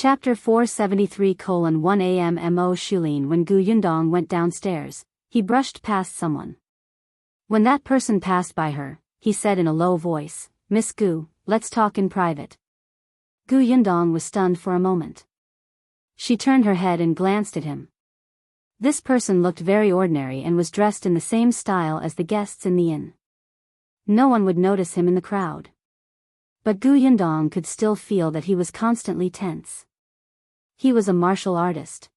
Chapter 473:1 Am Mo Xulin. When Yundong went downstairs, he brushed past someone. When that person passed by her, he said in a low voice, "Miss Gu, let's talk in private." Yundong was stunned for a moment. She turned her head and glanced at him. This person looked very ordinary and was dressed in the same style as the guests in the inn. No one would notice him in the crowd. But Yundong could still feel that he was constantly tense. He was a martial artist.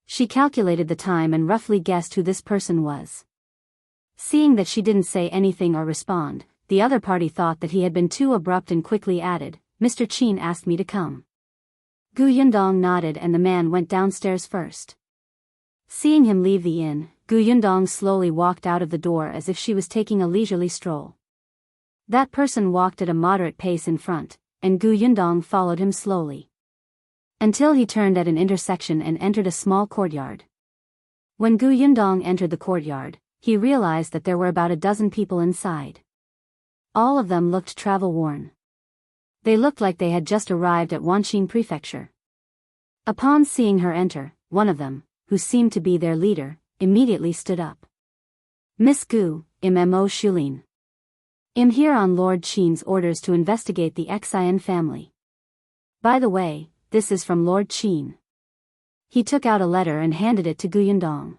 She calculated the time and roughly guessed who this person was. Seeing that she didn't say anything or respond, the other party thought that he had been too abrupt and quickly added, "Mr. Qin asked me to come." Yundong nodded and the man went downstairs first. Seeing him leave the inn, Yundong slowly walked out of the door as if she was taking a leisurely stroll. That person walked at a moderate pace in front, and Yundong followed him slowly. Until he turned at an intersection and entered a small courtyard. When Yundong entered the courtyard, he realized that there were about a dozen people inside. All of them looked travel-worn. They looked like they had just arrived at Wanqing Prefecture. Upon seeing her enter, one of them, who seemed to be their leader, immediately stood up. "Miss Gu, Am Mo Xulin. I'm here on Lord Qin's orders to investigate the Xian family. By the way, this is from Lord Qin." He took out a letter and handed it to Yundong.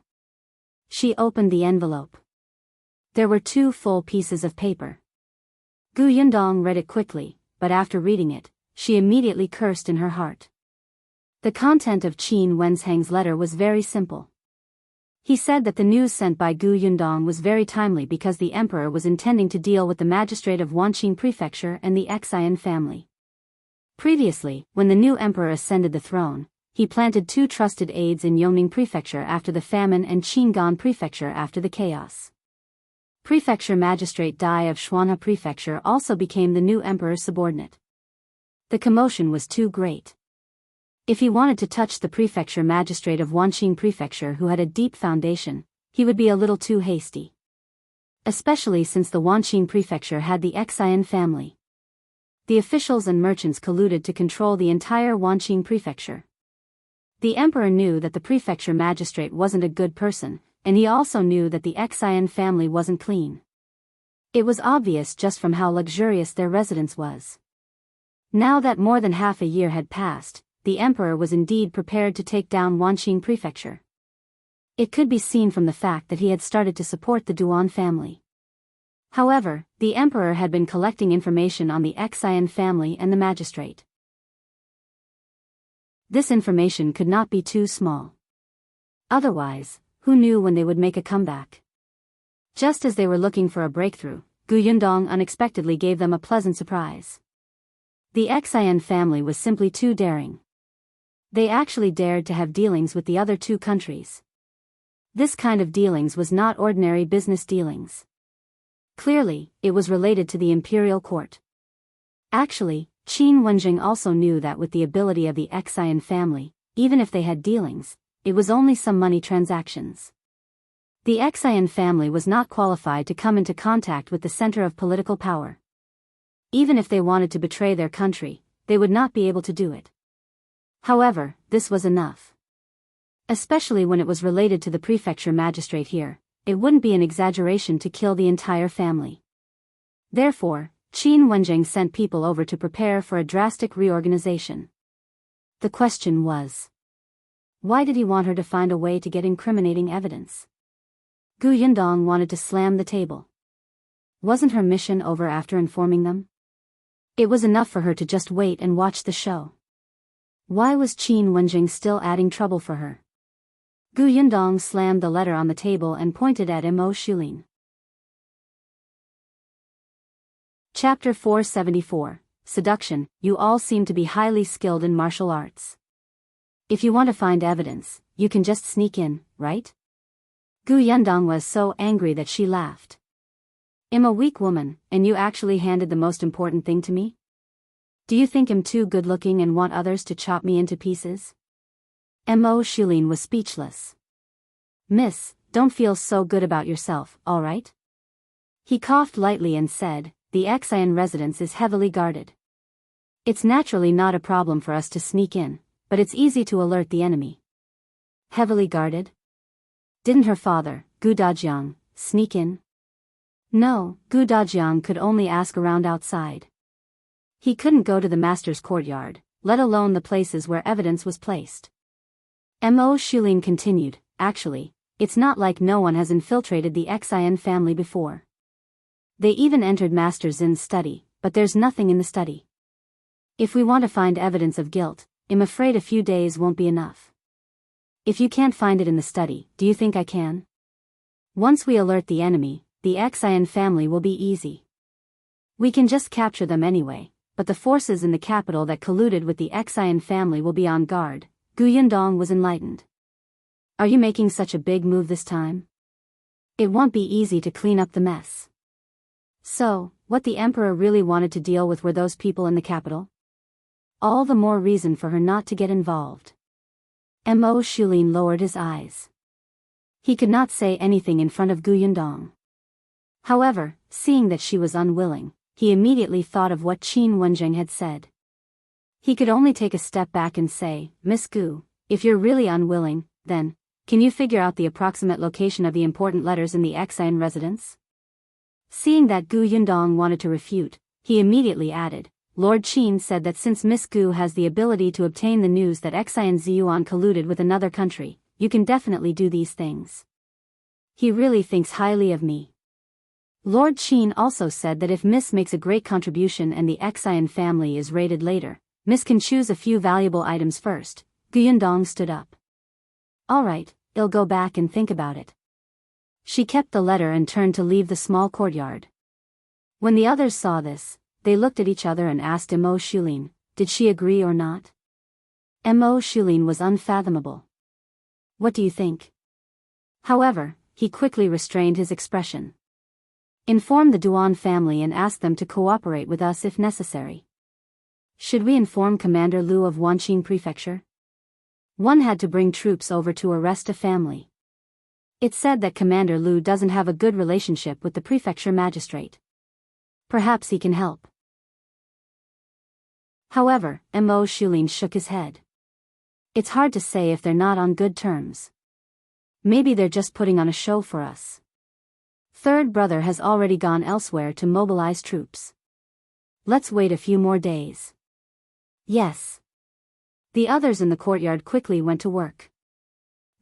She opened the envelope. There were 2 full pieces of paper. Yundong read it quickly, but after reading it, she immediately cursed in her heart. The content of Qin Wenzhang's letter was very simple. He said that the news sent by Yundong was very timely because the emperor was intending to deal with the magistrate of Wanqing Prefecture and the Xian family. Previously, when the new emperor ascended the throne, he planted 2 trusted aides in Yongning Prefecture after the famine and Qingan Prefecture after the chaos. Prefecture Magistrate Dai of Xuanha Prefecture also became the new emperor's subordinate. The commotion was too great. If he wanted to touch the prefecture magistrate of Wanqing Prefecture who had a deep foundation, he would be a little too hasty. Especially since the Wanqing Prefecture had the Xian family. The officials and merchants colluded to control the entire Wanqing Prefecture. The emperor knew that the prefecture magistrate wasn't a good person, and he also knew that the Xian family wasn't clean. It was obvious just from how luxurious their residence was. Now that more than half a year had passed, the emperor was indeed prepared to take down Wanqing Prefecture. It could be seen from the fact that he had started to support the Duan family. However, the emperor had been collecting information on the Xian family and the magistrate. This information could not be too small. Otherwise, who knew when they would make a comeback? Just as they were looking for a breakthrough, Yundong unexpectedly gave them a pleasant surprise. The Xian family was simply too daring. They actually dared to have dealings with the other 2 countries. This kind of dealings was not ordinary business dealings. Clearly, it was related to the imperial court. Actually, Qin Wenzhang also knew that with the ability of the Xian family, even if they had dealings, it was only some money transactions. The Xian family was not qualified to come into contact with the center of political power. Even if they wanted to betray their country, they would not be able to do it. However, this was enough. Especially when it was related to the prefecture magistrate here, it wouldn't be an exaggeration to kill the entire family. Therefore, Qin Wenzhang sent people over to prepare for a drastic reorganization. The question was, why did he want her to find a way to get incriminating evidence? Yundong wanted to slam the table. Wasn't her mission over after informing them? It was enough for her to just wait and watch the show. Why was Qin Wenzhang still adding trouble for her? Yundong slammed the letter on the table and pointed at Am Mo Xulin. Chapter 474, Seduction. You all seem to be highly skilled in martial arts. If you want to find evidence, you can just sneak in, right? Yundong was so angry that she laughed. I'm a weak woman, and you actually handed the most important thing to me? Do you think I'm too good-looking and want others to chop me into pieces? Am Mo Xulin was speechless. "Miss, don't feel so good about yourself, all right?" He coughed lightly and said, "The Xian residence is heavily guarded. It's naturally not a problem for us to sneak in, but it's easy to alert the enemy. Heavily guarded? Didn't her father, Gu Dajiang, sneak in? No, Gu Dajiang could only ask around outside. He couldn't go to the master's courtyard, let alone the places where evidence was placed. Am Mo Xulin continued, actually, it's not like no one has infiltrated the Xian family before. They even entered Master Zin's study, but there's nothing in the study. If we want to find evidence of guilt, I'm afraid a few days won't be enough. If you can't find it in the study, do you think I can? Once we alert the enemy, the Xian family will be easy. We can just capture them anyway, but the forces in the capital that colluded with the Xian family will be on guard. Yundong was enlightened. Are you making such a big move this time? It won't be easy to clean up the mess. So, what the emperor really wanted to deal with were those people in the capital? All the more reason for her not to get involved. Am Mo Xulin lowered his eyes. He could not say anything in front of Yundong. However, seeing that she was unwilling, he immediately thought of what Qin Wenjing had said. He could only take a step back and say, Miss Gu, if you're really unwilling, then, can you figure out the approximate location of the important letters in the Xian residence? Seeing that Gu Yundong wanted to refute, he immediately added, Lord Qin said that since Miss Gu has the ability to obtain the news that Xian Ziyuan colluded with another country, you can definitely do these things. He really thinks highly of me. Lord Qin also said that if Miss makes a great contribution and the Xian family is raided later, Miss can choose a few valuable items first. Gu Yundong stood up. Alright, I'll go back and think about it. She kept the letter and turned to leave the small courtyard. When the others saw this, they looked at each other and asked Am Mo Xulin, did she agree or not? Am Mo Xulin was unfathomable. What do you think? However, he quickly restrained his expression. Inform the Duan family and ask them to cooperate with us if necessary. Should we inform Commander Lu of Wanqing Prefecture? One had to bring troops over to arrest a family. It's said that Commander Lu doesn't have a good relationship with the prefecture magistrate. Perhaps he can help. However, Am Mo Xulin shook his head. It's hard to say if they're not on good terms. Maybe they're just putting on a show for us. Third brother has already gone elsewhere to mobilize troops. Let's wait a few more days. Yes. The others in the courtyard quickly went to work.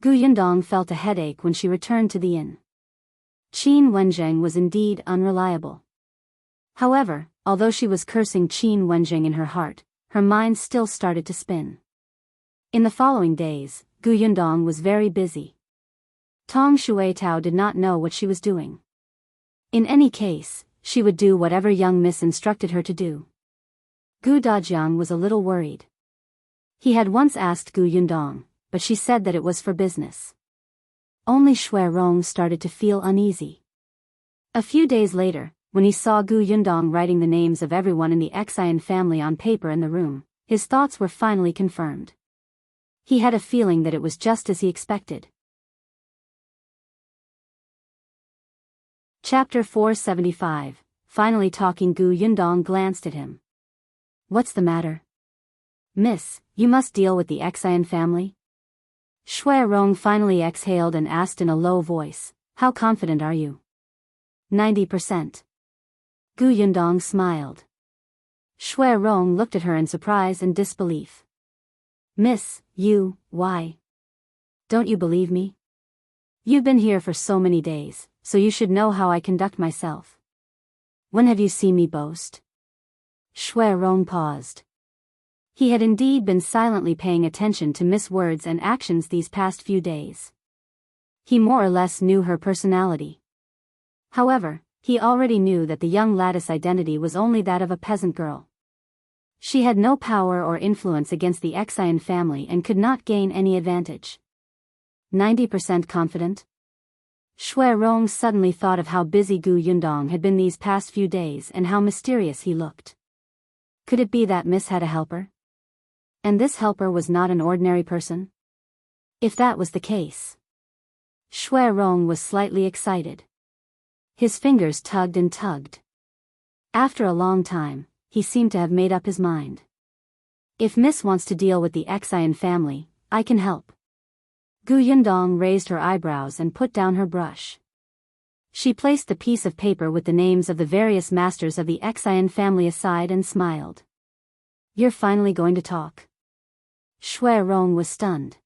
Gu Yundong felt a headache when she returned to the inn. Qin Wenjing was indeed unreliable. However, although she was cursing Qin Wenjing in her heart, her mind still started to spin. In the following days, Gu Yundong was very busy. Tong Shuitao did not know what she was doing. In any case, she would do whatever young miss instructed her to do. Gu Dajiang was a little worried. He had once asked Gu Yundong, but she said that it was for business. Only Shui Rong started to feel uneasy. A few days later, when he saw Gu Yundong writing the names of everyone in the Xian family on paper in the room, his thoughts were finally confirmed. He had a feeling that it was just as he expected. Chapter 475. Finally talking. Gu Yundong glanced at him. What's the matter? Miss, you must deal with the Xian family? Shui Rong finally exhaled and asked in a low voice, how confident are you? 90%. Gu Yundong smiled. Shui Rong looked at her in surprise and disbelief. Miss, why? Don't you believe me? You've been here for so many days, so you should know how I conduct myself. When have you seen me boast? Shui Rong paused. He had indeed been silently paying attention to Miss' words and actions these past few days. He more or less knew her personality. However, he already knew that the young lattice identity was only that of a peasant girl. She had no power or influence against the Xian family and could not gain any advantage. 90% confident? Shui Rong suddenly thought of how busy Gu Yundong had been these past few days and how mysterious he looked. Could it be that Miss had a helper? And this helper was not an ordinary person? If that was the case. Shui Rong was slightly excited. His fingers tugged and tugged. After a long time, he seemed to have made up his mind. If Miss wants to deal with the Xian family, I can help. Gu Yundong raised her eyebrows and put down her brush. She placed the piece of paper with the names of the various masters of the Xian family aside and smiled. You're finally going to talk. Shui Rong was stunned.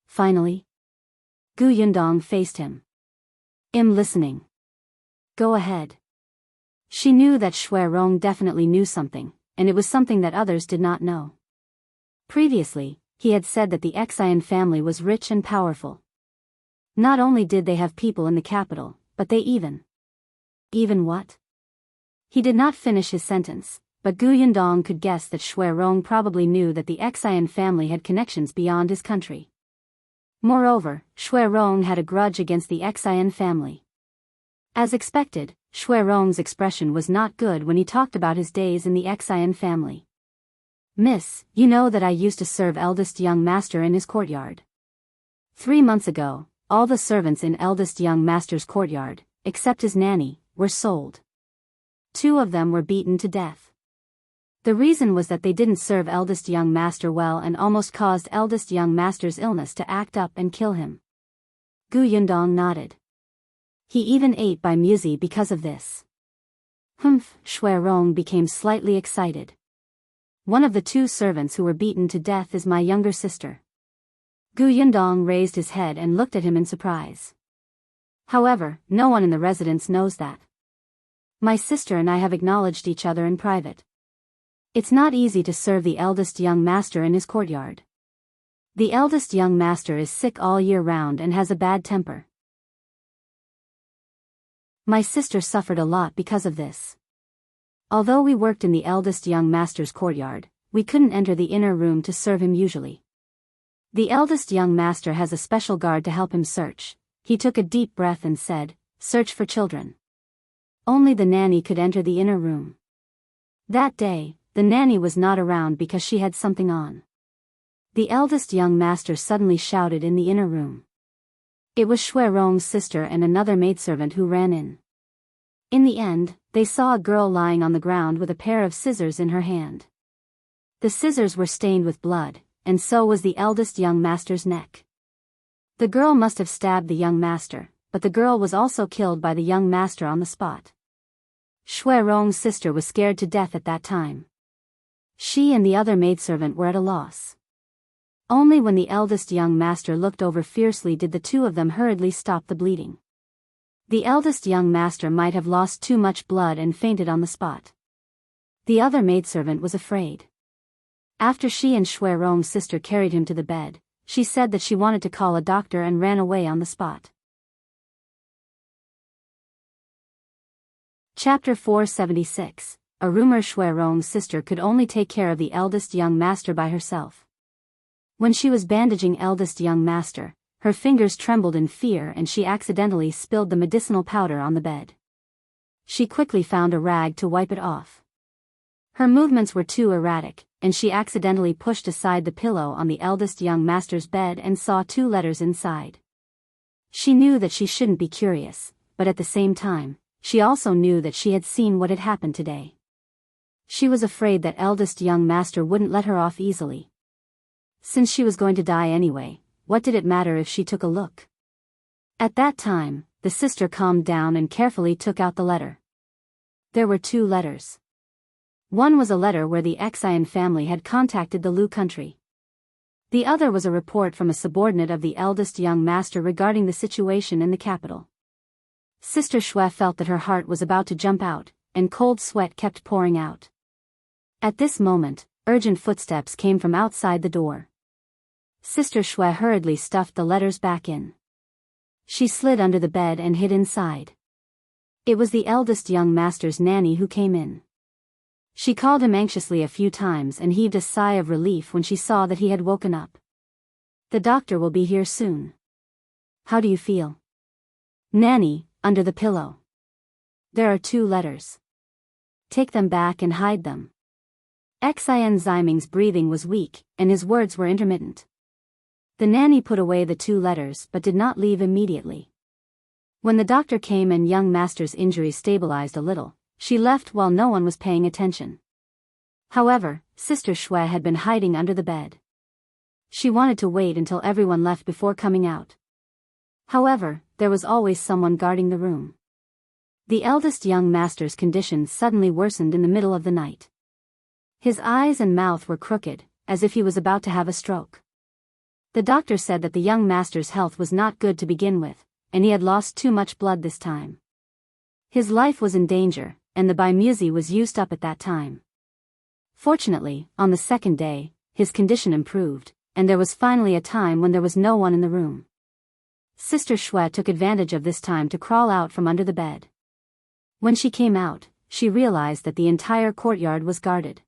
Finally? Gu Yundong faced him. I'm listening. Go ahead. She knew that Shui Rong definitely knew something, and it was something that others did not know. Previously, he had said that the Xian family was rich and powerful. Not only did they have people in the capital, but they even what? He did not finish his sentence, but Gu Yundong could guess that Shui Rong probably knew that the Xian family had connections beyond his country. Moreover, Shui Rong had a grudge against the Xian family. As expected, Shui Rong's expression was not good when he talked about his days in the Xian family. Miss, you know that I used to serve eldest young master in his courtyard. 3 months ago, all the servants in eldest young master's courtyard, except his nanny, were sold. 2 of them were beaten to death. The reason was that they didn't serve eldest young master well and almost caused eldest young master's illness to act up and kill him. Gu Yundong nodded. He even ate by Musi because of this. Humph, Shui Rong became slightly excited. One of the 2 servants who were beaten to death is my younger sister. Gu Yundong raised his head and looked at him in surprise. However, no one in the residence knows that. My sister and I have acknowledged each other in private. It's not easy to serve the eldest young master in his courtyard. The eldest young master is sick all year round and has a bad temper. My sister suffered a lot because of this. Although we worked in the eldest young master's courtyard, we couldn't enter the inner room to serve him usually. The eldest young master has a special guard to help him search. He took a deep breath and said, search for children. Only the nanny could enter the inner room. That day, the nanny was not around because she had something on. The eldest young master suddenly shouted in the inner room. It was Shui Rong's sister and another maidservant who ran in. In the end, they saw a girl lying on the ground with a pair of scissors in her hand. The scissors were stained with blood, and so was the eldest young master's neck. The girl must have stabbed the young master, but the girl was also killed by the young master on the spot. Shui Rong's sister was scared to death at that time. She and the other maidservant were at a loss. Only when the eldest young master looked over fiercely did the 2 of them hurriedly stop the bleeding. The eldest young master might have lost too much blood and fainted on the spot. The other maidservant was afraid. After she and Shui Rong's sister carried him to the bed, she said that she wanted to call a doctor and ran away on the spot. Chapter 476. A rumor. Shui Rong's sister could only take care of the eldest young master by herself. When she was bandaging eldest young master, her fingers trembled in fear and she accidentally spilled the medicinal powder on the bed. She quickly found a rag to wipe it off. Her movements were too erratic, and she accidentally pushed aside the pillow on the eldest young master's bed and saw 2 letters inside. She knew that she shouldn't be curious, but at the same time, she also knew that she had seen what had happened today. She was afraid that eldest young master wouldn't let her off easily. Since she was going to die anyway, what did it matter if she took a look? At that time, the sister calmed down and carefully took out the letter. There were 2 letters. One was a letter where the Xian family had contacted the Lu country. The other was a report from a subordinate of the eldest young master regarding the situation in the capital. Sister Shui felt that her heart was about to jump out, and cold sweat kept pouring out. At this moment, urgent footsteps came from outside the door. Sister Shui hurriedly stuffed the letters back in. She slid under the bed and hid inside. It was the eldest young master's nanny who came in. She called him anxiously a few times and heaved a sigh of relief when she saw that he had woken up. The doctor will be here soon. How do you feel? Nanny, under the pillow. There are 2 letters. Take them back and hide them. Xian Ziming's breathing was weak, and his words were intermittent. The nanny put away the 2 letters but did not leave immediately. When the doctor came and young master's injuries stabilized a little, she left while no one was paying attention. However, Sister Shui had been hiding under the bed. She wanted to wait until everyone left before coming out. However, there was always someone guarding the room. The eldest young master's condition suddenly worsened in the middle of the night. His eyes and mouth were crooked, as if he was about to have a stroke. The doctor said that the young master's health was not good to begin with, and he had lost too much blood this time. His life was in danger, and the Bimusi was used up at that time. Fortunately, on the second day, his condition improved, and there was finally a time when there was no one in the room. Sister Shui took advantage of this time to crawl out from under the bed. When she came out, she realized that the entire courtyard was guarded.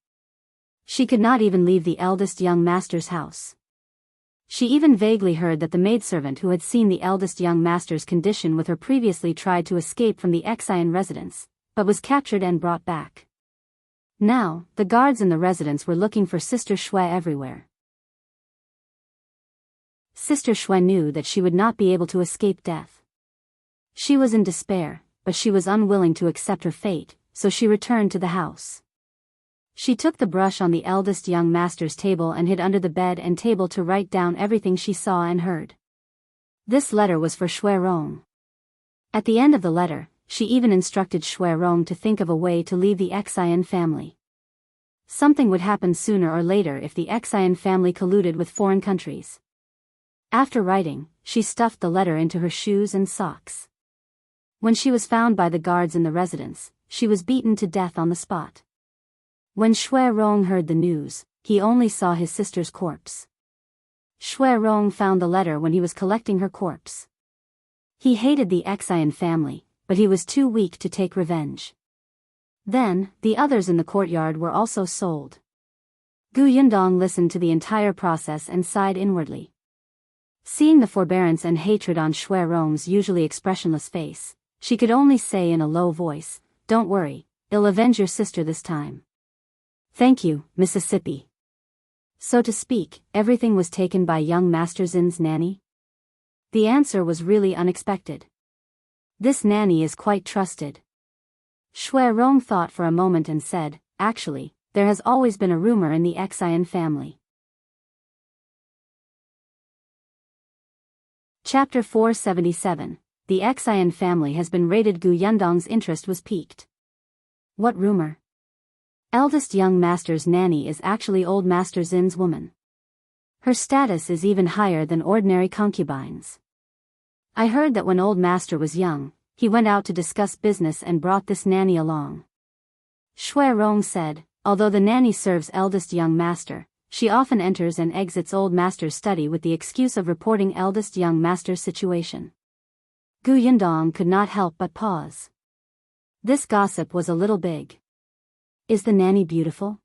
She could not even leave the eldest young master's house. She even vaguely heard that the maidservant who had seen the eldest young master's condition with her previously tried to escape from the Xian residence, but was captured and brought back. Now, the guards in the residence were looking for Sister Shui everywhere. Sister Shui knew that she would not be able to escape death. She was in despair, but she was unwilling to accept her fate, so she returned to the house. She took the brush on the eldest young master's table and hid under the bed and table to write down everything she saw and heard. This letter was for Shui Rong. At the end of the letter, she even instructed Shui Rong to think of a way to leave the Xian family. Something would happen sooner or later if the Xian family colluded with foreign countries. After writing, she stuffed the letter into her shoes and socks. When she was found by the guards in the residence, she was beaten to death on the spot. When Shui Rong heard the news, he only saw his sister's corpse. Shui Rong found the letter when he was collecting her corpse. He hated the Xian family, but he was too weak to take revenge. Then, the others in the courtyard were also sold. Yundong listened to the entire process and sighed inwardly. Seeing the forbearance and hatred on Shui Rong's usually expressionless face, she could only say in a low voice, "Don't worry, I'll avenge your sister this time." "Thank you, Mississippi." So to speak, everything was taken by young Master Zin's nanny? The answer was really unexpected. This nanny is quite trusted. Shui Rong thought for a moment and said, "Actually, there has always been a rumor in the Xian family." Chapter 477. The Xian family has been raided. Yundong's interest was piqued. What rumor? Eldest young master's nanny is actually old Master Zin's woman. Her status is even higher than ordinary concubines. I heard that when old master was young, he went out to discuss business and brought this nanny along. Shui Rong said, although the nanny serves eldest young master, she often enters and exits old master's study with the excuse of reporting eldest young master's situation. Yundong could not help but pause. This gossip was a little big. Is the nanny beautiful?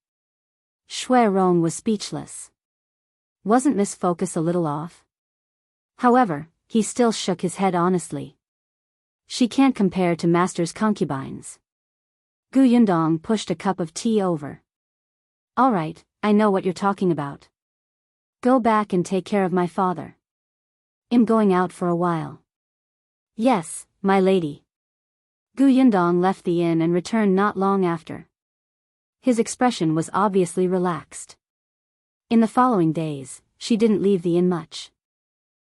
Shui Rong was speechless. Wasn't Miss Focus a little off? However, he still shook his head honestly. She can't compare to master's concubines. Yundong pushed a cup of tea over. All right, I know what you're talking about. Go back and take care of my father. I'm going out for a while. Yes, my lady. Yundong left the inn and returned not long after. His expression was obviously relaxed. In the following days, she didn't leave the inn much.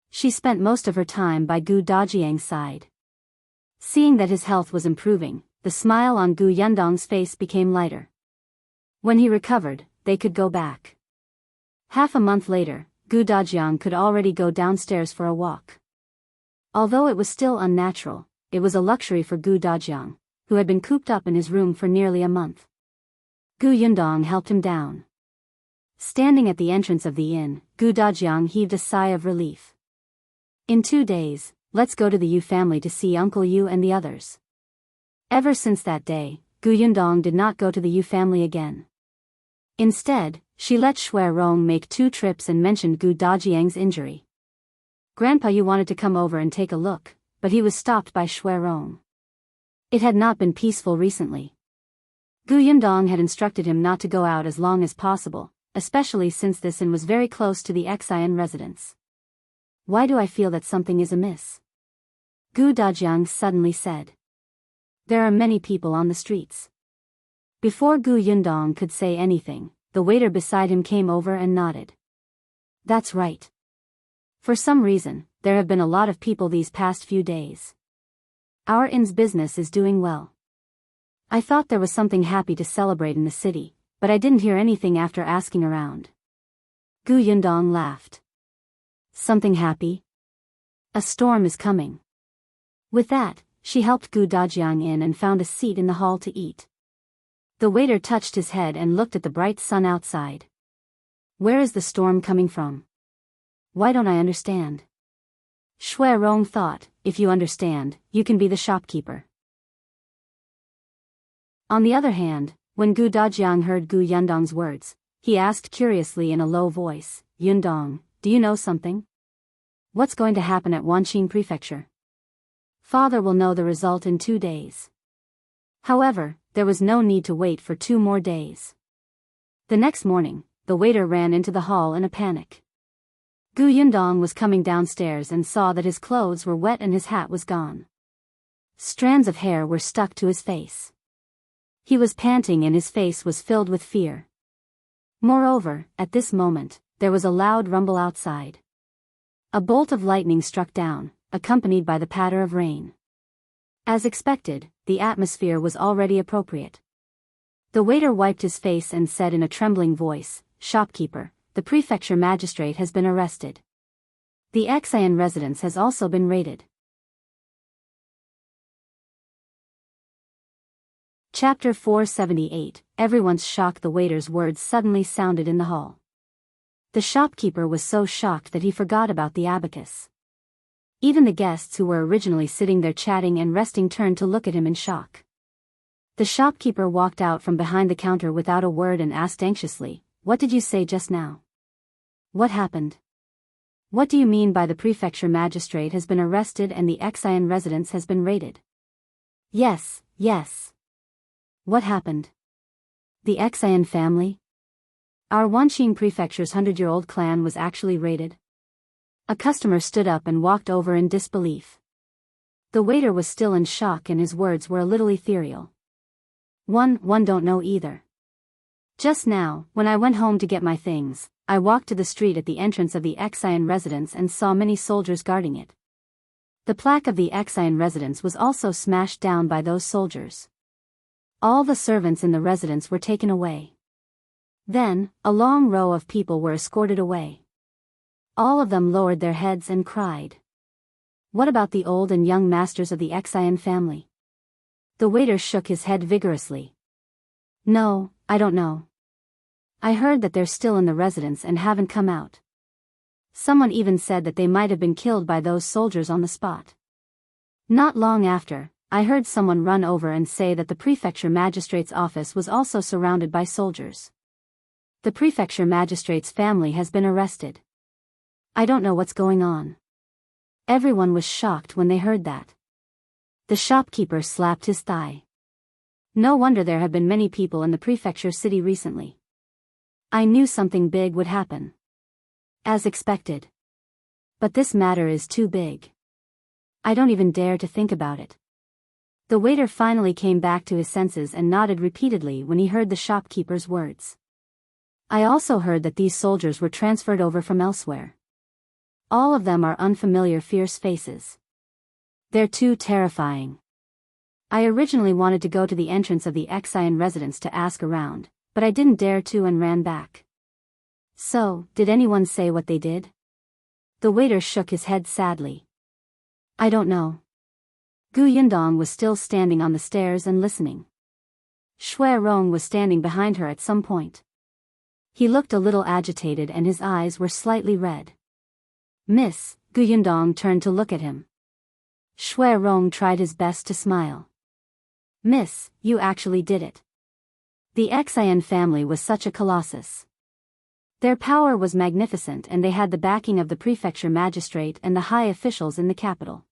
She spent most of her time by Dajiang's side. Seeing that his health was improving, the smile on Yundong's face became lighter. When he recovered, they could go back. Half a month later, Dajiang could already go downstairs for a walk. Although it was still unnatural, it was a luxury for Dajiang, who had been cooped up in his room for nearly a month. Yundong helped him down. Standing at the entrance of the inn, Dajiang heaved a sigh of relief. In 2 days, let's go to the Yu family to see Uncle Yu and the others. Ever since that day, Yundong did not go to the Yu family again. Instead, she let Shui Rong make 2 trips and mentioned Dajiang's injury. Grandpa Yu wanted to come over and take a look, but he was stopped by Shui Rong. It had not been peaceful recently. Yundong had instructed him not to go out as long as possible, especially since this inn was very close to the Xian residence. Why do I feel that something is amiss? Dajiang suddenly said. There are many people on the streets. Before Yundong could say anything, the waiter beside him came over and nodded. That's right. For some reason, there have been a lot of people these past few days. Our inn's business is doing well. I thought there was something happy to celebrate in the city, but I didn't hear anything after asking around. Gu Yundong laughed. Something happy? A storm is coming. With that, she helped Gu Dajiang in and found a seat in the hall to eat. The waiter touched his head and looked at the bright sun outside. Where is the storm coming from? Why don't I understand? Shui Rong thought, if you understand, you can be the shopkeeper. On the other hand, when Gu Dajiang heard Gu Yundong's words, he asked curiously in a low voice, Yundong, do you know something? What's going to happen at Wanqing Prefecture? Father will know the result in 2 days. However, there was no need to wait for 2 more days. The next morning, the waiter ran into the hall in a panic. Gu Yundong was coming downstairs and saw that his clothes were wet and his hat was gone. Strands of hair were stuck to his face. He was panting and his face was filled with fear. Moreover, at this moment, there was a loud rumble outside. A bolt of lightning struck down, accompanied by the patter of rain. As expected, the atmosphere was already appropriate. The waiter wiped his face and said in a trembling voice, Shopkeeper, the prefecture magistrate has been arrested. The Xian residence has also been raided. Chapter 478, Everyone's shocked. The waiter's words suddenly sounded in the hall. The shopkeeper was so shocked that he forgot about the abacus. Even the guests who were originally sitting there chatting and resting turned to look at him in shock. The shopkeeper walked out from behind the counter without a word and asked anxiously, What did you say just now? What happened? What do you mean by the prefecture magistrate has been arrested and the Xian residence has been raided? Yes. What happened? The Xian family? Our Wanqing prefecture's 100-year-old clan was actually raided? A customer stood up and walked over in disbelief. The waiter was still in shock and his words were a little ethereal. One don't know either. Just now, when I went home to get my things, I walked to the street at the entrance of the Xian residence and saw many soldiers guarding it. The plaque of the Xian residence was also smashed down by those soldiers. All the servants in the residence were taken away. Then, a long row of people were escorted away. All of them lowered their heads and cried. What about the old and young masters of the Xian family? The waiter shook his head vigorously. No, I don't know. I heard that they're still in the residence and haven't come out. Someone even said that they might have been killed by those soldiers on the spot. Not long after, I heard someone run over and say that the prefecture magistrate's office was also surrounded by soldiers. The prefecture magistrate's family has been arrested. I don't know what's going on. Everyone was shocked when they heard that. The shopkeeper slapped his thigh. No wonder there have been many people in the prefecture city recently. I knew something big would happen. As expected. But this matter is too big. I don't even dare to think about it. The waiter finally came back to his senses and nodded repeatedly when he heard the shopkeeper's words. I also heard that these soldiers were transferred over from elsewhere. All of them are unfamiliar fierce faces. They're too terrifying. I originally wanted to go to the entrance of the Xian residence to ask around, but I didn't dare to and ran back. So, did anyone say what they did? The waiter shook his head sadly. I don't know. Gu Yundong was still standing on the stairs and listening. Shui Rong was standing behind her at some point. He looked a little agitated and his eyes were slightly red. Miss, Gu Yundong turned to look at him. Shui Rong tried his best to smile. Miss, you actually did it. The Xian family was such a colossus. Their power was magnificent and they had the backing of the prefecture magistrate and the high officials in the capital.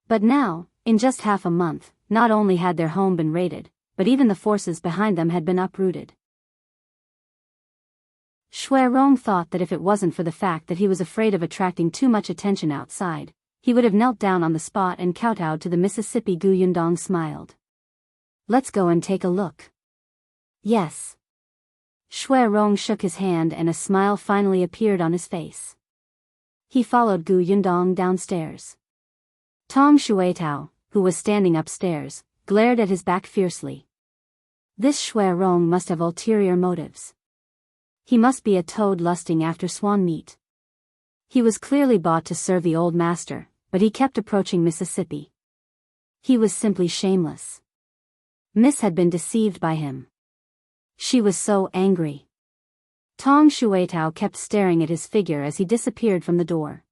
But now, in just half a month, not only had their home been raided, but even the forces behind them had been uprooted. Shui Rong thought that if it wasn't for the fact that he was afraid of attracting too much attention outside, he would have knelt down on the spot and kowtowed to the Mississippi. Gu Yundong smiled. Let's go and take a look. Yes. Shui Rong shook his hand and a smile finally appeared on his face. He followed Gu Yundong downstairs. Tong Shuitao, who was standing upstairs, glared at his back fiercely. This Shui Rong must have ulterior motives. He must be a toad lusting after swan meat. He was clearly bought to serve the old master, but he kept approaching Mississippi. He was simply shameless. Miss had been deceived by him. She was so angry. Tong Shuitao kept staring at his figure as he disappeared from the door.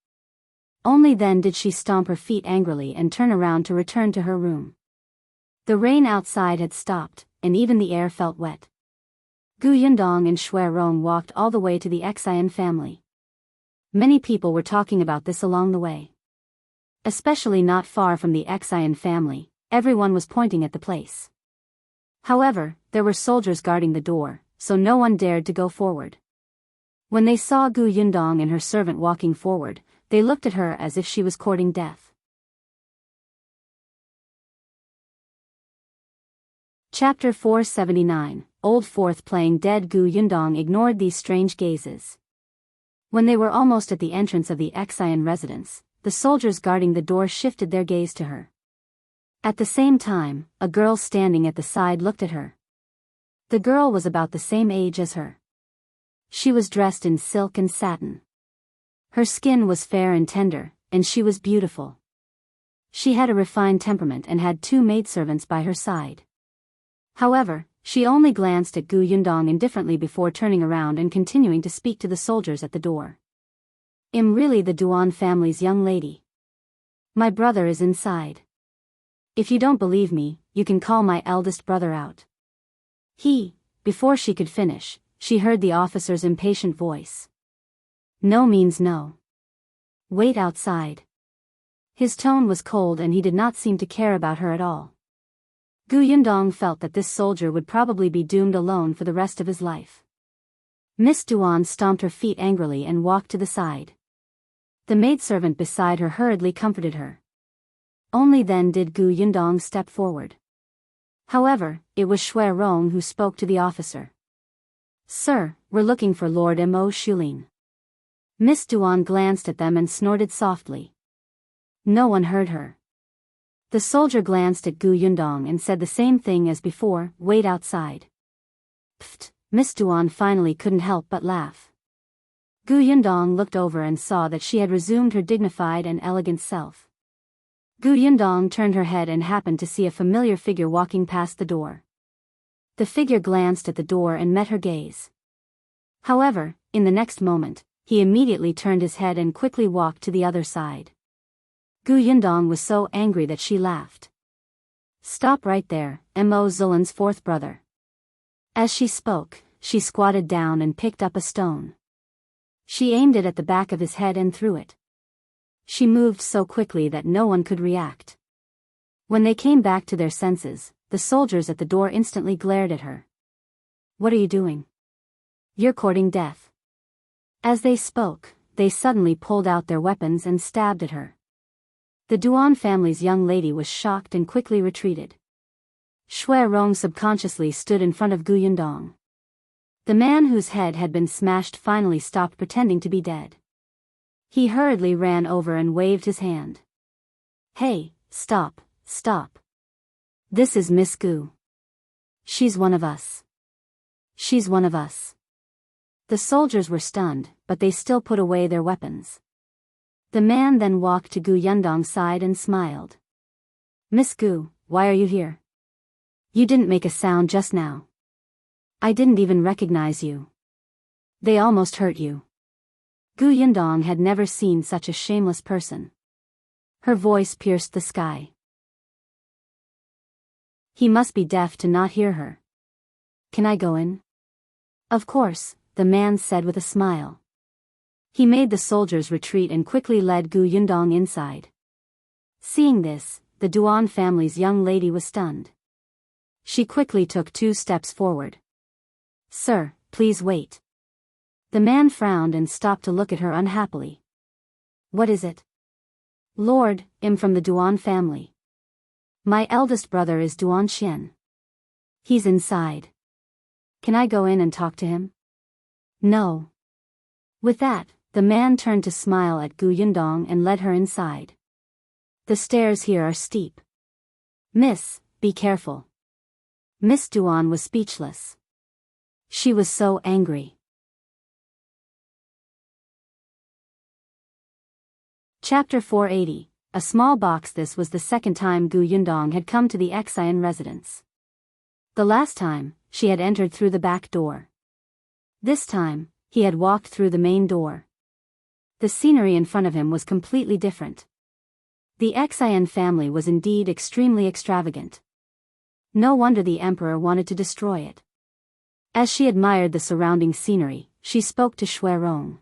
Only then did she stomp her feet angrily and turn around to return to her room. The rain outside had stopped, and even the air felt wet. Gu Yundong and Shui Rong walked all the way to the Xian family. Many people were talking about this along the way. Especially not far from the Xian family, everyone was pointing at the place. However, there were soldiers guarding the door, so no one dared to go forward. When they saw Gu Yundong and her servant walking forward, they looked at her as if she was courting death. Chapter 479, Old Fourth playing dead. Gu Yundong ignored these strange gazes. When they were almost at the entrance of the Xian residence, the soldiers guarding the door shifted their gaze to her. At the same time, a girl standing at the side looked at her. The girl was about the same age as her. She was dressed in silk and satin. Her skin was fair and tender, and she was beautiful. She had a refined temperament and had 2 maidservants by her side. However, she only glanced at Gu Yundong indifferently before turning around and continuing to speak to the soldiers at the door. "Am really the Duan family's young lady. My brother is inside. If you don't believe me, you can call my eldest brother out." Before she could finish, she heard the officer's impatient voice. "No means no. Wait outside." His tone was cold and he did not seem to care about her at all. Gu Yundong felt that this soldier would probably be doomed alone for the rest of his life. Miss Duan stomped her feet angrily and walked to the side. The maidservant beside her hurriedly comforted her. Only then did Gu Yundong step forward. However, it was Shui Rong who spoke to the officer. "Sir, we're looking for Lord Am Mo Xulin." Miss Duan glanced at them and snorted softly. No one heard her. The soldier glanced at Gu Yundong and said the same thing as before, "Wait outside." Pfft, Miss Duan finally couldn't help but laugh. Gu Yundong looked over and saw that she had resumed her dignified and elegant self. Gu Yundong turned her head and happened to see a familiar figure walking past the door. The figure glanced at the door and met her gaze. However, in the next moment, he immediately turned his head and quickly walked to the other side. Gu Yundong was so angry that she laughed. "Stop right there, Am Mo Xulin's 4th brother." As she spoke, she squatted down and picked up a stone. She aimed it at the back of his head and threw it. She moved so quickly that no one could react. When they came back to their senses, the soldiers at the door instantly glared at her. "What are you doing? You're courting death." As they spoke, they suddenly pulled out their weapons and stabbed at her. The Duan family's young lady was shocked and quickly retreated. Shui Rong subconsciously stood in front of Gu Yundong. The man whose head had been smashed finally stopped pretending to be dead. He hurriedly ran over and waved his hand. "Hey, stop, stop. This is Miss Gu. She's one of us. She's one of us." The soldiers were stunned, but they still put away their weapons. The man then walked to Gu Yundong's side and smiled. "Miss Gu, why are you here? You didn't make a sound just now. I didn't even recognize you. They almost hurt you." Gu Yundong had never seen such a shameless person. Her voice pierced the sky. He must be deaf to not hear her. "Can I go in?" "Of course," the man said with a smile. He made the soldiers retreat and quickly led Gu Yundong inside. Seeing this, the Duan family's young lady was stunned. She quickly took 2 steps forward. "Sir, please wait." The man frowned and stopped to look at her unhappily. "What is it?" "Lord, I'm from the Duan family. My eldest brother is Duan Xian. He's inside." Can I go in and talk to him? No. With that, the man turned to smile at Gu Yundong and led her inside. The stairs here are steep. Miss, be careful. Miss Duan was speechless. She was so angry. Chapter 480. A small box. This was the second time Gu Yundong had come to the Xian residence. The last time, she had entered through the back door. This time, he had walked through the main door. The scenery in front of him was completely different. The Xian family was indeed extremely extravagant. No wonder the emperor wanted to destroy it. As she admired the surrounding scenery, she spoke to Xuerong.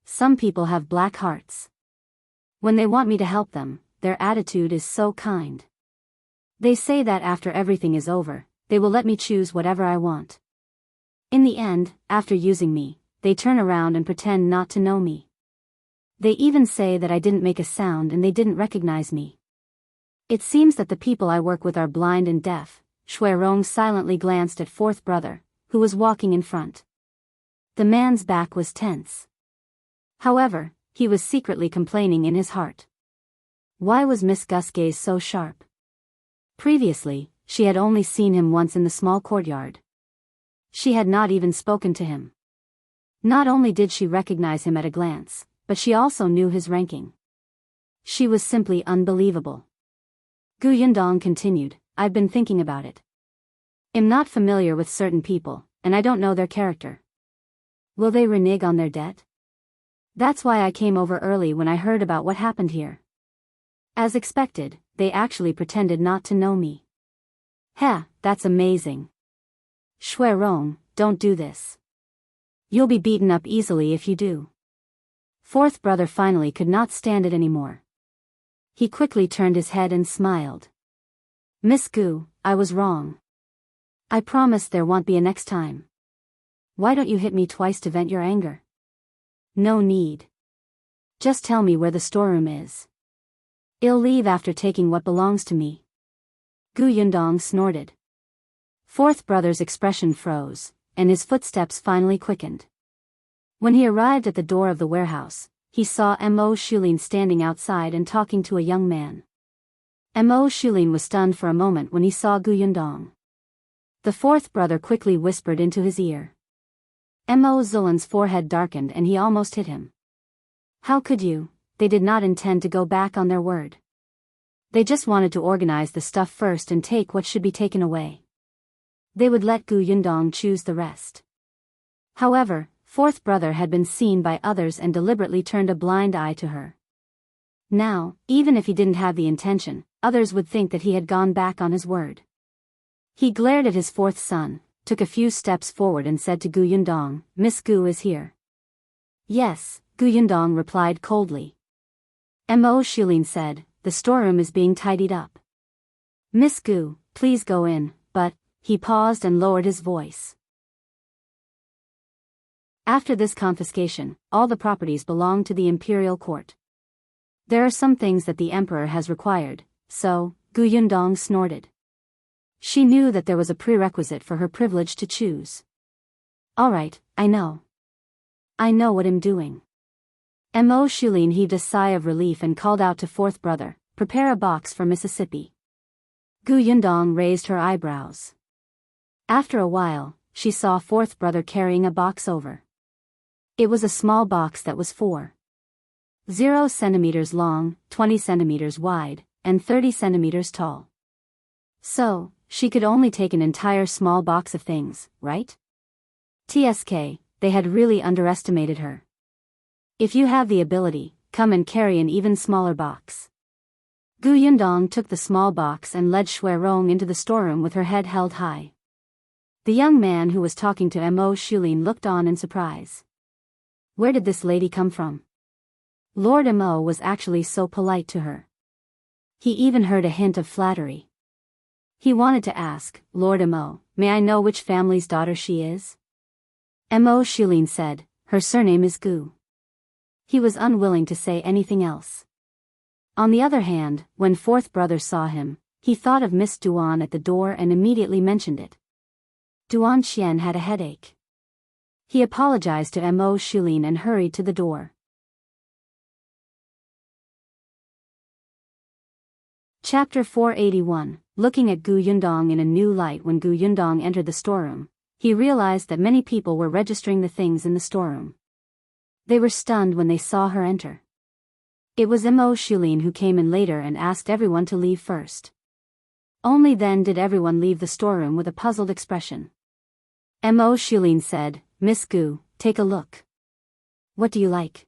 Some people have black hearts. When they want me to help them, their attitude is so kind. They say that after everything is over, they will let me choose whatever I want. In the end, after using me, they turn around and pretend not to know me. They even say that I didn't make a sound and they didn't recognize me. It seems that the people I work with are blind and deaf. Xuerong silently glanced at fourth brother, who was walking in front. The man's back was tense. However, he was secretly complaining in his heart. Why was Miss Gus' gaze so sharp? Previously, she had only seen him once in the small courtyard. She had not even spoken to him. Not only did she recognize him at a glance, but she also knew his ranking. She was simply unbelievable. Gu Yundong continued, I've been thinking about it. I'm not familiar with certain people, and I don't know their character. Will they renege on their debt? That's why I came over early when I heard about what happened here. As expected, they actually pretended not to know me. Heh, that's amazing. Xuerong, don't do this. You'll be beaten up easily if you do. Fourth brother finally could not stand it anymore. He quickly turned his head and smiled. Miss Gu, I was wrong. I promise there won't be a next time. Why don't you hit me twice to vent your anger? No need. Just tell me where the storeroom is. I'll leave after taking what belongs to me. Gu Yundong snorted. Fourth brother's expression froze, and his footsteps finally quickened. When he arrived at the door of the warehouse, he saw Am Mo Xulin standing outside and talking to a young man. Am Mo Xulin was stunned for a moment when he saw Gu Yundong. The fourth brother quickly whispered into his ear. Am Mo Xulin's forehead darkened and he almost hit him. How could you? They did not intend to go back on their word. They just wanted to organize the stuff first and take what should be taken away. They would let Gu Yundong choose the rest. However, fourth brother had been seen by others and deliberately turned a blind eye to her. Now, even if he didn't have the intention, others would think that he had gone back on his word. He glared at his fourth son, took a few steps forward and said to Gu Yundong, Miss Gu is here. Yes, Gu Yundong replied coldly. Am Mo Xulin said, the storeroom is being tidied up. Miss Gu, please go in, but, he paused and lowered his voice. After this confiscation, all the properties belong to the imperial court. There are some things that the emperor has required, so, Gu Yundong snorted. She knew that there was a prerequisite for her privilege to choose. All right, I know. I know what I'm doing. Am Mo Xulin heaved a sigh of relief and called out to fourth brother, prepare a box for Mississippi. Gu Yundong raised her eyebrows. After a while, she saw fourth brother carrying a box over. It was a small box that was 4.0 centimeters long, 20 centimeters wide, and 30 centimeters tall. So, she could only take an entire small box of things, right? TSK, they had really underestimated her. If you have the ability, come and carry an even smaller box. Gu Yundong took the small box and led Xuerong into the storeroom with her head held high. The young man who was talking to Am Mo Xulin looked on in surprise. Where did this lady come from? Lord Am Mo was actually so polite to her. He even heard a hint of flattery. He wanted to ask, Lord Am Mo, may I know which family's daughter she is? Am Mo Xulin said, her surname is Gu. He was unwilling to say anything else. On the other hand, when fourth brother saw him, he thought of Miss Duan at the door and immediately mentioned it. Duan Xian had a headache. He apologized to Am Mo Xulin and hurried to the door. Chapter 481. Looking at Gu Yundong in a new light. When Gu Yundong entered the storeroom, he realized that many people were registering the things in the storeroom. They were stunned when they saw her enter. It was Am Mo Xulin who came in later and asked everyone to leave first. Only then did everyone leave the storeroom with a puzzled expression. Am Mo Xulin said, "Miss Gu, take a look. What do you like?"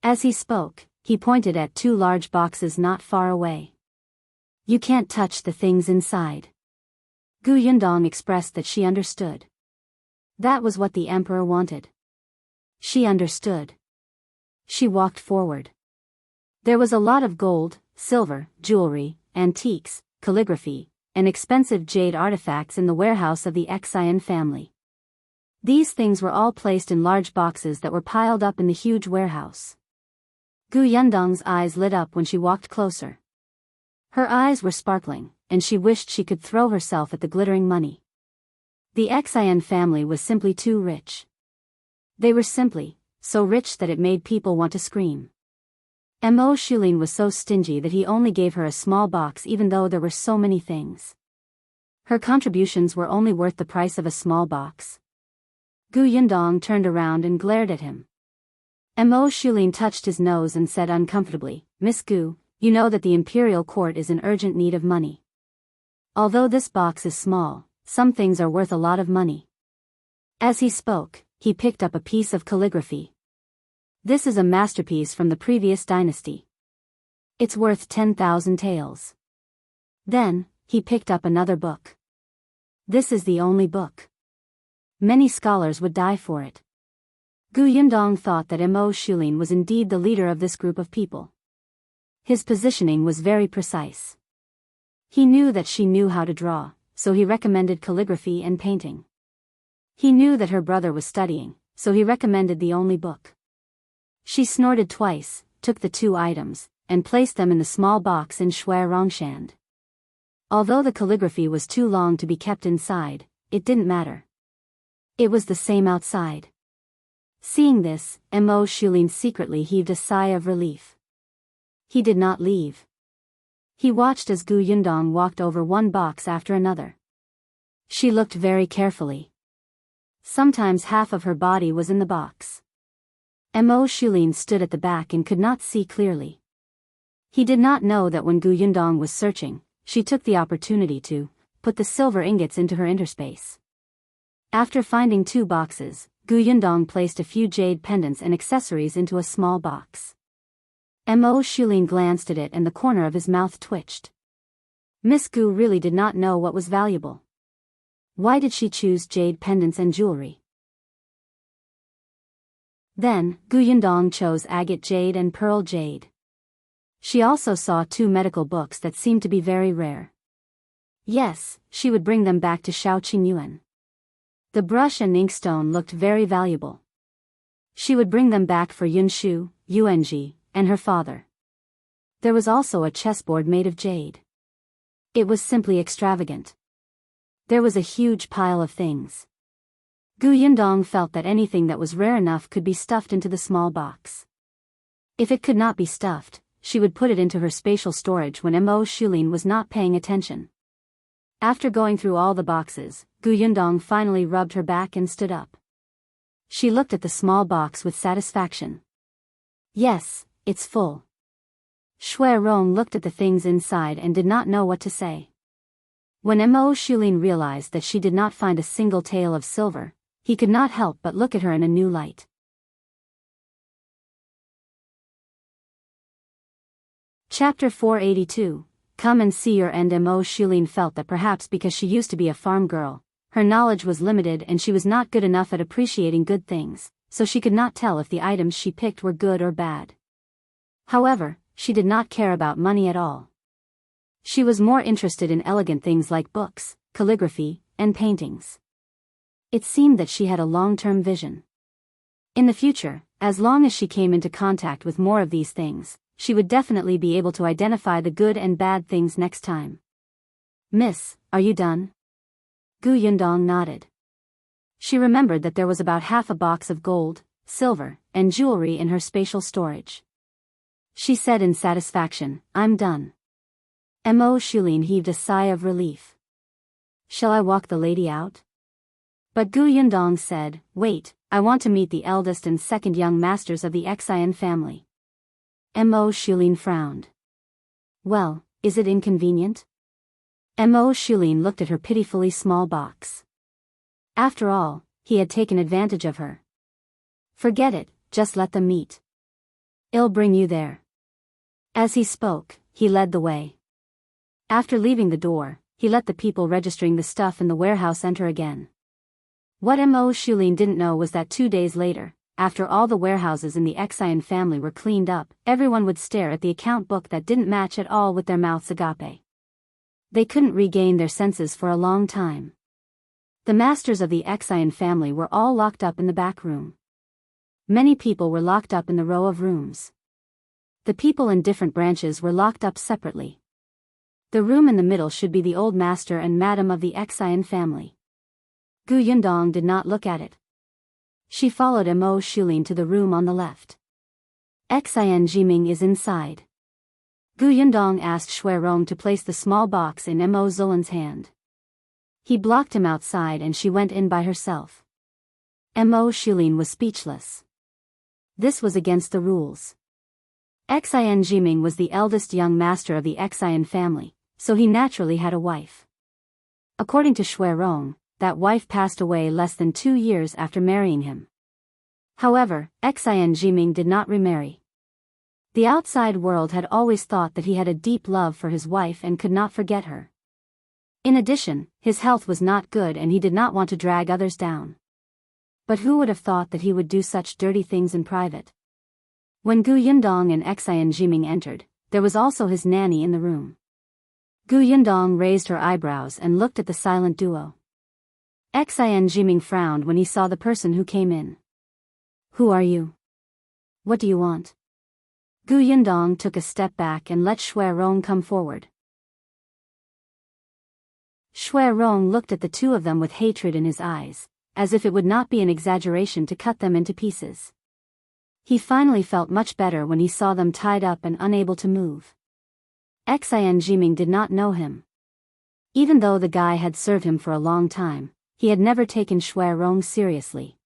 As he spoke, he pointed at two large boxes not far away. "You can't touch the things inside." Gu Yundong expressed that she understood. That was what the emperor wanted. She understood. She walked forward. There was a lot of gold, silver, jewelry, antiques, calligraphy, and expensive jade artifacts in the warehouse of the Xian family. These things were all placed in large boxes that were piled up in the huge warehouse. Gu Yundong's eyes lit up when she walked closer. Her eyes were sparkling, and she wished she could throw herself at the glittering money. The Xian family was simply too rich. They were simply so rich that it made people want to scream. Am Mo Xulin was so stingy that he only gave her a small box even though there were so many things. Her contributions were only worth the price of a small box. Gu Yundong turned around and glared at him. Am Mo Xulin touched his nose and said uncomfortably, "Miss Gu, you know that the imperial court is in urgent need of money. Although this box is small, some things are worth a lot of money." As he spoke, he picked up a piece of calligraphy. This is a masterpiece from the previous dynasty. It's worth 10,000 taels. Then, he picked up another book. This is the only book. Many scholars would die for it. Gu Yundong thought that Am Mo Xulin was indeed the leader of this group of people. His positioning was very precise. He knew that she knew how to draw, so he recommended calligraphy and painting. He knew that her brother was studying, so he recommended the only book. She snorted twice, took the two items, and placed them in the small box in Shui Rongshand. Although the calligraphy was too long to be kept inside, it didn't matter. It was the same outside. Seeing this, Am Mo Xulin secretly heaved a sigh of relief. He did not leave. He watched as Gu Yundong walked over one box after another. She looked very carefully. Sometimes half of her body was in the box. Am Mo Xulin stood at the back and could not see clearly. He did not know that when Gu Yundong was searching, she took the opportunity to put the silver ingots into her interspace. After finding two boxes, Gu Yundong placed a few jade pendants and accessories into a small box. Am Mo Xulin glanced at it and the corner of his mouth twitched. Miss Gu really did not know what was valuable. Why did she choose jade pendants and jewelry? Then, Gu Yundong chose agate jade and pearl jade. She also saw two medical books that seemed to be very rare. Yes, she would bring them back to Shaoqing Yuan. The brush and inkstone looked very valuable. She would bring them back for Yunshu, Yuanji, and her father. There was also a chessboard made of jade. It was simply extravagant. There was a huge pile of things. Gu Yundong felt that anything that was rare enough could be stuffed into the small box. If it could not be stuffed, she would put it into her spatial storage when Am Mo Xulin was not paying attention. After going through all the boxes, Gu Yundong finally rubbed her back and stood up. She looked at the small box with satisfaction. Yes, it's full. Shui Rong looked at the things inside and did not know what to say. When Am Mo Xulin realized that she did not find a single tael of silver, he could not help but look at her in a new light. Chapter 482. Come and see your end. Am Mo Xulin felt that perhaps because she used to be a farm girl, her knowledge was limited and she was not good enough at appreciating good things, so she could not tell if the items she picked were good or bad. However, she did not care about money at all. She was more interested in elegant things like books, calligraphy, and paintings. It seemed that she had a long-term vision. In the future, as long as she came into contact with more of these things, she would definitely be able to identify the good and bad things next time. Miss, are you done? Gu Yundong nodded. She remembered that there was about half a box of gold, silver, and jewelry in her spatial storage. She said in satisfaction, "I'm done." Am Mo Xulin heaved a sigh of relief. "Shall I walk the lady out?" But Gu Yundong said, "Wait, I want to meet the eldest and second young masters of the Xian family." Am Mo Xulin frowned. "Well, is it inconvenient?" Am Mo Xulin looked at her pitifully small box. After all, he had taken advantage of her. "Forget it, just let them meet. I'll bring you there." As he spoke, he led the way. After leaving the door, he let the people registering the stuff in the warehouse enter again. What Am Mo Xulin didn't know was that 2 days later, after all the warehouses in the Xian family were cleaned up, everyone would stare at the account book that didn't match at all with their mouths agape. They couldn't regain their senses for a long time. The masters of the Xian family were all locked up in the back room. Many people were locked up in the row of rooms. The people in different branches were locked up separately. The room in the middle should be the old master and madam of the Xian family. Gu Yundong did not look at it. She followed Am Mo Xulin to the room on the left. Xian Jiming is inside. Gu Yundong asked Shuirong to place the small box in Am Mo Xulin's hand. He blocked him outside and she went in by herself. Am Mo Xulin was speechless. This was against the rules. Xian Jiming was the eldest young master of the Xian family, so he naturally had a wife. According to Shuirong, that wife passed away less than 2 years after marrying him. However, Xian Jiming did not remarry. The outside world had always thought that he had a deep love for his wife and could not forget her. In addition, his health was not good and he did not want to drag others down. But who would have thought that he would do such dirty things in private? When Gu Yundong and Xian Jiming entered, there was also his nanny in the room. Gu Yundong raised her eyebrows and looked at the silent duo. Xian Jiming frowned when he saw the person who came in. "Who are you? What do you want?" Gu Yundong took a step back and let Shuirong come forward. Shuirong looked at the two of them with hatred in his eyes, as if it would not be an exaggeration to cut them into pieces. He finally felt much better when he saw them tied up and unable to move. Xian Jiming did not know him. Even though the guy had served him for a long time, he had never taken Shuirong seriously.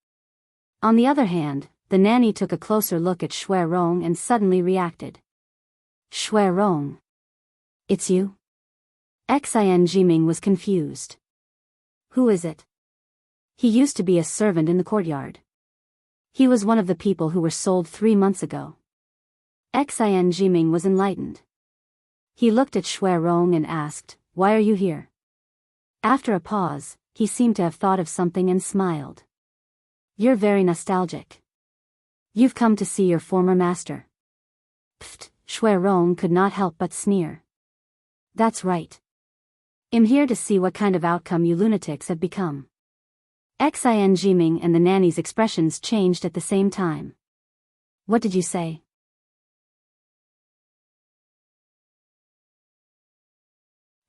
On the other hand, the nanny took a closer look at Shuirong and suddenly reacted. "Shuirong. It's you?" Xian Jiming was confused. "Who is it?" He used to be a servant in the courtyard. He was one of the people who were sold 3 months ago. Xian Jiming was enlightened. He looked at Shuirong and asked, "Why are you here?" After a pause, he seemed to have thought of something and smiled. "You're very nostalgic. You've come to see your former master." Pfft, Shuirong could not help but sneer. "That's right. I'm here to see what kind of outcome you lunatics have become." Xian Jiming and the nanny's expressions changed at the same time. "What did you say?"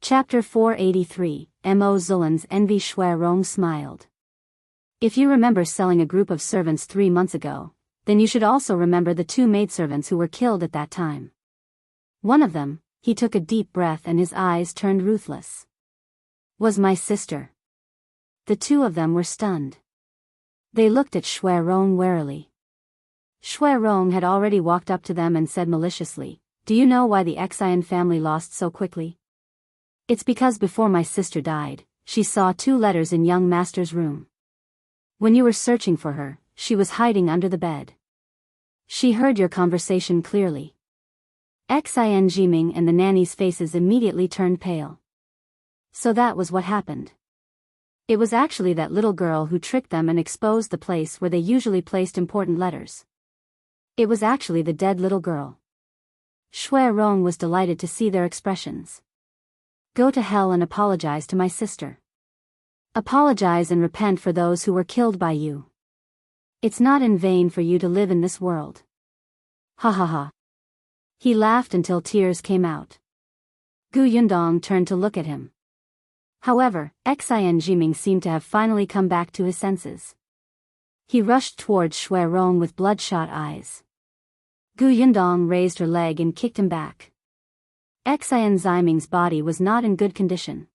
Chapter 483, Am Mo Xulin's envy. Shuirong smiled. "If you remember selling a group of servants 3 months ago, then you should also remember the 2 maidservants who were killed at that time. One of them," he took a deep breath and his eyes turned ruthless, "was my sister." The 2 of them were stunned. They looked at Shuirong warily. Shuirong had already walked up to them and said maliciously, "Do you know why the Xian family lost so quickly? It's because before my sister died, she saw 2 letters in young master's room. When you were searching for her, she was hiding under the bed. She heard your conversation clearly." Xian Jiming and the nanny's faces immediately turned pale. So that was what happened. It was actually that little girl who tricked them and exposed the place where they usually placed important letters. It was actually the dead little girl. Shuirong was delighted to see their expressions. "Go to hell and apologize to my sister. Apologize and repent for those who were killed by you. It's not in vain for you to live in this world." Ha ha ha. He laughed until tears came out. Gu Yundong turned to look at him. However, Xianxia seemed to have finally come back to his senses. He rushed towards Shui Rong with bloodshot eyes. Gu Yundong raised her leg and kicked him back. Xianxia's body was not in good condition.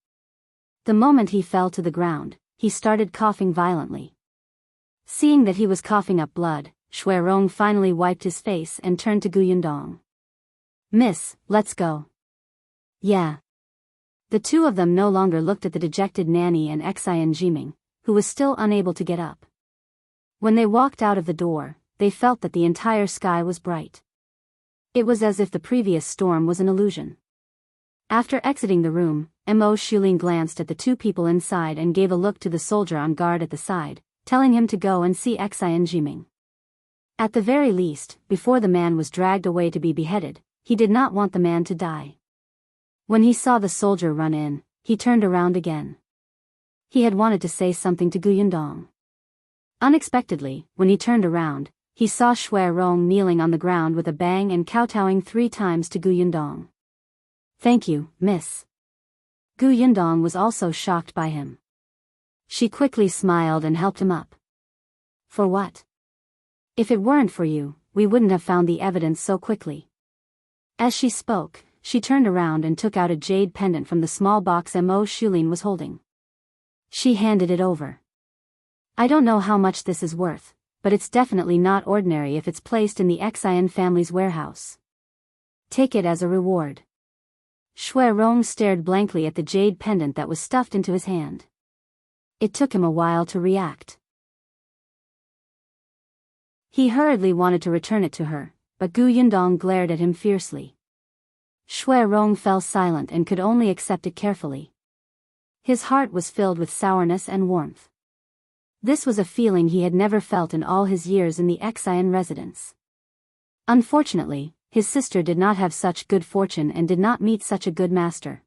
The moment he fell to the ground, he started coughing violently. Seeing that he was coughing up blood, Shui Rong finally wiped his face and turned to Gu Yundong. "Miss, let's go." "Yeah." The two of them no longer looked at the dejected nanny and Xianxia, who was still unable to get up. When they walked out of the door, they felt that the entire sky was bright. It was as if the previous storm was an illusion. After exiting the room, Am Mo Xulin glanced at the two people inside and gave a look to the soldier on guard at the side, telling him to go and see Xianxia. At the very least, before the man was dragged away to be beheaded, he did not want the man to die. When he saw the soldier run in, he turned around again. He had wanted to say something to Gu Yundong. Unexpectedly, when he turned around, he saw Shui Rong kneeling on the ground with a bang and kowtowing 3 times to Gu Yundong. "Thank you, miss." Gu Yundong was also shocked by him. She quickly smiled and helped him up. "For what? If it weren't for you, we wouldn't have found the evidence so quickly." As she spoke, she turned around and took out a jade pendant from the small box Am Mo Xulin was holding. She handed it over. "I don't know how much this is worth, but it's definitely not ordinary if it's placed in the Xian family's warehouse. Take it as a reward." Shui Rong stared blankly at the jade pendant that was stuffed into his hand. It took him a while to react. He hurriedly wanted to return it to her, but Gu Yundong glared at him fiercely. Shui Rong fell silent and could only accept it carefully. His heart was filled with sourness and warmth. This was a feeling he had never felt in all his years in the Xian residence. Unfortunately, his sister did not have such good fortune and did not meet such a good master.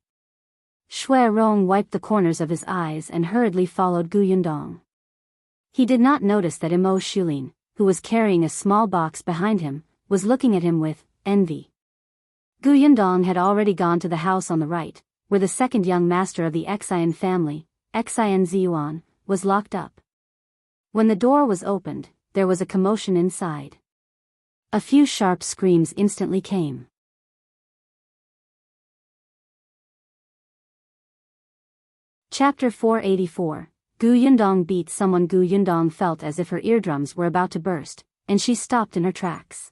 Shui Rong wiped the corners of his eyes and hurriedly followed Gu Yundong. He did not notice that Am Mo Xulin, who was carrying a small box behind him, was looking at him with envy. Gu Yundong had already gone to the house on the right, where the second young master of the Xian family, Xianxia, was locked up. When the door was opened, there was a commotion inside. A few sharp screams instantly came. Chapter 484. Gu Yundong beat someone. Gu Yundong felt as if her eardrums were about to burst, and she stopped in her tracks.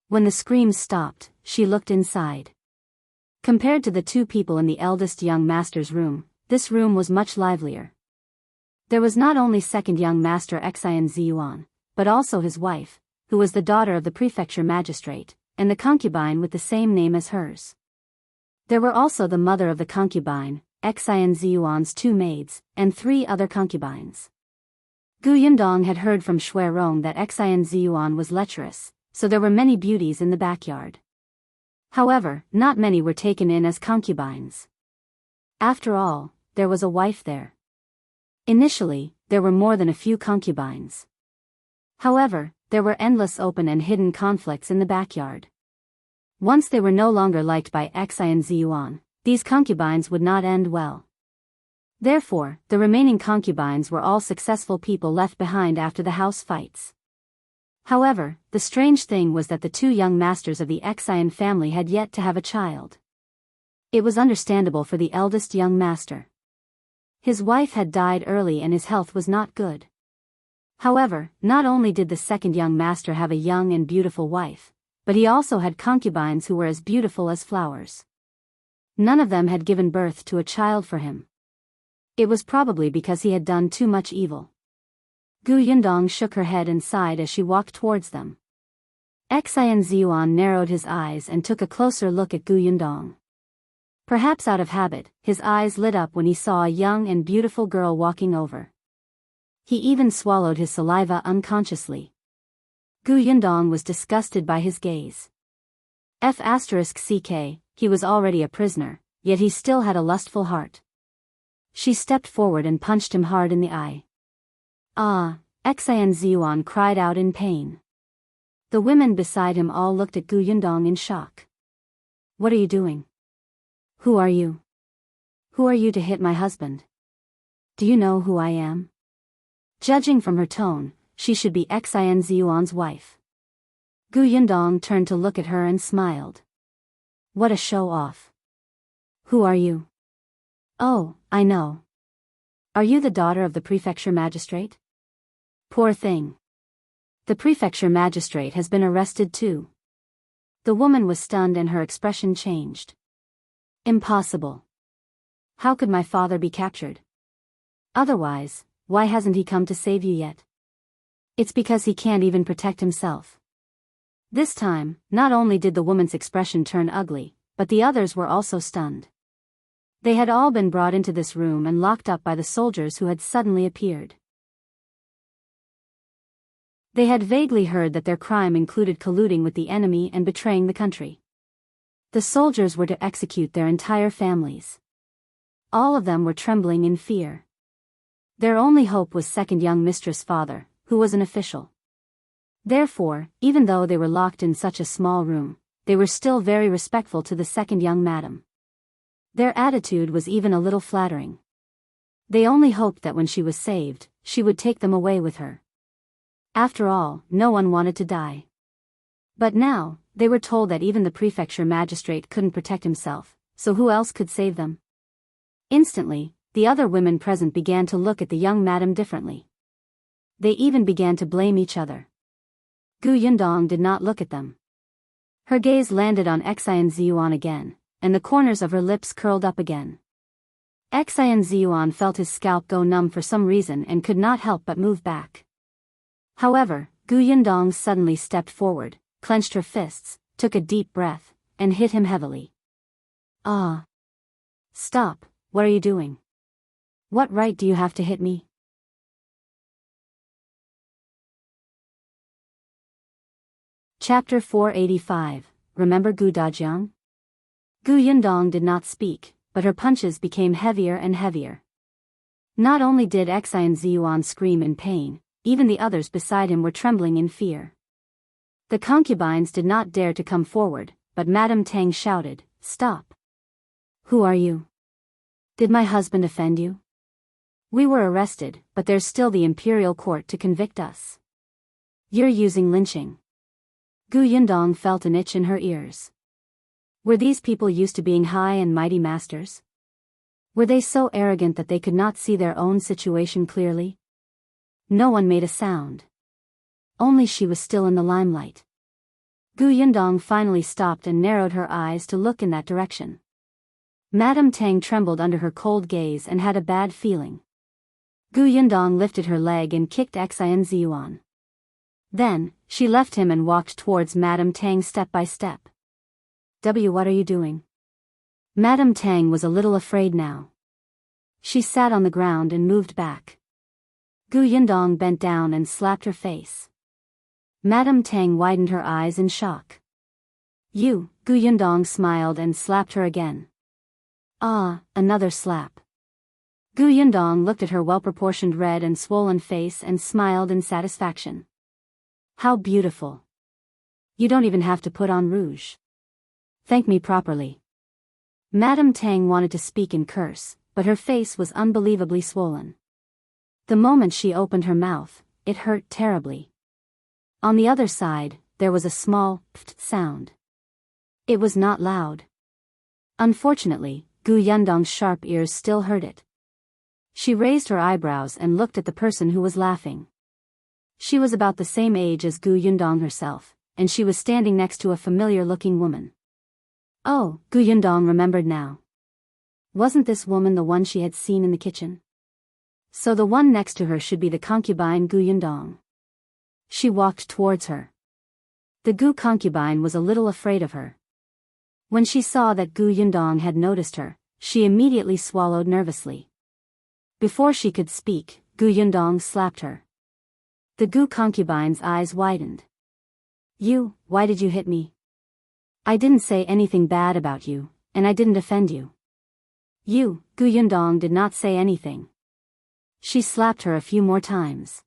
When the screams stopped, she looked inside. Compared to the two people in the eldest young master's room, this room was much livelier. There was not only second young master Xianxia, but also his wife, who was the daughter of the prefecture magistrate, and the concubine with the same name as hers. There were also the mother of the concubine, Xianxia's 2 maids, and 3 other concubines. Gu Yundong had heard from Shui Rong that Xianxia was lecherous, so there were many beauties in the backyard. However, not many were taken in as concubines. After all, there was a wife there. Initially, there were more than a few concubines. However, there were endless open and hidden conflicts in the backyard. Once they were no longer liked by Xianxia, these concubines would not end well. Therefore, the remaining concubines were all successful people left behind after the house fights. However, the strange thing was that the 2 young masters of the Xian family had yet to have a child. It was understandable for the eldest young master. His wife had died early and his health was not good. However, not only did the second young master have a young and beautiful wife, but he also had concubines who were as beautiful as flowers. None of them had given birth to a child for him. It was probably because he had done too much evil. Gu Yundong shook her head and sighed as she walked towards them. Xianxia narrowed his eyes and took a closer look at Gu Yundong. Perhaps out of habit, his eyes lit up when he saw a young and beautiful girl walking over. He even swallowed his saliva unconsciously. Gu Yundong was disgusted by his gaze. F***ck, he was already a prisoner, yet he still had a lustful heart. She stepped forward and punched him hard in the eye. "Ah!" Xianxia cried out in pain. The women beside him all looked at Gu Yundong in shock. "What are you doing? Who are you? Who are you to hit my husband? Do you know who I am? Judging from her tone, she should be Xianxia's wife. Gu Yundong turned to look at her and smiled. What a show-off. Who are you? Oh, I know. Are you the daughter of the prefecture magistrate? Poor thing. The prefecture magistrate has been arrested too. The woman was stunned and her expression changed. Impossible. How could my father be captured? Otherwise, why hasn't he come to save you yet? It's because he can't even protect himself. This time, not only did the woman's expression turn ugly, but the others were also stunned. They had all been brought into this room and locked up by the soldiers who had suddenly appeared. They had vaguely heard that their crime included colluding with the enemy and betraying the country. The soldiers were to execute their entire families. All of them were trembling in fear. Their only hope was second young mistress' father, who was an official. Therefore, even though they were locked in such a small room, they were still very respectful to the second young madam. Their attitude was even a little flattering. They only hoped that when she was saved, she would take them away with her. After all, no one wanted to die. But now, they were told that even the prefecture magistrate couldn't protect himself, so who else could save them? Instantly, the other women present began to look at the young madam differently. They even began to blame each other. Gu Yundong did not look at them. Her gaze landed on Xianxia again, and the corners of her lips curled up again. Xianxia felt his scalp go numb for some reason and could not help but move back. However, Gu Yundong suddenly stepped forward, clenched her fists, took a deep breath, and hit him heavily. Ah! Stop, what are you doing? What right do you have to hit me? Chapter 485, Remember Gu Dajiang? Gu Yundong did not speak, but her punches became heavier and heavier. Not only did Xianxia scream in pain, even the others beside him were trembling in fear. The concubines did not dare to come forward, but Madame Tang shouted, "Stop! Who are you? Did my husband offend you? We were arrested, but there's still the imperial court to convict us. You're using lynching." Gu Yundong felt an itch in her ears. Were these people used to being high and mighty masters? Were they so arrogant that they could not see their own situation clearly? No one made a sound. Only she was still in the limelight. Gu Yundong finally stopped and narrowed her eyes to look in that direction. Madame Tang trembled under her cold gaze and had a bad feeling. Gu Yundong lifted her leg and kicked Xianxia. Then, she left him and walked towards Madame Tang step by step. What are you doing? Madame Tang was a little afraid now. She sat on the ground and moved back. Gu Yundong bent down and slapped her face. Madame Tang widened her eyes in shock. You, Gu Yundong smiled and slapped her again. Ah, another slap. Gu Yundong looked at her well-proportioned red and swollen face and smiled in satisfaction. How beautiful. You don't even have to put on rouge. Thank me properly. Madame Tang wanted to speak and curse, but her face was unbelievably swollen. The moment she opened her mouth, it hurt terribly. On the other side, there was a small pft sound. It was not loud. Unfortunately, Gu Yundong's sharp ears still heard it. She raised her eyebrows and looked at the person who was laughing. She was about the same age as Gu Yundong herself, and she was standing next to a familiar-looking woman. Oh, Gu Yundong remembered now. Wasn't this woman the one she had seen in the kitchen? So the one next to her should be the concubine Gu Yundong. She walked towards her. The Gu concubine was a little afraid of her. When she saw that Gu Yundong had noticed her, she immediately swallowed nervously. Before she could speak, Gu Yundong slapped her. The Gu concubine's eyes widened. Why did you hit me? I didn't say anything bad about you, and I didn't offend you. Gu Yundong did not say anything. She slapped her a few more times.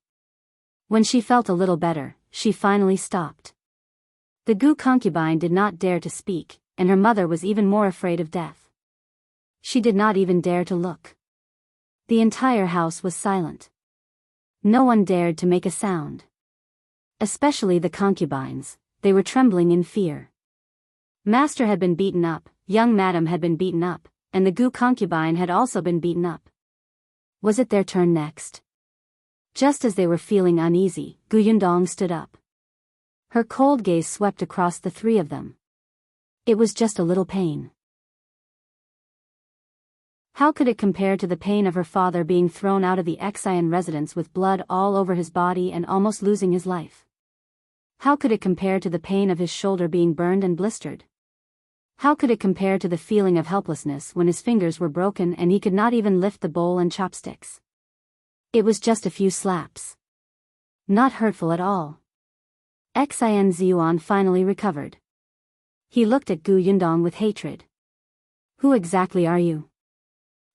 When she felt a little better, she finally stopped. The Gu concubine did not dare to speak, and her mother was even more afraid of death. She did not even dare to look. The entire house was silent. No one dared to make a sound. Especially the concubines, they were trembling in fear. Master had been beaten up, young madam had been beaten up, and the Gu concubine had also been beaten up. Was it their turn next? Just as they were feeling uneasy, Gu Yundong stood up. Her cold gaze swept across the three of them. It was just a little pain. How could it compare to the pain of her father being thrown out of the Xian residence with blood all over his body and almost losing his life? How could it compare to the pain of his shoulder being burned and blistered? How could it compare to the feeling of helplessness when his fingers were broken and he could not even lift the bowl and chopsticks? It was just a few slaps. Not hurtful at all. Xian Ziyuan finally recovered. He looked at Gu Yundong with hatred. Who exactly are you?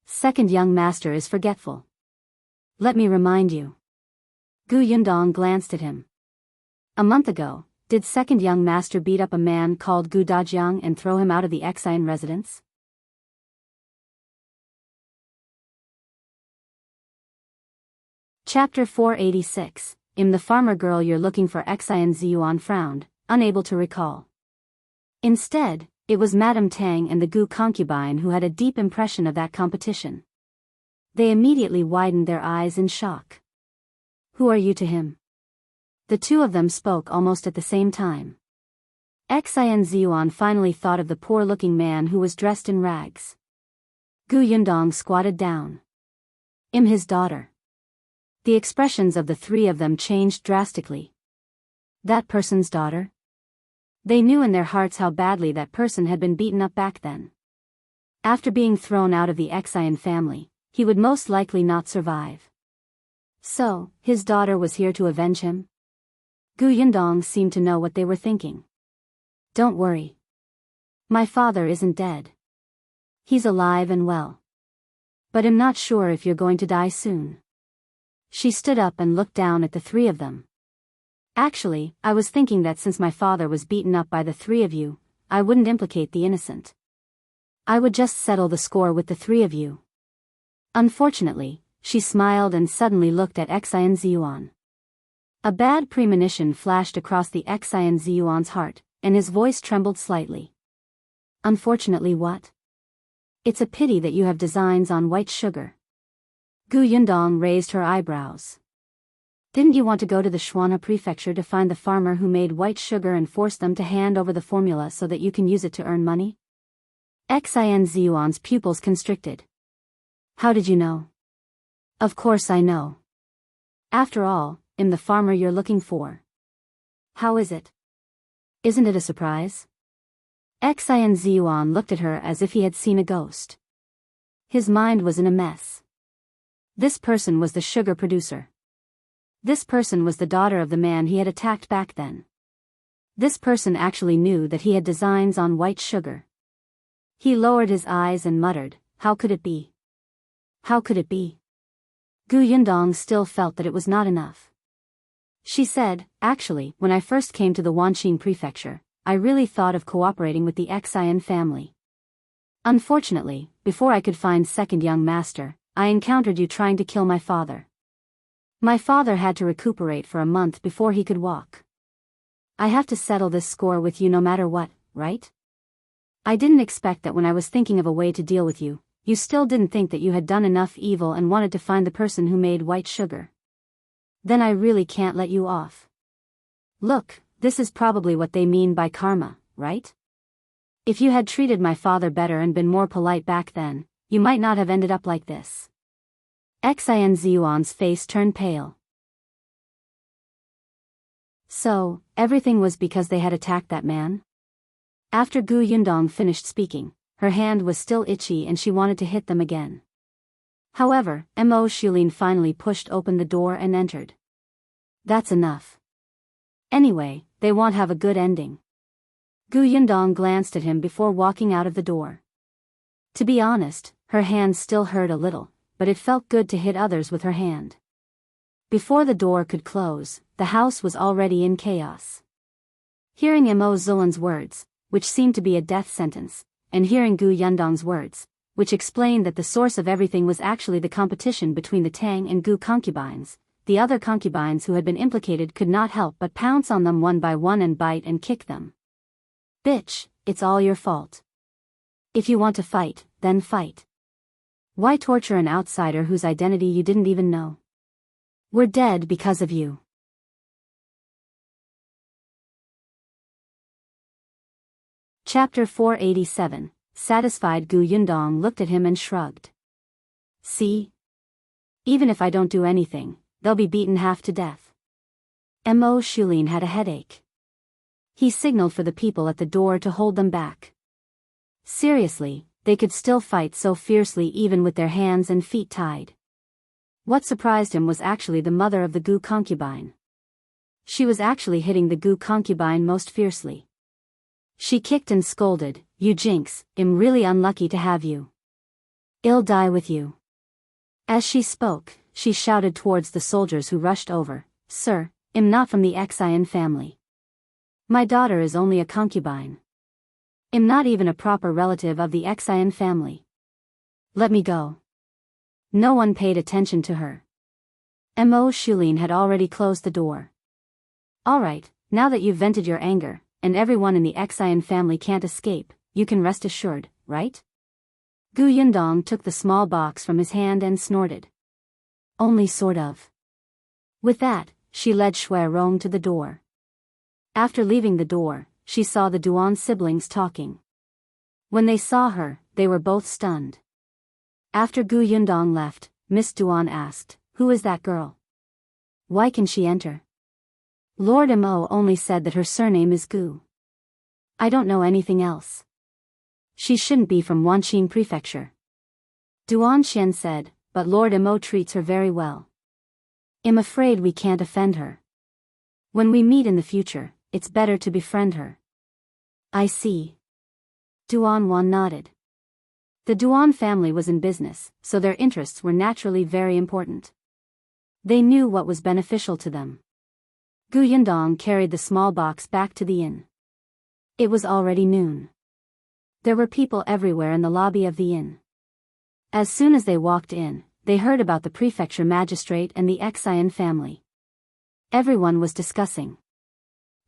Second young master is forgetful. Let me remind you. Gu Yundong glanced at him. A month ago, did second young master beat up a man called Gu Dajiang and throw him out of the Xian residence? Chapter 486, Am the farmer girl you're looking for. Xian Ziyuan frowned, unable to recall. Instead, it was Madame Tang and the Gu concubine who had a deep impression of that competition. They immediately widened their eyes in shock. Who are you to him? The two of them spoke almost at the same time. Xian Ziyuan finally thought of the poor-looking man who was dressed in rags. Gu Yundong squatted down. Am his daughter. The expressions of the three of them changed drastically. That person's daughter? They knew in their hearts how badly that person had been beaten up back then. After being thrown out of the Xian family, he would most likely not survive. So, his daughter was here to avenge him? Gu Yundong seemed to know what they were thinking. Don't worry. My father isn't dead. He's alive and well. But I'm not sure if you're going to die soon. She stood up and looked down at the three of them. Actually, I was thinking that since my father was beaten up by the three of you, I wouldn't implicate the innocent. I would just settle the score with the three of you. Unfortunately, she smiled and suddenly looked at Xian Ziyuan. A bad premonition flashed across the Xian Ziyuan's heart, and his voice trembled slightly. Unfortunately what? It's a pity that you have designs on white sugar. Gu Yundong raised her eyebrows. Didn't you want to go to the Xianxia prefecture to find the farmer who made white sugar and force them to hand over the formula so that you can use it to earn money? Xian Ziyuan's pupils constricted. How did you know? Of course I know. After all, I'm the farmer you're looking for. How is it? Isn't it a surprise? Xian Ziyuan looked at her as if he had seen a ghost. His mind was in a mess. This person was the sugar producer. This person was the daughter of the man he had attacked back then. This person actually knew that he had designs on white sugar. He lowered his eyes and muttered, how could it be? How could it be? Gu Yundong still felt that it was not enough. She said, actually, when I first came to the Wanqing prefecture, I really thought of cooperating with the Xian family. Unfortunately, before I could find second young master, I encountered you trying to kill my father. My father had to recuperate for a month before he could walk. I have to settle this score with you no matter what, right? I didn't expect that when I was thinking of a way to deal with you, you still didn't think that you had done enough evil and wanted to find the person who made white sugar. Then I really can't let you off. Look, this is probably what they mean by karma, right? If you had treated my father better and been more polite back then, you might not have ended up like this. Xian Ziyuan's face turned pale. So, everything was because they had attacked that man? After Gu Yundong finished speaking, her hand was still itchy and she wanted to hit them again. However, Am Mo Xulin finally pushed open the door and entered. That's enough. Anyway, they won't have a good ending. Gu Yundong glanced at him before walking out of the door. To be honest, her hand still hurt a little, but it felt good to hit others with her hand. Before the door could close, the house was already in chaos. Hearing Am Mo Xulin's words, which seemed to be a death sentence, and hearing Gu Yundong's words, which explained that the source of everything was actually the competition between the Tang and Gu concubines. The other concubines who had been implicated could not help but pounce on them one by one and bite and kick them. Bitch, it's all your fault. If you want to fight, then fight. Why torture an outsider whose identity you didn't even know? We're dead because of you. Chapter 487. Satisfied. Gu Yundong looked at him and shrugged. See? Even if I don't do anything, they'll be beaten half to death. Am Mo Xulin had a headache. He signaled for the people at the door to hold them back. Seriously, they could still fight so fiercely even with their hands and feet tied. What surprised him was actually the mother of the Gu concubine. She was actually hitting the Gu concubine most fiercely. She kicked and scolded, "You jinx, I'm really unlucky to have you. I'll die with you." As she spoke, she shouted towards the soldiers who rushed over, "Sir, I'm not from the Xian family. My daughter is only a concubine. I'm not even a proper relative of the Xian family. Let me go." No one paid attention to her. Am Mo Xulin had already closed the door. "All right, now that you've vented your anger, and everyone in the Xian family can't escape, you can rest assured, right?" Gu Yundong took the small box from his hand and snorted. "Only sort of." With that, she led Shui Rong to the door. After leaving the door, she saw the Duan siblings talking. When they saw her, they were both stunned. After Gu Yundong left, Miss Duan asked, "Who is that girl? Why can she enter?" "Lord Am Mo only said that her surname is Gu. I don't know anything else. She shouldn't be from Wanqing Prefecture." Duan Xian said, "But Lord Am Mo treats her very well. I'm afraid we can't offend her. When we meet in the future, it's better to befriend her." "I see." Duan Wan nodded. The Duan family was in business, so their interests were naturally very important. They knew what was beneficial to them. Gu Yundong carried the small box back to the inn. It was already noon. There were people everywhere in the lobby of the inn. As soon as they walked in, they heard about the prefecture magistrate and the Xian family. Everyone was discussing.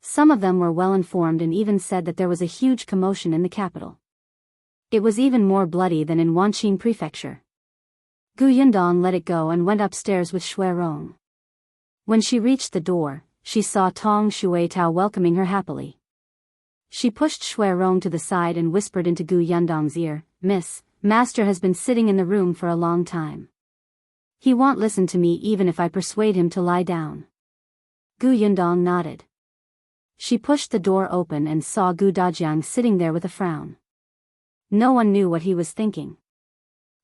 Some of them were well informed and even said that there was a huge commotion in the capital. It was even more bloody than in Wanqing Prefecture. Gu Yundong let it go and went upstairs with Shui Rong. When she reached the door, she saw Tong Shuitao welcoming her happily. She pushed Shui Rong to the side and whispered into Gu Yundong's ear, "Miss, Master has been sitting in the room for a long time. He won't listen to me even if I persuade him to lie down." Gu Yundong nodded. She pushed the door open and saw Gu Dajiang sitting there with a frown. No one knew what he was thinking.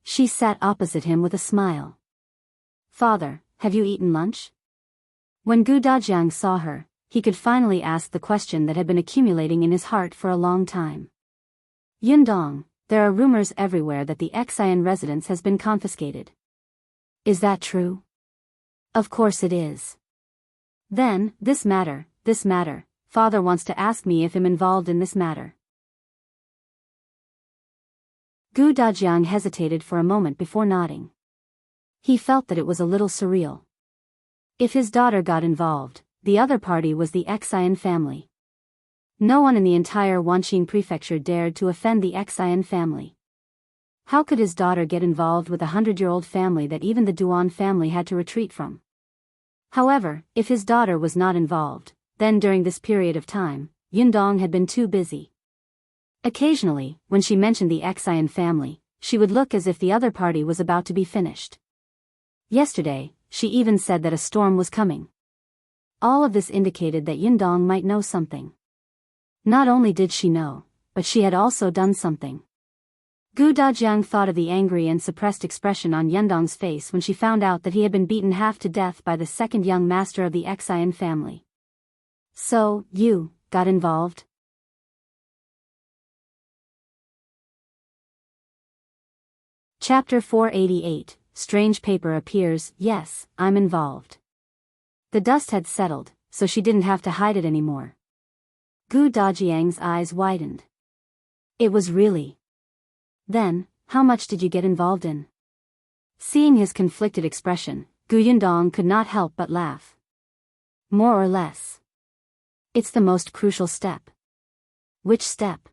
She sat opposite him with a smile. "Father, have you eaten lunch?" When Gu Dajiang saw her, he could finally ask the question that had been accumulating in his heart for a long time. "Yundong, there are rumors everywhere that the Xian residence has been confiscated. Is that true?" "Of course it is." "Then, this matter, father wants to ask me if I'm involved in this matter." Gu Dajiang hesitated for a moment before nodding. He felt that it was a little surreal. If his daughter got involved, the other party was the Xian family. No one in the entire Wanqing Prefecture dared to offend the Xian family. How could his daughter get involved with a 100-year-old family that even the Duan family had to retreat from? However, if his daughter was not involved, then during this period of time, Yundong had been too busy. Occasionally, when she mentioned the Xian family, she would look as if the other party was about to be finished. Yesterday, she even said that a storm was coming. All of this indicated that Yundong might know something. Not only did she know, but she had also done something. Gu Dajiang thought of the angry and suppressed expression on Yundong's face when she found out that he had been beaten half to death by the second young master of the Xian family. "So, you got involved?" Chapter 488, Strange Paper Appears. "Yes, I'm involved." The dust had settled, so she didn't have to hide it anymore. Gu Dajiang's eyes widened. It was really. Then, How much did you get involved in? Seeing his conflicted expression, Yundong could not help but laugh. More or less. It's the most crucial step. Which step?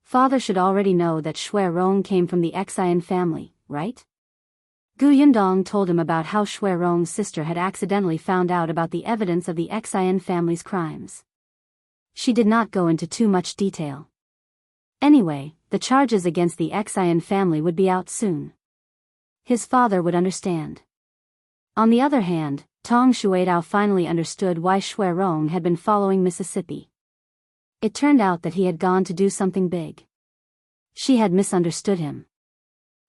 Father should already know that Shui Rong came from the Xian family, right? Yundong told him about how Shui Rong's sister had accidentally found out about the evidence of the Xian family's crimes. She did not go into too much detail. Anyway, the charges against the Xian family would be out soon. His father would understand. On the other hand, Tong Shuitao finally understood why Shui Rong had been following Mississippi. It turned out that he had gone to do something big. She had misunderstood him.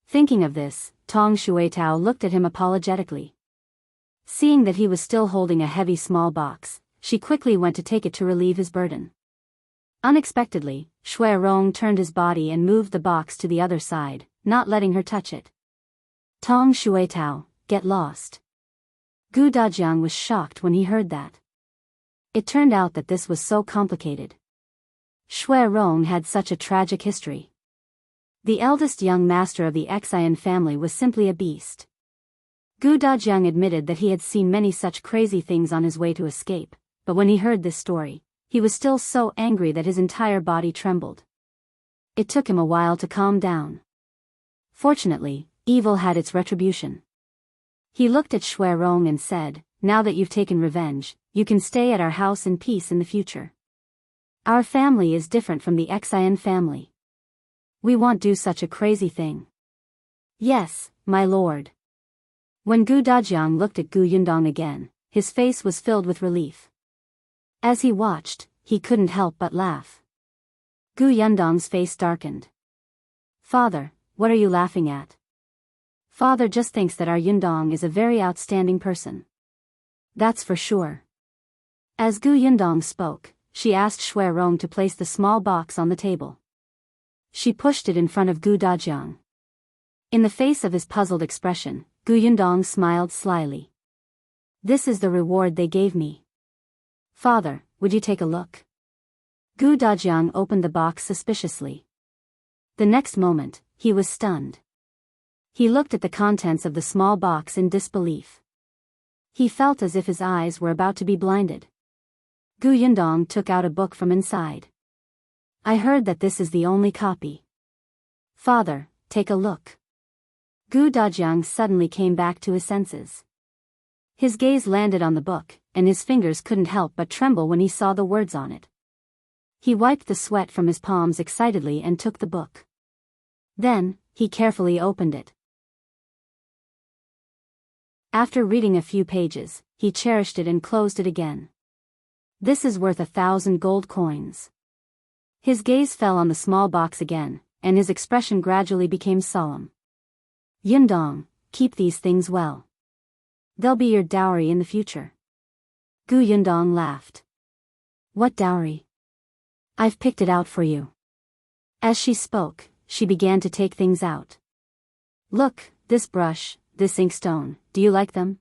Thinking of this, Tong Shuitao looked at him apologetically. Seeing that he was still holding a heavy small box, she quickly went to take it to relieve his burden. Unexpectedly, Shui Rong turned his body and moved the box to the other side, not letting her touch it. Tong Shuitao, get lost. Dajiang was shocked when he heard that. It turned out that this was so complicated. Shui Rong had such a tragic history. The eldest young master of the Xian family was simply a beast. Dajiang admitted that he had seen many such crazy things on his way to escape, but when he heard this story, he was still so angry that his entire body trembled. It took him a while to calm down. Fortunately, evil had its retribution. He looked at Shui Rong and said, "Now that you've taken revenge, you can stay at our house in peace in the future. Our family is different from the Xian family. We won't do such a crazy thing." "Yes, my lord." When Dajiang looked at Yundong again, his face was filled with relief. As he watched, he couldn't help but laugh. Yundong's face darkened. "Father, what are you laughing at?" "Father just thinks that our Yundong is a very outstanding person. That's for sure." As Yundong spoke, she asked Shui Rong to place the small box on the table. She pushed it in front of Dajiang. In the face of his puzzled expression, Yundong smiled slyly. "This is the reward they gave me. Father, would you take a look?" Dajiang opened the box suspiciously. The next moment, he was stunned. He looked at the contents of the small box in disbelief. He felt as if his eyes were about to be blinded. Yundong took out a book from inside. "I heard that this is the only copy. Father, take a look." Dajiang suddenly came back to his senses. His gaze landed on the book, and his fingers couldn't help but tremble when he saw the words on it. He wiped the sweat from his palms excitedly and took the book. Then, he carefully opened it. After reading a few pages, he cherished it and closed it again. "This is worth 1,000 gold coins." His gaze fell on the small box again, and his expression gradually became solemn. "Yundong, keep these things well. They'll be your dowry in the future." Yundong laughed. "What dowry? I've picked it out for you." As she spoke, she began to take things out. "Look, this brush, this inkstone, do you like them?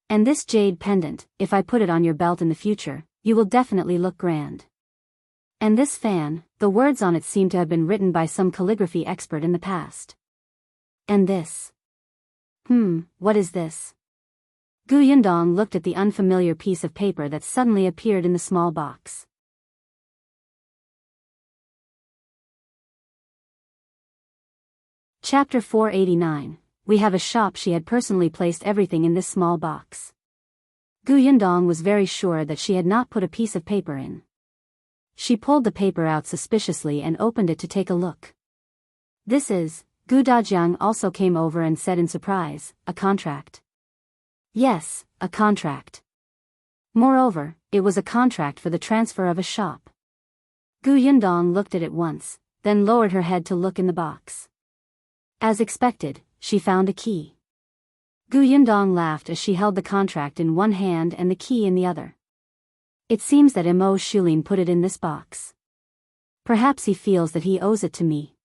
And this jade pendant, if I put it on your belt in the future, you will definitely look grand. And this fan, the words on it seem to have been written by some calligraphy expert in the past. And this. What is this?" Yundong looked at the unfamiliar piece of paper that suddenly appeared in the small box. Chapter 489. We have a shop. She had personally placed everything in this small box. Yundong was very sure that she had not put a piece of paper in. She pulled the paper out suspiciously and opened it to take a look. "This is..." Dajiang also came over and said in surprise, "A contract." "Yes, a contract. Moreover, it was a contract for the transfer of a shop." Yundong looked at it once, then lowered her head to look in the box. As expected, she found a key. Yundong laughed as she held the contract in one hand and the key in the other. "It seems that Am Mo Xulin put it in this box. Perhaps he feels that he owes it to me."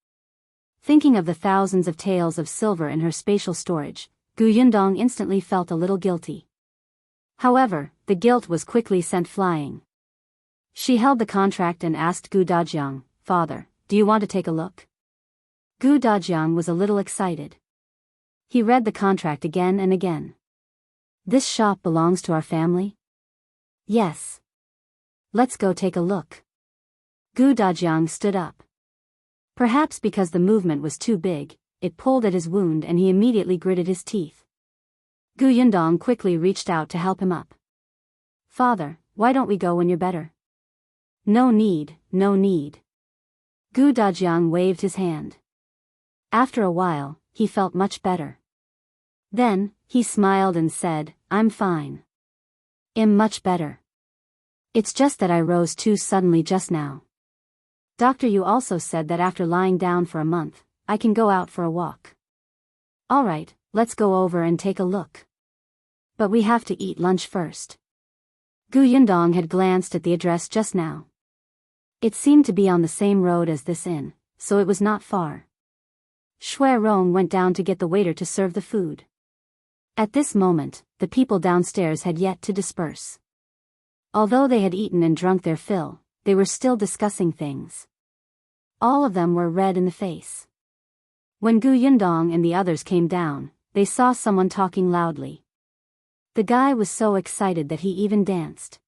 Thinking of the thousands of taels of silver in her spatial storage, Yundong instantly felt a little guilty. However, the guilt was quickly sent flying. She held the contract and asked Dajiang, "Father, do you want to take a look?" Gu Dajiang was a little excited. He read the contract again and again. This shop belongs to our family? Yes. Let's go take a look. Gu Dajiang stood up. Perhaps because the movement was too big, it pulled at his wound and he immediately gritted his teeth. Gu Yundong quickly reached out to help him up. Father, why don't we go when you're better? No need, no need. Gu Dajiang waved his hand. After a while, he felt much better. Then, he smiled and said, I'm fine. I'm much better. It's just that I rose too suddenly just now. Doctor Yu also said that after lying down for a month, I can go out for a walk. Alright, let's go over and take a look. But we have to eat lunch first. Gu Yundong had glanced at the address just now. It seemed to be on the same road as this inn, so it was not far. Shui Rong went down to get the waiter to serve the food. At this moment, the people downstairs had yet to disperse. Although they had eaten and drunk their fill, they were still discussing things. All of them were red in the face. When Gu Yundong and the others came down, they saw someone talking loudly. The guy was so excited that he even danced.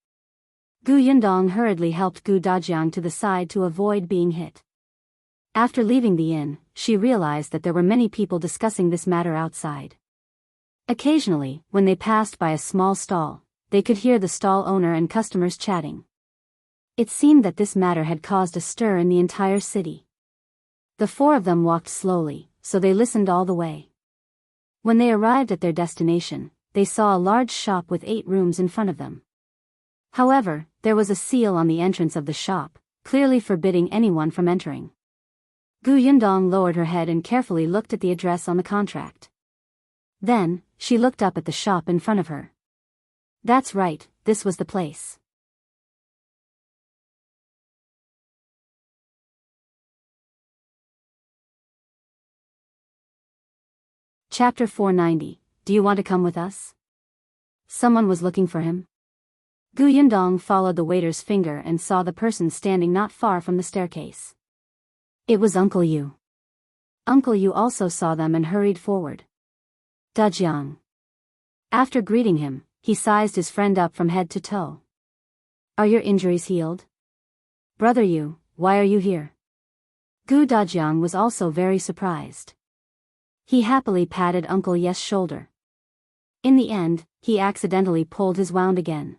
Gu Yundong hurriedly helped Gu Dajiang to the side to avoid being hit. After leaving the inn, she realized that there were many people discussing this matter outside. Occasionally, when they passed by a small stall, they could hear the stall owner and customers chatting. It seemed that this matter had caused a stir in the entire city. The four of them walked slowly, so they listened all the way. When they arrived at their destination, they saw a large shop with 8 rooms in front of them. However, there was a seal on the entrance of the shop, clearly forbidding anyone from entering. Gu Yundong lowered her head and carefully looked at the address on the contract. Then, she looked up at the shop in front of her. That's right, this was the place. Chapter 490, Do you want to come with us? Someone was looking for him. Gu Yundong followed the waiter's finger and saw the person standing not far from the staircase. It was Uncle Yu. Uncle Yu also saw them and hurried forward. Dajiang. After greeting him, he sized his friend up from head to toe. Are your injuries healed? Brother Yu, why are you here? Gu Dajiang was also very surprised. He happily patted Uncle Yu's shoulder. In the end, he accidentally pulled his wound again.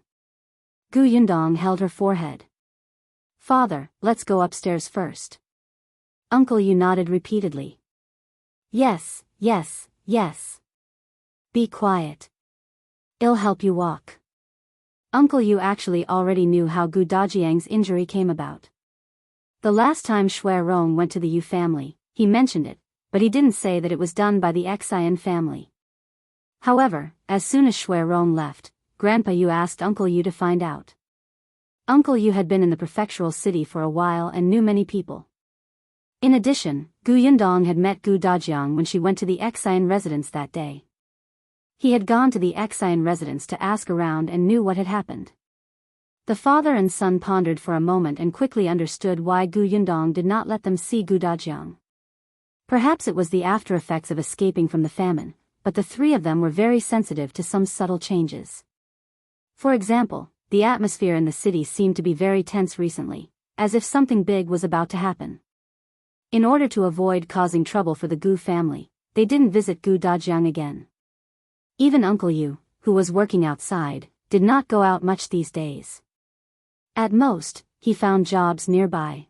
Gu Yundong held her forehead. Father, let's go upstairs first. Uncle Yu nodded repeatedly. Yes, yes, yes. Be quiet. I'll help you walk. Uncle Yu actually already knew how Gu Dajiang's injury came about. The last time Shui Rong went to the Yu family, he mentioned it, but he didn't say that it was done by the Xian family. However, as soon as Shui Rong left, Grandpa Yu asked Uncle Yu to find out. Uncle Yu had been in the prefectural city for a while and knew many people. In addition, Gu Yundong had met Gu Dajiang when she went to the Xian residence that day. He had gone to the Xian residence to ask around and knew what had happened. The father and son pondered for a moment and quickly understood why Gu Yundong did not let them see Gu Dajiang. Perhaps it was the after effects of escaping from the famine, but the three of them were very sensitive to some subtle changes. For example, the atmosphere in the city seemed to be very tense recently, as if something big was about to happen. In order to avoid causing trouble for the Gu family, they didn't visit Gu Dajiang again. Even Uncle Yu, who was working outside, did not go out much these days. At most, he found jobs nearby.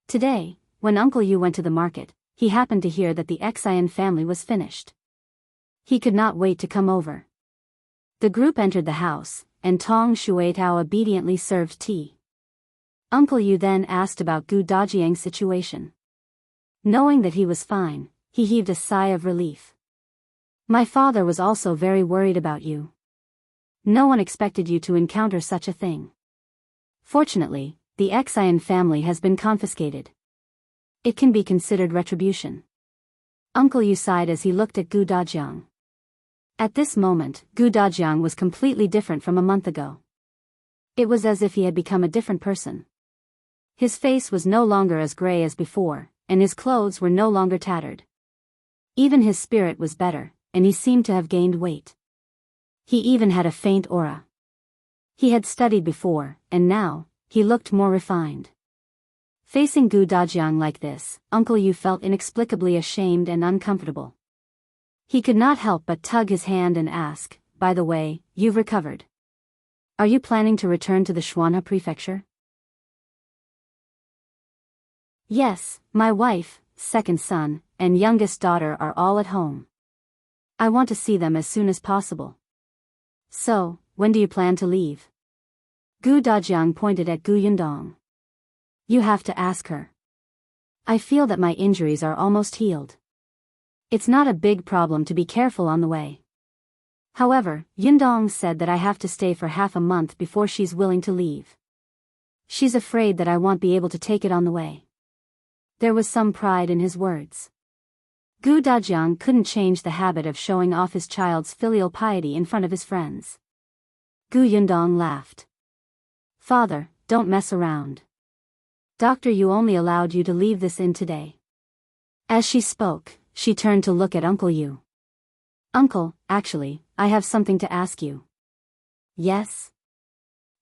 Today, when Uncle Yu went to the market, he happened to hear that the Xian family was finished. He could not wait to come over. The group entered the house, and Tong Shuitao obediently served tea. Uncle Yu then asked about Gu Dajiang's situation. Knowing that he was fine, he heaved a sigh of relief. My father was also very worried about you. No one expected you to encounter such a thing. Fortunately, the Xian family has been confiscated. It can be considered retribution. Uncle Yu sighed as he looked at Gu Dajiang. At this moment, Gu Dajiang was completely different from a month ago. It was as if he had become a different person. His face was no longer as gray as before, and his clothes were no longer tattered. Even his spirit was better, and he seemed to have gained weight. He even had a faint aura. He had studied before, and now, he looked more refined. Facing Gu Dajiang like this, Uncle Yu felt inexplicably ashamed and uncomfortable. He could not help but tug his hand and ask, "By the way, you've recovered. Are you planning to return to the Xianxia prefecture?" "Yes, my wife, second son, and youngest daughter are all at home. I want to see them as soon as possible." "So, when do you plan to leave?" Gu Dajiang pointed at Gu Yundong. "You have to ask her. I feel that my injuries are almost healed. It's not a big problem to be careful on the way. However, Yundong said that I have to stay for half a month before she's willing to leave. She's afraid that I won't be able to take it on the way." There was some pride in his words. Gu Dajiang couldn't change the habit of showing off his child's filial piety in front of his friends. Gu Yundong laughed. "Father, don't mess around. Dr. Yu only allowed you to leave this inn today." As she spoke, she turned to look at Uncle Yu. "Uncle, actually, I have something to ask you." "Yes?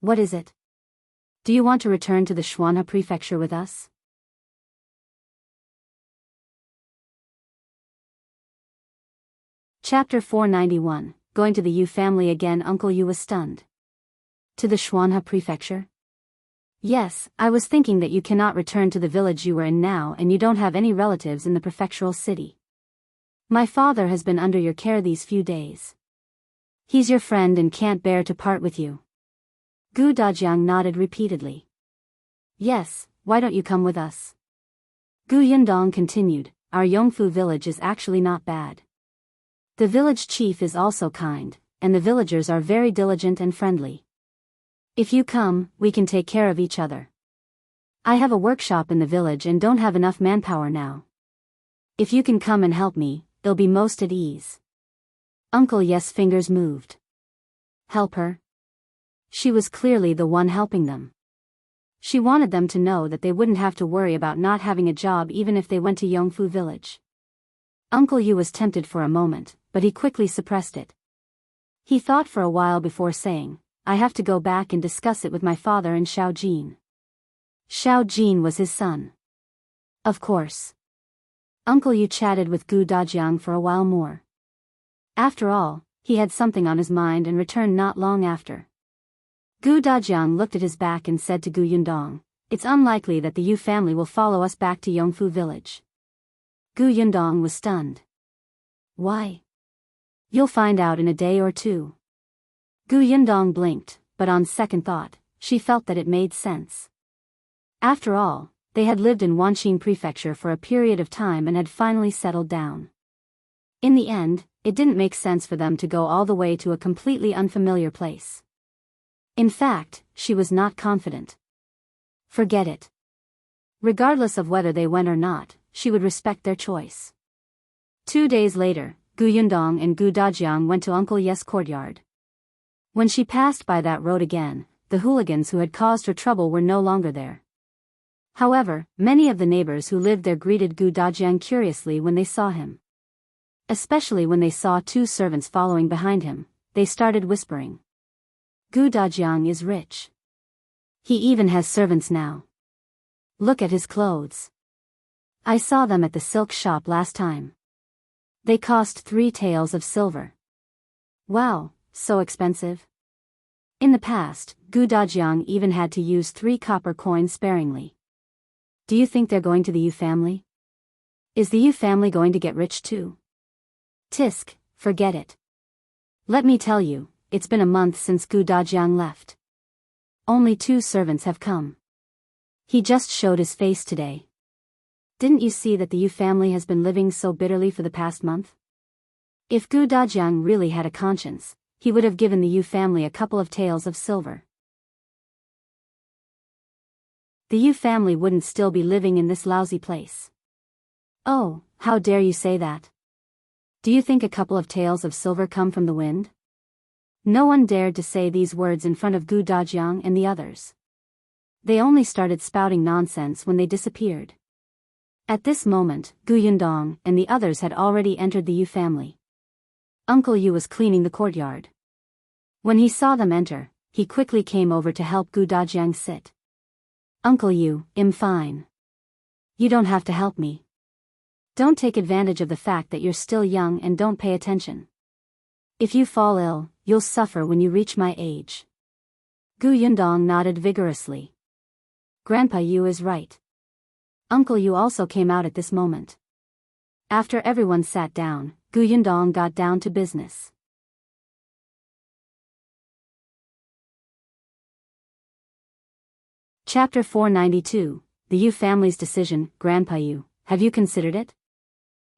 What is it? Do you want to return to the Xianxia prefecture with us?" Chapter 491, Going to the Yu family again. Uncle Yu was stunned. "To the Xianxia prefecture?" "Yes, I was thinking that you cannot return to the village you were in now, and you don't have any relatives in the prefectural city. My father has been under your care these few days. He's your friend and can't bear to part with you." Gu Dajiang nodded repeatedly. "Yes, why don't you come with us?" Gu Yundong continued, "Our Yongfu village is actually not bad. The village chief is also kind, and the villagers are very diligent and friendly. If you come, we can take care of each other. I have a workshop in the village and don't have enough manpower now. If you can come and help me, they'll be most at ease." Uncle Yes' fingers moved. Help her? She was clearly the one helping them. She wanted them to know that they wouldn't have to worry about not having a job even if they went to Yongfu village. Uncle Yu was tempted for a moment, but he quickly suppressed it. He thought for a while before saying, "I have to go back and discuss it with my father and Xiao Jin." Xiao Jin was his son. Of course. Uncle Yu chatted with Gu Dajiang for a while more. After all, he had something on his mind and returned not long after. Gu Dajiang looked at his back and said to Gu Yundong, "It's unlikely that the Yu family will follow us back to Yongfu village." Gu Yundong was stunned. "Why?" "You'll find out in a day or two." Gu Yundong blinked, but on second thought, she felt that it made sense. After all, they had lived in Wanqing prefecture for a period of time and had finally settled down. In the end, it didn't make sense for them to go all the way to a completely unfamiliar place. In fact, she was not confident. Forget it. Regardless of whether they went or not, she would respect their choice. 2 days later, Gu Yundong and Gu Dajiang went to Uncle Yes' courtyard. When she passed by that road again, the hooligans who had caused her trouble were no longer there. However, many of the neighbors who lived there greeted Gu Dajiang curiously when they saw him. Especially when they saw 2 servants following behind him, they started whispering. "Gu Dajiang is rich. He even has servants now. Look at his clothes. I saw them at the silk shop last time. They cost 3 taels of silver. Wow, so expensive." In the past, Gu Dajiang even had to use 3 copper coins sparingly. "Do you think they're going to the Yu family? Is the Yu family going to get rich too?" "Tisk, forget it. Let me tell you, it's been a month since Gu Dajiang left. Only 2 servants have come. He just showed his face today. Didn't you see that the Yu family has been living so bitterly for the past month?" If Gu Dajiang really had a conscience, he would have given the Yu family a couple of taels of silver. The Yu family wouldn't still be living in this lousy place. "Oh, how dare you say that? Do you think a couple of taels of silver come from the wind?" No one dared to say these words in front of Gu Dajiang and the others. They only started spouting nonsense when they disappeared. At this moment, Gu Yundong and the others had already entered the Yu family. Uncle Yu was cleaning the courtyard. When he saw them enter, he quickly came over to help Gu Dajiang sit. Uncle Yu, I'm fine. You don't have to help me. Don't take advantage of the fact that you're still young and don't pay attention. If you fall ill, you'll suffer when you reach my age. Gu Yundong nodded vigorously. Grandpa Yu is right. Uncle Yu also came out at this moment. After everyone sat down, Gu Yundong got down to business. Chapter 492, The Yu family's decision. Grandpa Yu, have you considered it?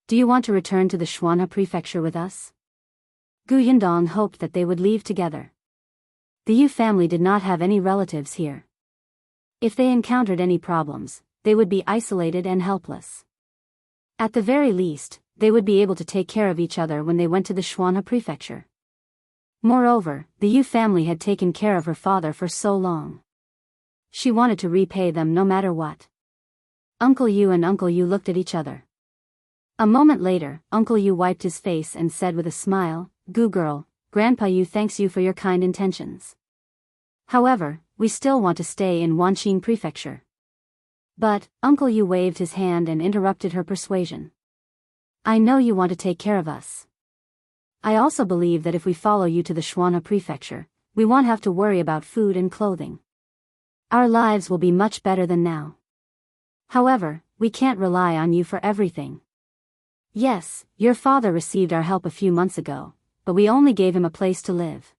Do you want to return to the Xianxia prefecture with us? Gu Yundong hoped that they would leave together. The Yu family did not have any relatives here. If they encountered any problems, they would be isolated and helpless. At the very least, they would be able to take care of each other when they went to the Xianxia prefecture. Moreover, the Yu family had taken care of her father for so long. She wanted to repay them no matter what. Uncle Yu and Uncle Yu looked at each other. A moment later, Uncle Yu wiped his face and said with a smile, Gu girl, Grandpa Yu thanks you for your kind intentions. However, we still want to stay in Wanqing prefecture. But, Uncle Yu waved his hand and interrupted her persuasion. I know you want to take care of us. I also believe that if we follow you to the Xianxia prefecture, we won't have to worry about food and clothing. Our lives will be much better than now. However, we can't rely on you for everything. Yes, your father received our help a few months ago, but we only gave him a place to live.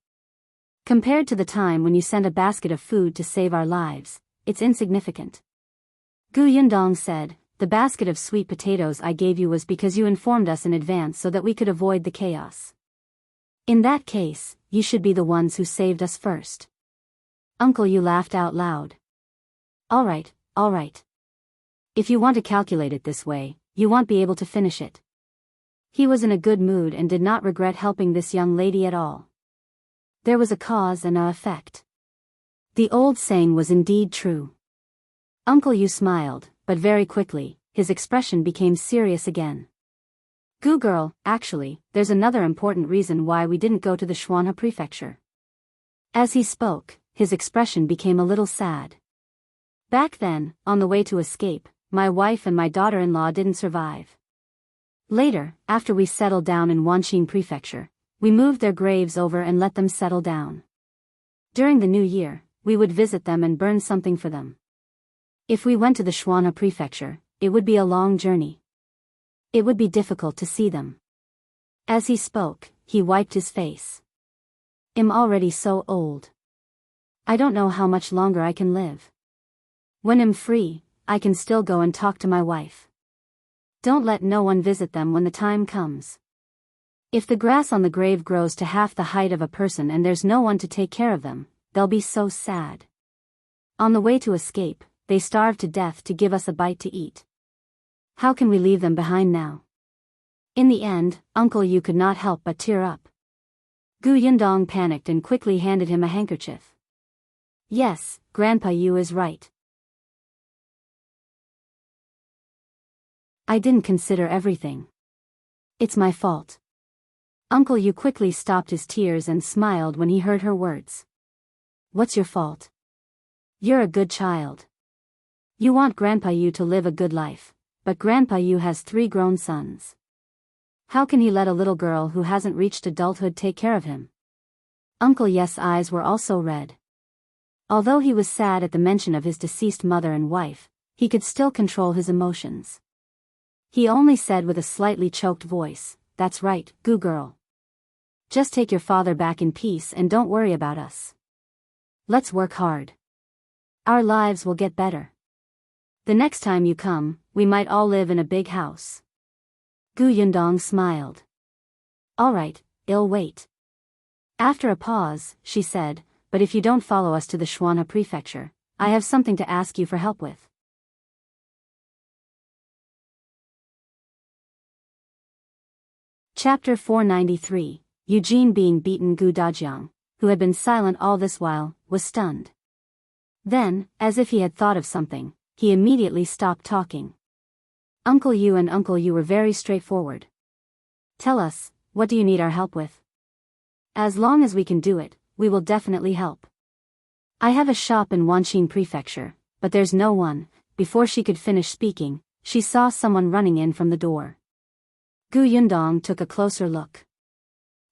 Compared to the time when you sent a basket of food to save our lives, it's insignificant. Gu Yundong said, the basket of sweet potatoes I gave you was because you informed us in advance so that we could avoid the chaos. In that case, you should be the ones who saved us first. Uncle Yu laughed out loud. All right. If you want to calculate it this way, you won't be able to finish it. He was in a good mood and did not regret helping this young lady at all. There was a cause and an effect. The old saying was indeed true. Uncle Yu smiled, but very quickly, his expression became serious again. Gu girl, actually, there's another important reason why we didn't go to the Xianxia prefecture. As he spoke, his expression became a little sad. Back then, on the way to escape, my wife and my daughter-in-law didn't survive. Later, after we settled down in Wanqing prefecture, we moved their graves over and let them settle down. During the new year, we would visit them and burn something for them. If we went to the Xianxia prefecture, it would be a long journey. It would be difficult to see them. As he spoke, he wiped his face. I'm already so old. I don't know how much longer I can live. When I'm free, I can still go and talk to my wife. Don't let no one visit them when the time comes. If the grass on the grave grows to half the height of a person and there's no one to take care of them, they'll be so sad. On the way to escape, they starved to death to give us a bite to eat. How can we leave them behind now? In the end, Uncle Yu could not help but tear up. Gu Yundong panicked and quickly handed him a handkerchief. Yes, Grandpa Yu is right. I didn't consider everything. It's my fault. Uncle Yu quickly stopped his tears and smiled when he heard her words. What's your fault? You're a good child. You want Grandpa Yu to live a good life, but Grandpa Yu has 3 grown sons. How can he let a little girl who hasn't reached adulthood take care of him? Uncle Yu's eyes were also red. Although he was sad at the mention of his deceased mother and wife, he could still control his emotions. He only said with a slightly choked voice, That's right, Gu girl. Just take your father back in peace and don't worry about us. Let's work hard. Our lives will get better. The next time you come, we might all live in a big house. Gu Yundong smiled. All right, I'll wait. After a pause, she said, But if you don't follow us to the Xianxia prefecture, I have something to ask you for help with. Chapter 493, Eugene being beaten. Gu Dajiang, who had been silent all this while, was stunned. Then, as if he had thought of something, he immediately stopped talking. Uncle Yu and Uncle Yu were very straightforward. Tell us, what do you need our help with? As long as we can do it, we will definitely help. I have a shop in Wanxin Prefecture, but there's no one. Before she could finish speaking, she saw someone running in from the door. Gu Yundong took a closer look.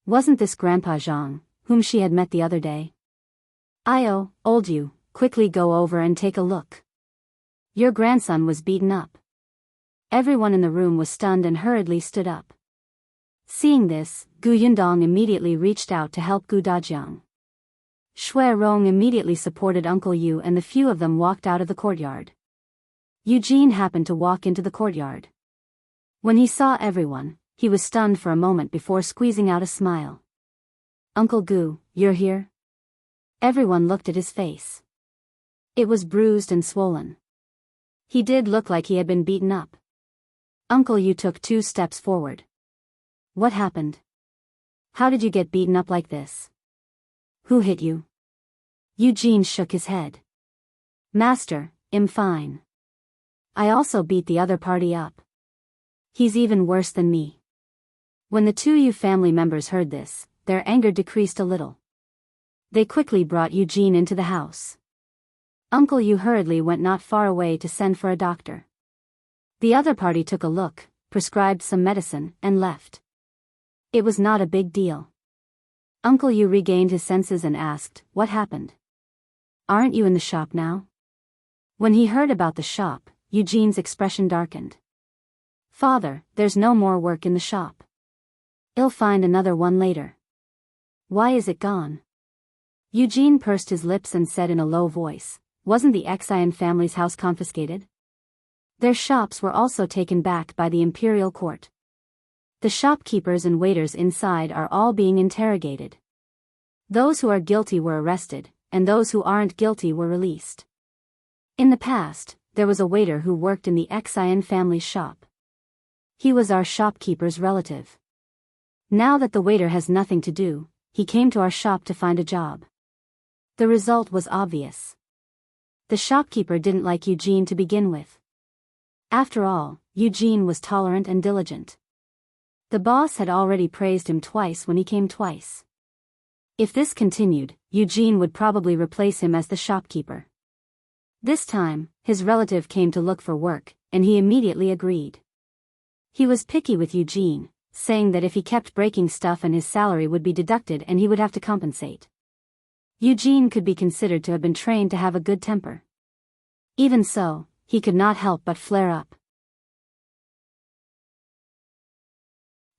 Wasn't this Grandpa Zhang, whom she had met the other day? Io, old you, quickly go over and take a look. Your grandson was beaten up. Everyone in the room was stunned and hurriedly stood up. Seeing this, Gu Yundong immediately reached out to help Gu Dajiang. Shui Rong immediately supported Uncle Yu and the few of them walked out of the courtyard. Eugene happened to walk into the courtyard. When he saw everyone, he was stunned for a moment before squeezing out a smile. Uncle Gu, you're here? Everyone looked at his face. It was bruised and swollen. He did look like he had been beaten up. Uncle Yu took 2 steps forward. What happened? How did you get beaten up like this? Who hit you? Eugene shook his head. Master, I'm fine. I also beat the other party up. He's even worse than me. When the 2 Yu family members heard this, their anger decreased a little. They quickly brought Eugene into the house. Uncle Yu hurriedly went not far away to send for a doctor. The other party took a look, prescribed some medicine, and left. It was not a big deal. Uncle Yu regained his senses and asked, what happened? Aren't you in the shop now? When he heard about the shop, Eugene's expression darkened. Father, there's no more work in the shop. I'll find another one later. Why is it gone? Eugene pursed his lips and said in a low voice, wasn't the Xian family's house confiscated? Their shops were also taken back by the imperial court. The shopkeepers and waiters inside are all being interrogated. Those who are guilty were arrested, and those who aren't guilty were released. In the past, there was a waiter who worked in the Xian family's shop. He was our shopkeeper's relative. Now that the waiter has nothing to do, he came to our shop to find a job. The result was obvious. The shopkeeper didn't like Eugene to begin with. After all, Eugene was tolerant and diligent. The boss had already praised him twice when he came twice. If this continued, Eugene would probably replace him as the shopkeeper. This time, his relative came to look for work, and he immediately agreed. He was picky with Eugene, saying that if he kept breaking stuff and his salary would be deducted and he would have to compensate. Eugene could be considered to have been trained to have a good temper. Even so, he could not help but flare up.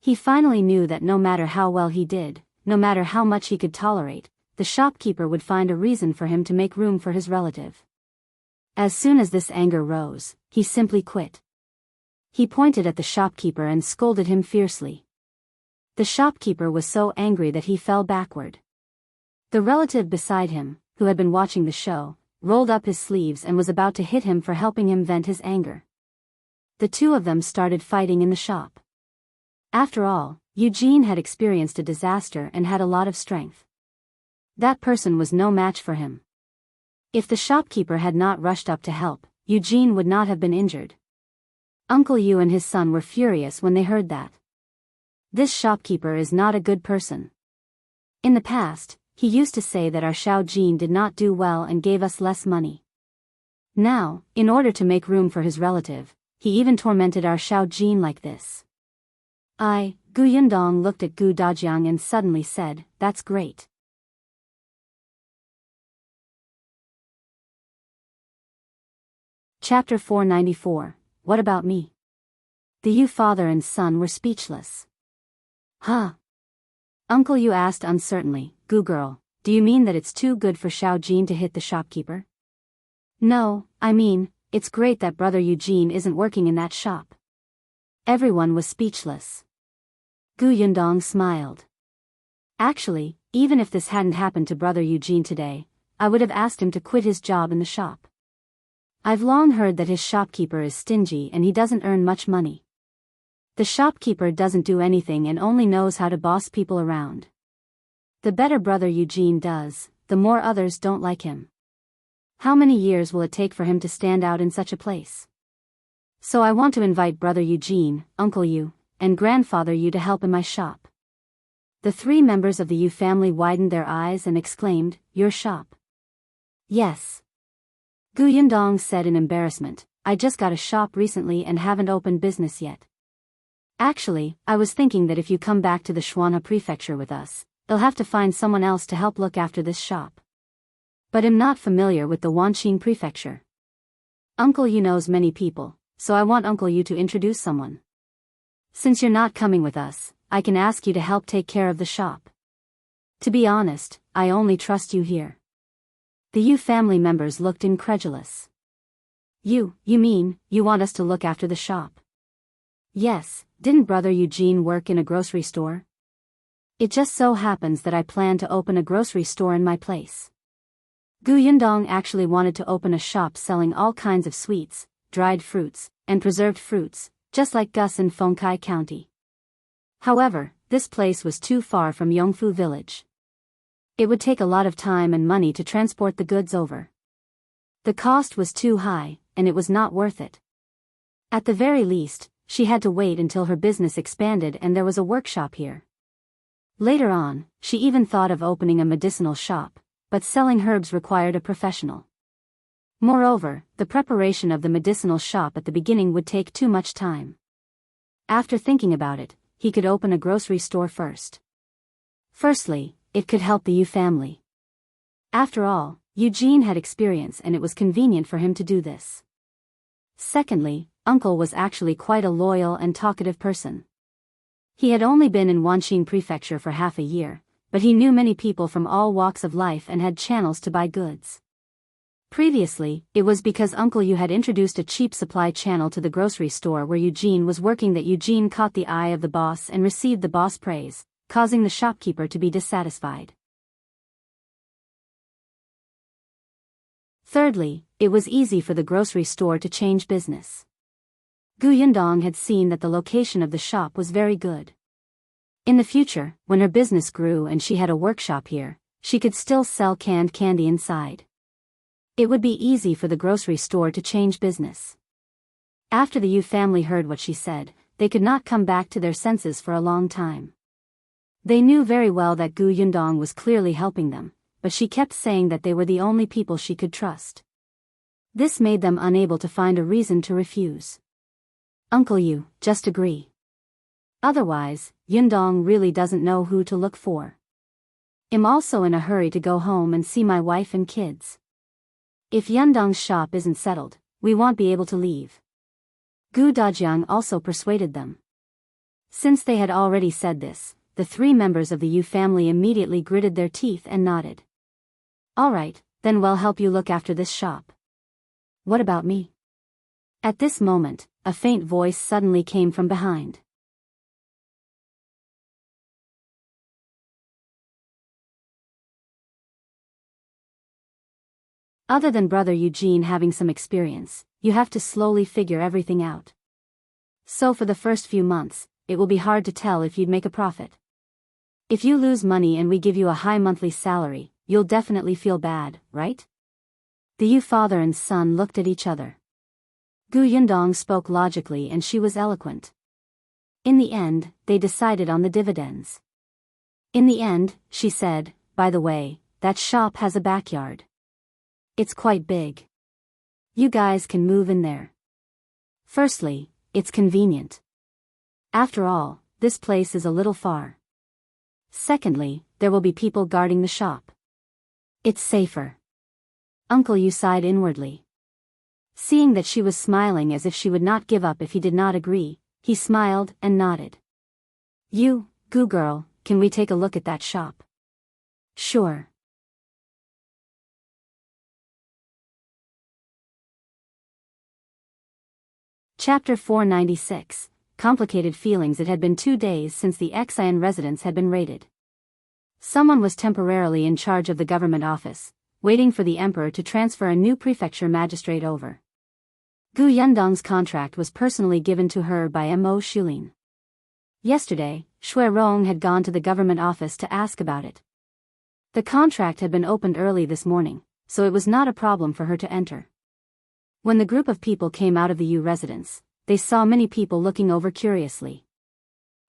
He finally knew that no matter how well he did, no matter how much he could tolerate, the shopkeeper would find a reason for him to make room for his relative. As soon as this anger rose, he simply quit. He pointed at the shopkeeper and scolded him fiercely. The shopkeeper was so angry that he fell backward. The relative beside him, who had been watching the show, rolled up his sleeves and was about to hit him for helping him vent his anger. The 2 of them started fighting in the shop. After all, Eugene had experienced a disaster and had a lot of strength. That person was no match for him. If the shopkeeper had not rushed up to help, Eugene would not have been injured. Uncle Yu and his son were furious when they heard that. This shopkeeper is not a good person. In the past, he used to say that our Xiao Jin did not do well and gave us less money. Now, in order to make room for his relative, he even tormented our Xiao Jin like this. Gu Yundong looked at Gu Dajiang and suddenly said, that's great. Chapter 494, What about me? The Yu father and son were speechless. Huh? Uncle Yu asked uncertainly, Gu girl, do you mean that it's too good for Xiao Jin to hit the shopkeeper? No, I mean, it's great that brother Eugene isn't working in that shop. Everyone was speechless. Gu Yundong smiled. Actually, even if this hadn't happened to brother Eugene today, I would have asked him to quit his job in the shop. I've long heard that his shopkeeper is stingy and he doesn't earn much money. The shopkeeper doesn't do anything and only knows how to boss people around. The better brother Eugene does, the more others don't like him. How many years will it take for him to stand out in such a place? So I want to invite Brother Eugene, Uncle Yu, and Grandfather Yu to help in my shop. The three members of the Yu family widened their eyes and exclaimed, "Your shop?" "Yes." Gu Yundong said in embarrassment, "I just got a shop recently and haven't opened business yet. Actually, I was thinking that if you come back to the Shuanhe prefecture with us, they'll have to find someone else to help look after this shop. But I'm not familiar with the Wanqing prefecture. Uncle Yu knows many people, so I want Uncle Yu to introduce someone. Since you're not coming with us, I can ask you to help take care of the shop. To be honest, I only trust you here." The Yu family members looked incredulous. You mean, you want us to look after the shop?" "Yes, didn't Brother Eugene work in a grocery store? It just so happens that I plan to open a grocery store in my place." Gu Yundong actually wanted to open a shop selling all kinds of sweets, dried fruits, and preserved fruits, just like Gus in Fengkai County. However, this place was too far from Yongfu village. It would take a lot of time and money to transport the goods over. The cost was too high, and it was not worth it. At the very least, she had to wait until her business expanded and there was a workshop here. Later on, she even thought of opening a medicinal shop, but selling herbs required a professional. Moreover, the preparation of the medicinal shop at the beginning would take too much time. After thinking about it, he could open a grocery store first. Firstly, it could help the Yu family. After all, Eugene had experience and it was convenient for him to do this. Secondly, Uncle was actually quite a loyal and talkative person. He had only been in Wanqing prefecture for half a year, but he knew many people from all walks of life and had channels to buy goods. Previously, it was because Uncle Yu had introduced a cheap supply channel to the grocery store where Eugene was working that Eugene caught the eye of the boss and received the boss praise, causing the shopkeeper to be dissatisfied. Thirdly, it was easy for the grocery store to change business. Gu Yundong had seen that the location of the shop was very good. In the future, when her business grew and she had a workshop here, she could still sell canned candy inside. It would be easy for the grocery store to change business. After the Yu family heard what she said, they could not come back to their senses for a long time. They knew very well that Gu Yundong was clearly helping them, but she kept saying that they were the only people she could trust. This made them unable to find a reason to refuse. "Uncle Yu, just agree. Otherwise, Yundong really doesn't know who to look for. I'm also in a hurry to go home and see my wife and kids. If Yundong's shop isn't settled, we won't be able to leave." Gu Dajiang also persuaded them. Since they had already said this, the three members of the Yu family immediately gritted their teeth and nodded. "All right, then we'll help you look after this shop." "What about me?" At this moment, a faint voice suddenly came from behind. Other than Brother Eugene having some experience, you have to slowly figure everything out. So for the first few months, it will be hard to tell if you'd make a profit. If you lose money and we give you a high monthly salary, you'll definitely feel bad, right? The Yu father and son looked at each other. Gu Yundong spoke logically and she was eloquent. In the end, they decided on the dividends. In the end, she said, "By the way, that shop has a backyard. It's quite big. You guys can move in there. Firstly, it's convenient. After all, this place is a little far. Secondly, there will be people guarding the shop. It's safer." Uncle Yu sighed inwardly. Seeing that she was smiling as if she would not give up if he did not agree, he smiled and nodded. "You, Gu girl, can we take a look at that shop?" "Sure." Chapter 496, Complicated Feelings. It had been 2 days since the Xian residence had been raided. Someone was temporarily in charge of the government office, waiting for the emperor to transfer a new prefecture magistrate over. Gu Yundong's contract was personally given to her by Am Mo Xulin. Yesterday, Shui Rong had gone to the government office to ask about it. The contract had been opened early this morning, so it was not a problem for her to enter. When the group of people came out of the Yu residence, they saw many people looking over curiously.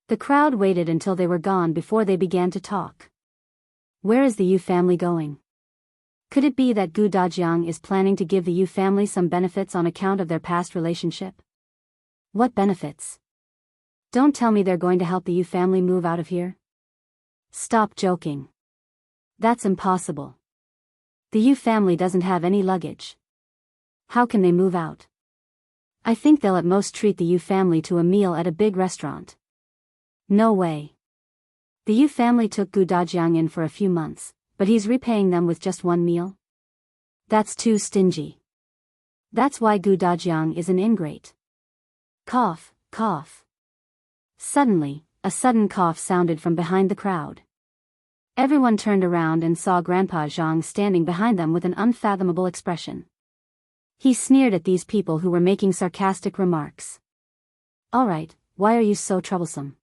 The crowd waited until they were gone before they began to talk. Where is the Yu family going? Could it be that Gu Dajiang is planning to give the Yu family some benefits on account of their past relationship? What benefits? Don't tell me they're going to help the Yu family move out of here? Stop joking. That's impossible. The Yu family doesn't have any luggage. How can they move out? I think they'll at most treat the Yu family to a meal at a big restaurant. No way. The Yu family took Gu Dajiang in for a few months, but he's repaying them with just one meal? That's too stingy. That's why Gu Dajiang is an ingrate. Cough, cough. Suddenly, a sudden cough sounded from behind the crowd. Everyone turned around and saw Grandpa Zhang standing behind them with an unfathomable expression. He sneered at these people who were making sarcastic remarks. Alright, why are you so troublesome?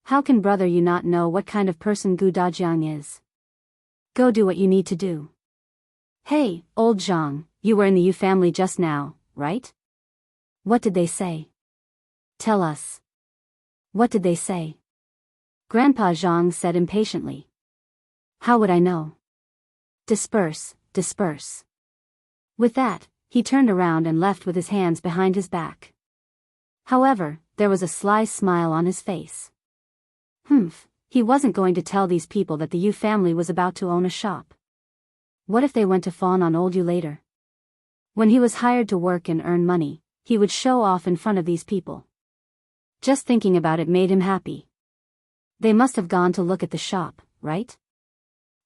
How can brother you not know what kind of person Gu Dajiang is? Go do what you need to do. Hey, old Zhang, you were in the Yu family just now, right? What did they say? Tell us. What did they say? Grandpa Zhang said impatiently. How would I know? Disperse, disperse. With that, he turned around and left with his hands behind his back. However, there was a sly smile on his face. He wasn't going to tell these people that the Yu family was about to own a shop. What if they went to fawn on old Yu later? When he was hired to work and earn money, he would show off in front of these people. Just thinking about it made him happy. They must have gone to look at the shop, right?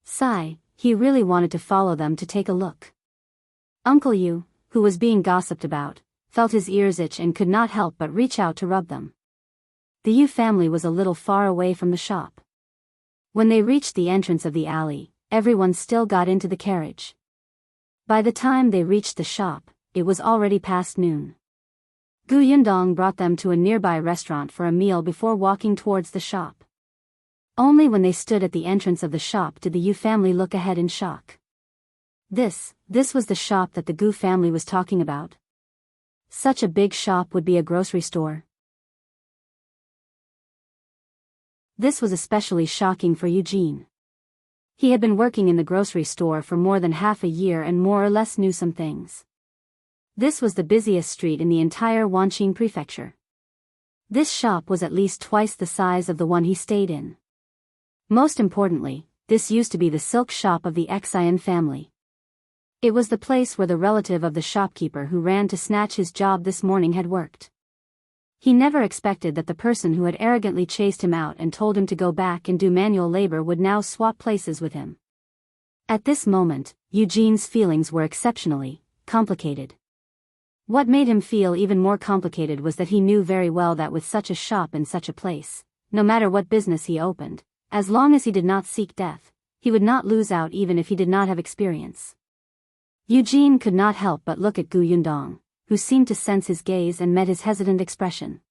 Sigh, he really wanted to follow them to take a look. Uncle Yu, who was being gossiped about, felt his ears itch and could not help but reach out to rub them. The Yu family was a little far away from the shop. When they reached the entrance of the alley, everyone still got into the carriage. By the time they reached the shop, it was already past noon. Gu Yundong brought them to a nearby restaurant for a meal before walking towards the shop. Only when they stood at the entrance of the shop did the Yu family look ahead in shock. This was the shop that the Gu family was talking about. Such a big shop would be a grocery store. This was especially shocking for Eugene. He had been working in the grocery store for more than half a year and more or less knew some things. This was the busiest street in the entire Wanqing prefecture. This shop was at least twice the size of the one he stayed in. Most importantly, this used to be the silk shop of the Xian family. It was the place where the relative of the shopkeeper who ran to snatch his job this morning had worked. He never expected that the person who had arrogantly chased him out and told him to go back and do manual labor would now swap places with him. At this moment, Eugene's feelings were exceptionally complicated. What made him feel even more complicated was that he knew very well that with such a shop in such a place, no matter what business he opened, as long as he did not seek death, he would not lose out even if he did not have experience. Eugene could not help but look at Gu Yundong, who seemed to sense his gaze and met his hesitant expression.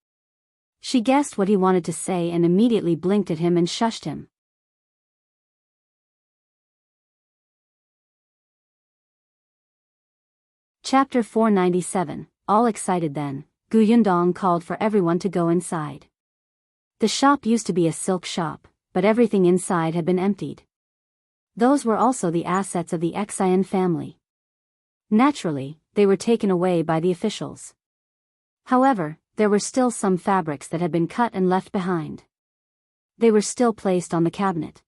She guessed what he wanted to say and immediately blinked at him and shushed him. Chapter 497. All excited then, Gu Yundong called for everyone to go inside. The shop used to be a silk shop, but everything inside had been emptied. Those were also the assets of the Xian family. Naturally, they were taken away by the officials. However, there were still some fabrics that had been cut and left behind. They were still placed on the cabinet.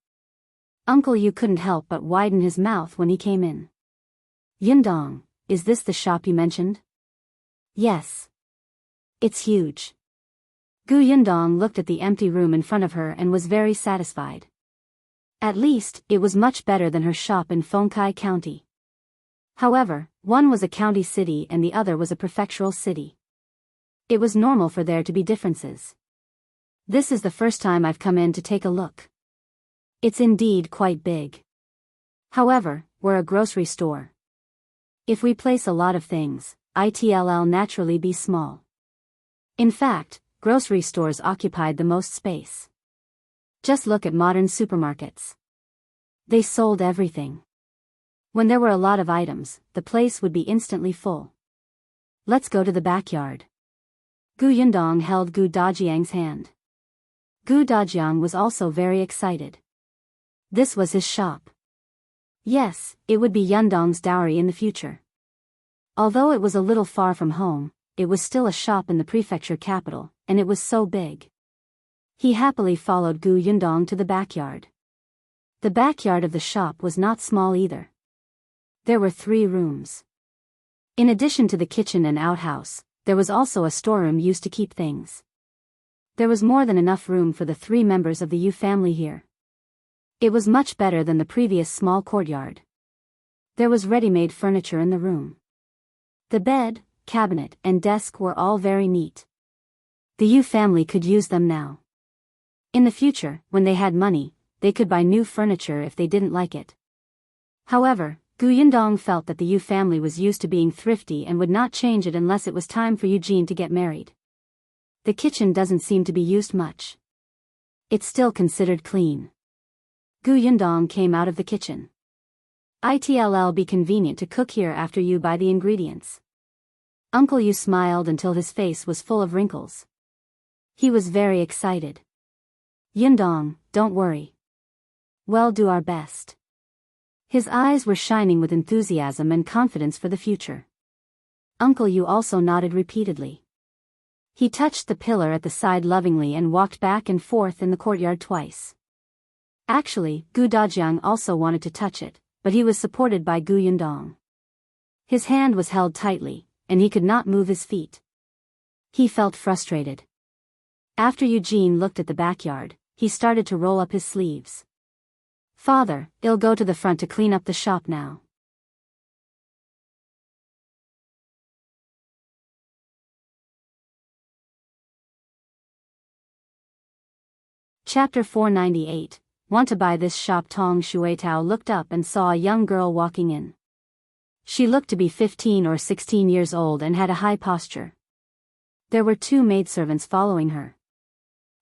Uncle Yu couldn't help but widen his mouth when he came in. Yundong, is this the shop you mentioned? Yes. It's huge. Gu Yundong looked at the empty room in front of her and was very satisfied. At least, it was much better than her shop in Fengkai County. However, one was a county city and the other was a prefectural city. It was normal for there to be differences. This is the first time I've come in to take a look. It's indeed quite big. However, we're a grocery store. If we place a lot of things, it'll naturally be small. In fact, grocery stores occupied the most space. Just look at modern supermarkets. They sold everything. When there were a lot of items, the place would be instantly full. Let's go to the backyard. Gu Yundong held Gu Dajiang's hand. Gu Dajiang was also very excited. This was his shop. Yes, it would be Yundong's dowry in the future. Although it was a little far from home, it was still a shop in the prefecture capital, and it was so big. He happily followed Gu Yundong to the backyard. The backyard of the shop was not small either. There were 3 rooms. In addition to the kitchen and outhouse, there was also a storeroom used to keep things. There was more than enough room for the 3 members of the Yu family here. It was much better than the previous small courtyard. There was ready-made furniture in the room. The bed, cabinet, and desk were all very neat. The Yu family could use them now. In the future, when they had money, they could buy new furniture if they didn't like it. However, Gu Yundong felt that the Yu family was used to being thrifty and would not change it unless it was time for Eugene to get married. The kitchen doesn't seem to be used much. It's still considered clean. Gu Yundong came out of the kitchen. It'll be convenient to cook here after you buy the ingredients. Uncle Yu smiled until his face was full of wrinkles. He was very excited. Yundong, don't worry. We'll do our best. His eyes were shining with enthusiasm and confidence for the future. Uncle Yu also nodded repeatedly. He touched the pillar at the side lovingly and walked back and forth in the courtyard twice. Actually, Gu Dajiang also wanted to touch it, but he was supported by Gu Yundong. His hand was held tightly, and he could not move his feet. He felt frustrated. After Eugene looked at the backyard, he started to roll up his sleeves. Father, I'll go to the front to clean up the shop now. Chapter 498. Want to buy this shop? Tong Shuitao looked up and saw a young girl walking in. She looked to be 15 or 16 years old and had a high posture. There were 2 maidservants following her.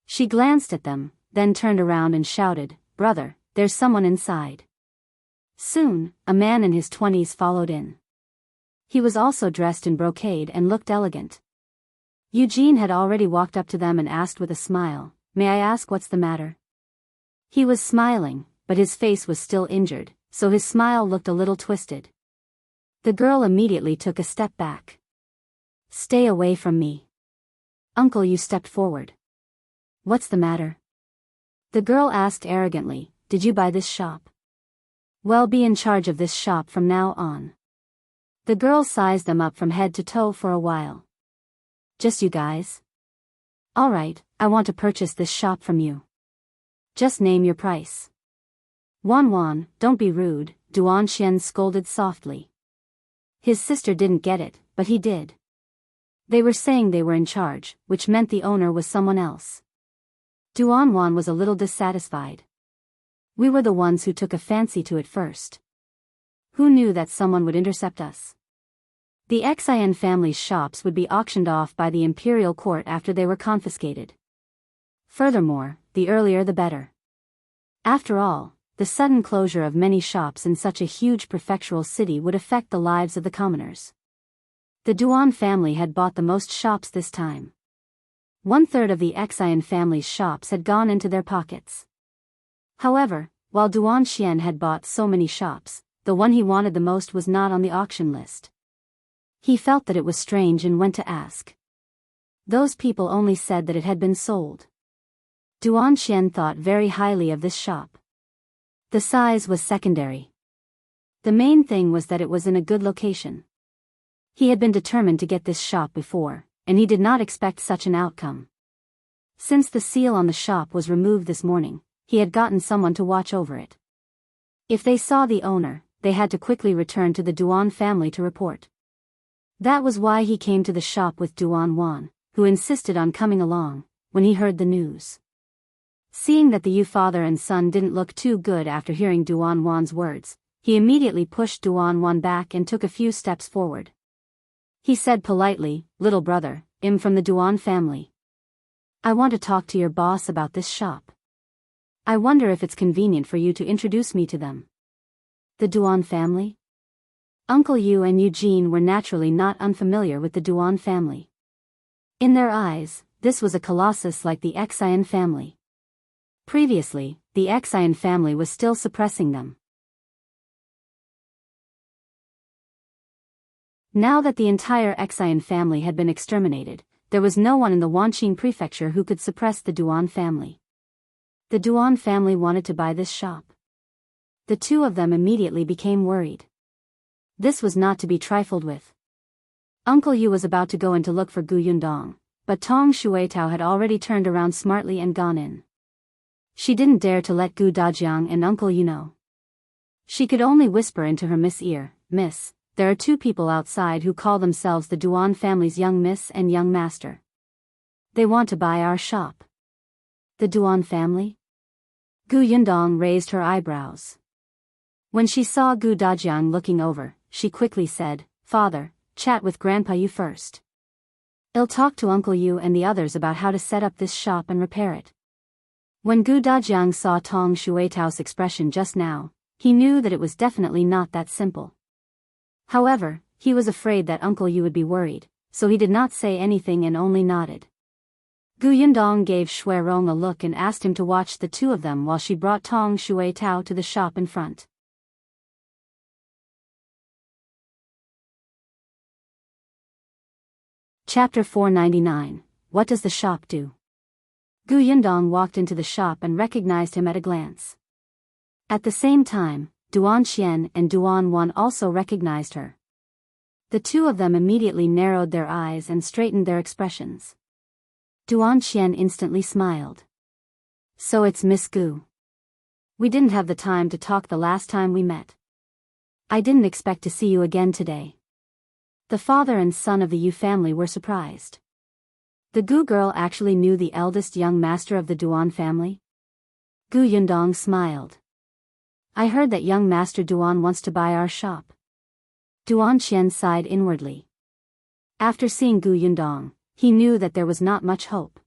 She glanced at them, then turned around and shouted, "Brother, there's someone inside." Soon, a man in his 20s followed in. He was also dressed in brocade and looked elegant. Eugene had already walked up to them and asked with a smile, "May I ask what's the matter?" He was smiling, but his face was still injured, so his smile looked a little twisted. The girl immediately took a step back. "Stay away from me." Uncle Yu stepped forward. "What's the matter?" The girl asked arrogantly, "Did you buy this shop?" "Well, be in charge of this shop from now on." The girl sized them up from head to toe for a while. "Just you guys?" "All right, I want to purchase this shop from you. Just name your price." "Wan, don't be rude," Duan Xian scolded softly. His sister didn't get it, but he did. They were saying they were in charge, which meant the owner was someone else. Duan Wan was a little dissatisfied. "We were the ones who took a fancy to it first. Who knew that someone would intercept us?" The Xian family's shops would be auctioned off by the imperial court after they were confiscated. Furthermore, the earlier the better. After all, the sudden closure of many shops in such a huge prefectural city would affect the lives of the commoners. The Duan family had bought the most shops this time. 1/3 of the Xian family's shops had gone into their pockets. However, while Duan Xian had bought so many shops, the one he wanted the most was not on the auction list. He felt that it was strange and went to ask. Those people only said that it had been sold. Duan Xian thought very highly of this shop. The size was secondary. The main thing was that it was in a good location. He had been determined to get this shop before, and he did not expect such an outcome. Since the seal on the shop was removed this morning, he had gotten someone to watch over it. If they saw the owner, they had to quickly return to the Duan family to report. That was why he came to the shop with Duan Wan, who insisted on coming along, when he heard the news. Seeing that the Yu father and son didn't look too good after hearing Duan Wan's words, he immediately pushed Duan Wan back and took a few steps forward. He said politely, "Little brother, I'm from the Duan family. I want to talk to your boss about this shop. I wonder if it's convenient for you to introduce me to them." The Duan family? Uncle Yu and Eugene were naturally not unfamiliar with the Duan family. In their eyes, this was a colossus like the Xian family. Previously, the Xian family was still suppressing them. Now that the entire Xian family had been exterminated, there was no one in the Wanqing prefecture who could suppress the Duan family. The Duan family wanted to buy this shop. The two of them immediately became worried. This was not to be trifled with. Uncle Yu was about to go in to look for Gu Yundong, but Tong Shuitao had already turned around smartly and gone in. She didn't dare to let Gu Dajiang and Uncle Yu know. She could only whisper into her Miss' ear, "Miss, there are two people outside who call themselves the Duan family's young miss and young master. They want to buy our shop." The Duan family? Gu Yundong raised her eyebrows. When she saw Gu Dajiang looking over, she quickly said, "Father, chat with Grandpa Yu first. I'll talk to Uncle Yu and the others about how to set up this shop and repair it." When Gu Dajiang saw Tong Shuitao's expression just now, he knew that it was definitely not that simple. However, he was afraid that Uncle Yu would be worried, so he did not say anything and only nodded. Gu Yundong gave Shui Rong a look and asked him to watch the two of them while she brought Tong Shuitao to the shop in front. Chapter 499. What does the shop do? Gu Yundong walked into the shop and recognized him at a glance. At the same time, Duan Xian and Duan Wan also recognized her. The two of them immediately narrowed their eyes and straightened their expressions. Duan Xian instantly smiled. "So it's Miss Gu. We didn't have the time to talk the last time we met. I didn't expect to see you again today." The father and son of the Yu family were surprised. The Gu girl actually knew the eldest young master of the Duan family? Gu Yundong smiled. "I heard that young master Duan wants to buy our shop." Duan Qian sighed inwardly. After seeing Gu Yundong, he knew that there was not much hope.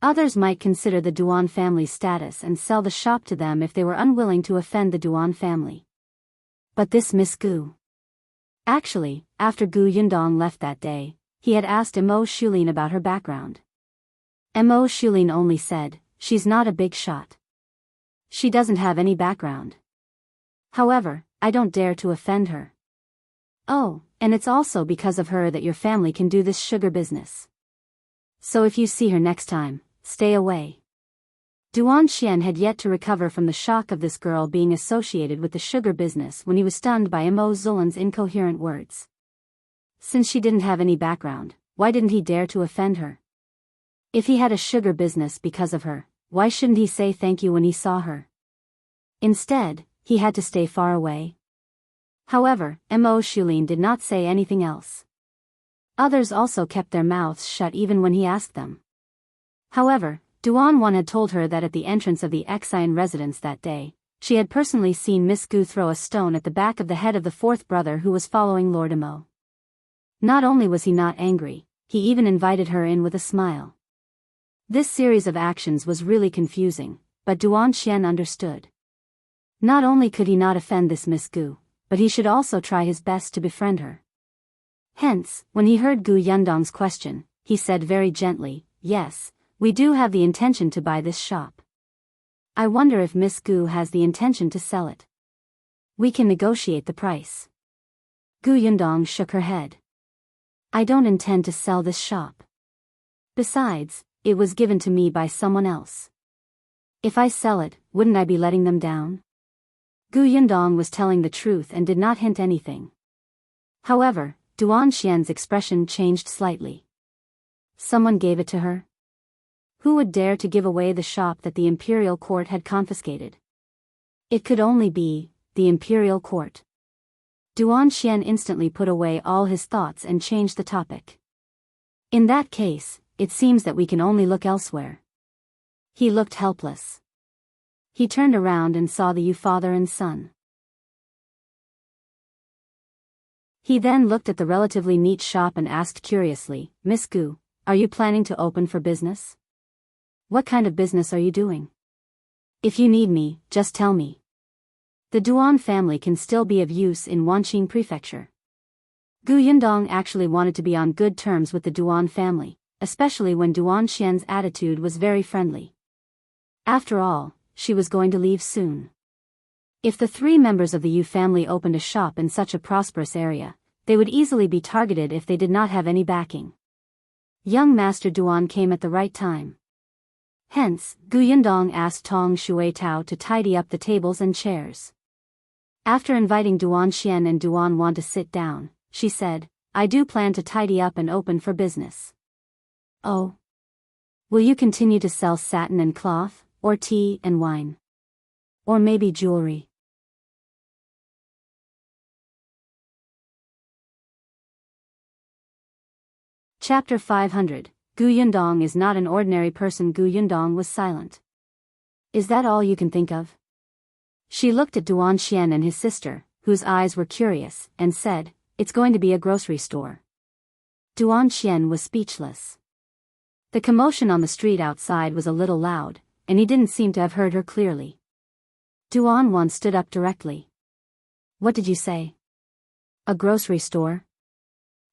Others might consider the Duan family's status and sell the shop to them if they were unwilling to offend the Duan family. But this Miss Gu. Actually, after Gu Yundong left that day, he had asked Am Mo Xulin about her background. Am Mo Xulin only said, "She's not a big shot. She doesn't have any background. However, I don't dare to offend her. Oh, and it's also because of her that your family can do this sugar business. So if you see her next time, stay away." Duan Xian had yet to recover from the shock of this girl being associated with the sugar business when he was stunned by Am Mo Xulin's incoherent words. Since she didn't have any background, why didn't he dare to offend her? If he had a sugar business because of her, why shouldn't he say thank you when he saw her? Instead, he had to stay far away. However, Am Mo Xulin did not say anything else. Others also kept their mouths shut even when he asked them. However, Duan Wan had told her that at the entrance of the Xian residence that day, she had personally seen Miss Gu throw a stone at the back of the head of the fourth brother who was following Lord Am Mo. Not only was he not angry, he even invited her in with a smile. This series of actions was really confusing, but Duan Xian understood. Not only could he not offend this Miss Gu, but he should also try his best to befriend her. Hence, when he heard Gu Yundong's question, he said very gently, "Yes, we do have the intention to buy this shop. I wonder if Miss Gu has the intention to sell it. We can negotiate the price." Gu Yundong shook her head. "I don't intend to sell this shop. Besides, it was given to me by someone else. If I sell it, wouldn't I be letting them down?" Gu Yundong was telling the truth and did not hint anything. However, Duan Xian's expression changed slightly. Someone gave it to her? Who would dare to give away the shop that the imperial court had confiscated? It could only be the imperial court. Duan Xian instantly put away all his thoughts and changed the topic. "In that case, it seems that we can only look elsewhere." He looked helpless. He turned around and saw the Yu father and son. He then looked at the relatively neat shop and asked curiously, "Miss Gu, are you planning to open for business? What kind of business are you doing? If you need me, just tell me. The Duan family can still be of use in Wanqing prefecture." Gu Yundong actually wanted to be on good terms with the Duan family, especially when Duan Xian's attitude was very friendly. After all, she was going to leave soon. If the 3 members of the Yu family opened a shop in such a prosperous area, they would easily be targeted if they did not have any backing. Young Master Duan came at the right time. Hence, Gu Yundong asked Tong Shui Tao to tidy up the tables and chairs. After inviting Duan Xian and Duan Wan to sit down, she said, I do plan to tidy up and open for business. Oh. Will you continue to sell satin and cloth, or tea and wine? Or maybe jewelry? Chapter 500. Gu Yundong is not an ordinary person. Gu Yundong was silent. Is that all you can think of? She looked at Duan Xian and his sister, whose eyes were curious, and said, It's going to be a grocery store. Duan Xian was speechless. The commotion on the street outside was a little loud, and he didn't seem to have heard her clearly. Duan Wan stood up directly. What did you say? A grocery store?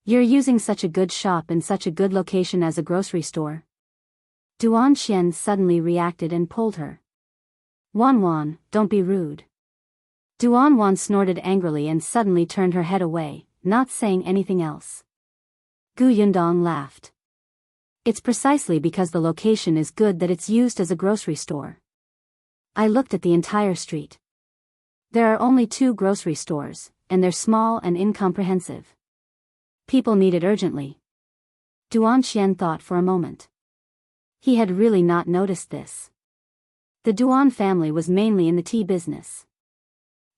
You're using such a good shop in such a good location as a grocery store? Duan Xian suddenly reacted and pulled her. Wan, don't be rude. Duan Wan snorted angrily and suddenly turned her head away, not saying anything else. Gu Yundong laughed. It's precisely because the location is good that it's used as a grocery store. I looked at the entire street. There are only 2 grocery stores, and they're small and incomprehensive. People need it urgently. Duan Xian thought for a moment. He had really not noticed this. The Duan family was mainly in the tea business.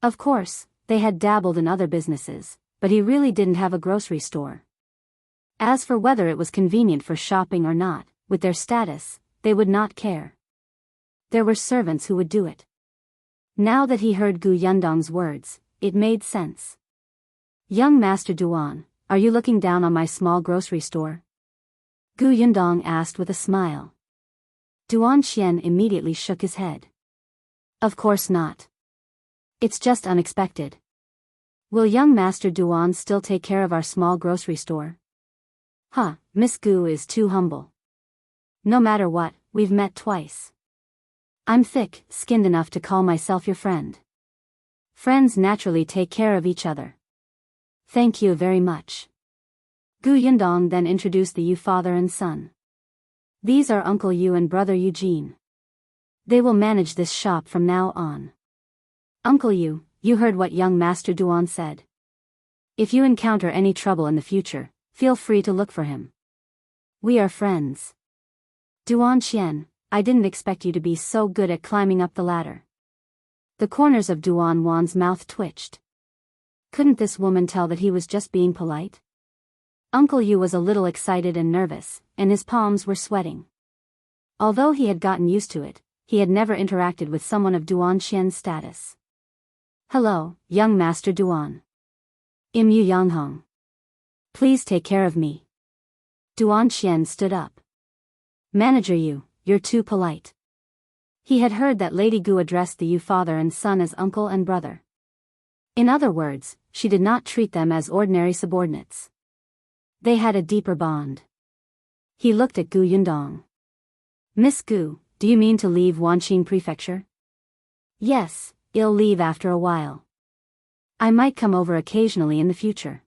Of course, they had dabbled in other businesses, but he really didn't have a grocery store. As for whether it was convenient for shopping or not, with their status, they would not care. There were servants who would do it. Now that he heard Gu Yundong's words, it made sense. Young Master Duan, are you looking down on my small grocery store? Gu Yundong asked with a smile. Duan Xian immediately shook his head. Of course not. It's just unexpected. Will young Master Duan still take care of our small grocery store? Miss Gu is too humble. No matter what, we've met twice. I'm thick-skinned enough to call myself your friend. Friends naturally take care of each other. Thank you very much. Gu Yundong then introduced the Yu father and son. These are Uncle Yu and Brother Eugene. They will manage this shop from now on. Uncle Yu, you heard what young Master Duan said. If you encounter any trouble in the future, feel free to look for him. We are friends. Duan Xian, I didn't expect you to be so good at climbing up the ladder. The corners of Duan Wan's mouth twitched. Couldn't this woman tell that he was just being polite? Uncle Yu was a little excited and nervous, and his palms were sweating. Although he had gotten used to it, he had never interacted with someone of Duan Xian's status. Hello, young Master Duan. Im Yu Yanghong. Please take care of me. Duan Xian stood up. Manager Yu, you're too polite. He had heard that Lady Gu addressed the Yu father and son as uncle and brother. In other words, she did not treat them as ordinary subordinates. They had a deeper bond. He looked at Gu Yundong. Miss Gu, do you mean to leave Wanqing Prefecture? Yes, I'll leave after a while. I might come over occasionally in the future.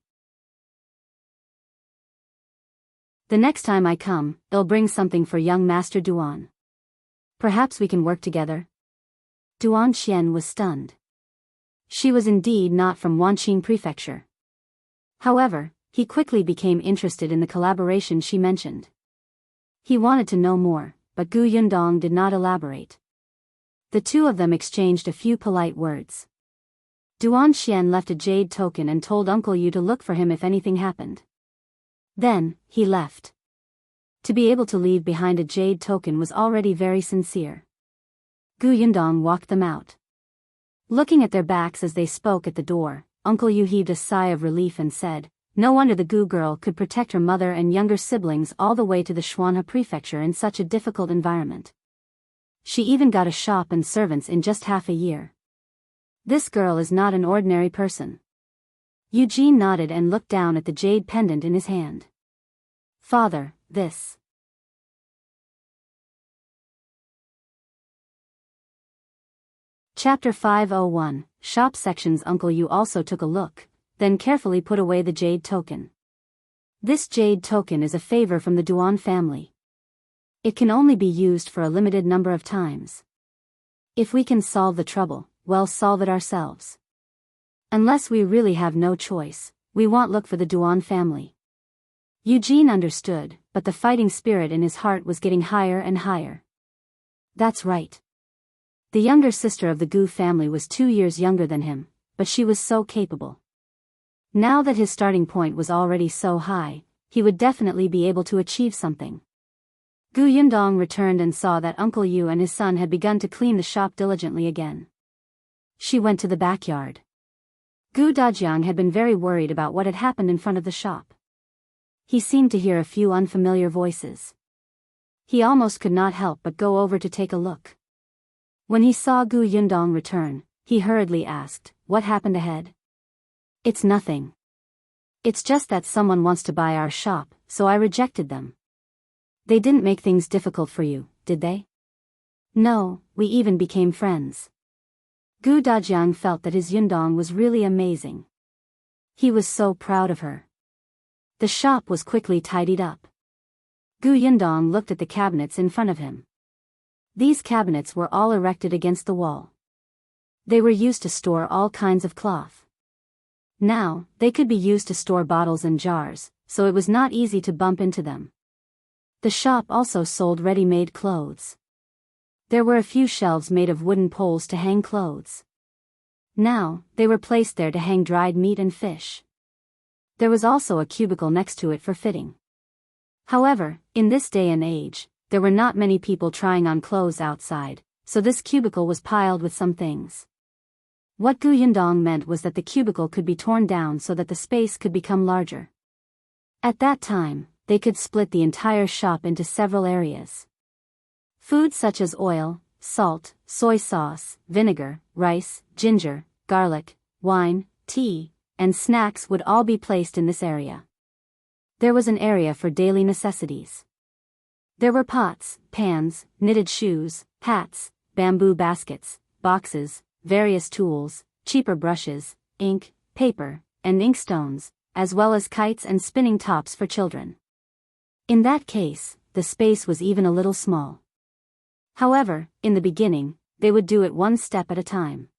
The next time I come, I'll bring something for young Master Duan. Perhaps we can work together? Duan Xian was stunned. She was indeed not from Wanqing Prefecture. However, he quickly became interested in the collaboration she mentioned. He wanted to know more, but Gu Yundong did not elaborate. The 2 of them exchanged a few polite words. Duan Xian left a jade token and told Uncle Yu to look for him if anything happened. Then, he left. To be able to leave behind a jade token was already very sincere. Gu Yundong walked them out. Looking at their backs as they spoke at the door, Uncle Yu heaved a sigh of relief and said, no wonder the Gu girl could protect her mother and younger siblings all the way to the Xuanhe Prefecture in such a difficult environment. She even got a shop and servants in just half a year. This girl is not an ordinary person. Eugene nodded and looked down at the jade pendant in his hand. Father, this. Chapter 501, Shop Sections. Uncle Yu also took a look, then carefully put away the jade token. This jade token is a favor from the Duan family. It can only be used for a limited number of times. If we can solve the trouble, well, solve it ourselves. Unless we really have no choice, we won't look for the Duan family. Eugene understood, but the fighting spirit in his heart was getting higher and higher. That's right. The younger sister of the Gu family was 2 years younger than him, but she was so capable. Now that his starting point was already so high, he would definitely be able to achieve something. Gu Yundong returned and saw that Uncle Yu and his son had begun to clean the shop diligently again. She went to the backyard. Gu Dajiang had been very worried about what had happened in front of the shop. He seemed to hear a few unfamiliar voices. He almost could not help but go over to take a look. When he saw Gu Yundong return, he hurriedly asked, "What happened ahead?" "It's nothing. It's just that someone wants to buy our shop, so I rejected them." "They didn't make things difficult for you, did they?" "No, we even became friends." Gu Dajiang felt that his Yundong was really amazing. He was so proud of her. The shop was quickly tidied up. Gu Yundong looked at the cabinets in front of him. These cabinets were all erected against the wall. They were used to store all kinds of cloth. Now, they could be used to store bottles and jars, so it was not easy to bump into them. The shop also sold ready-made clothes. There were a few shelves made of wooden poles to hang clothes. Now, they were placed there to hang dried meat and fish. There was also a cubicle next to it for fitting. However, in this day and age, there were not many people trying on clothes outside, so this cubicle was piled with some things. What Gu Yundong meant was that the cubicle could be torn down so that the space could become larger. At that time, they could split the entire shop into several areas. Foods such as oil, salt, soy sauce, vinegar, rice, ginger, garlic, wine, tea, and snacks would all be placed in this area. There was an area for daily necessities. There were pots, pans, knitted shoes, hats, bamboo baskets, boxes, various tools, cheaper brushes, ink, paper, and inkstones, as well as kites and spinning tops for children. In that case, the space was even a little small. However, in the beginning, they would do it one step at a time.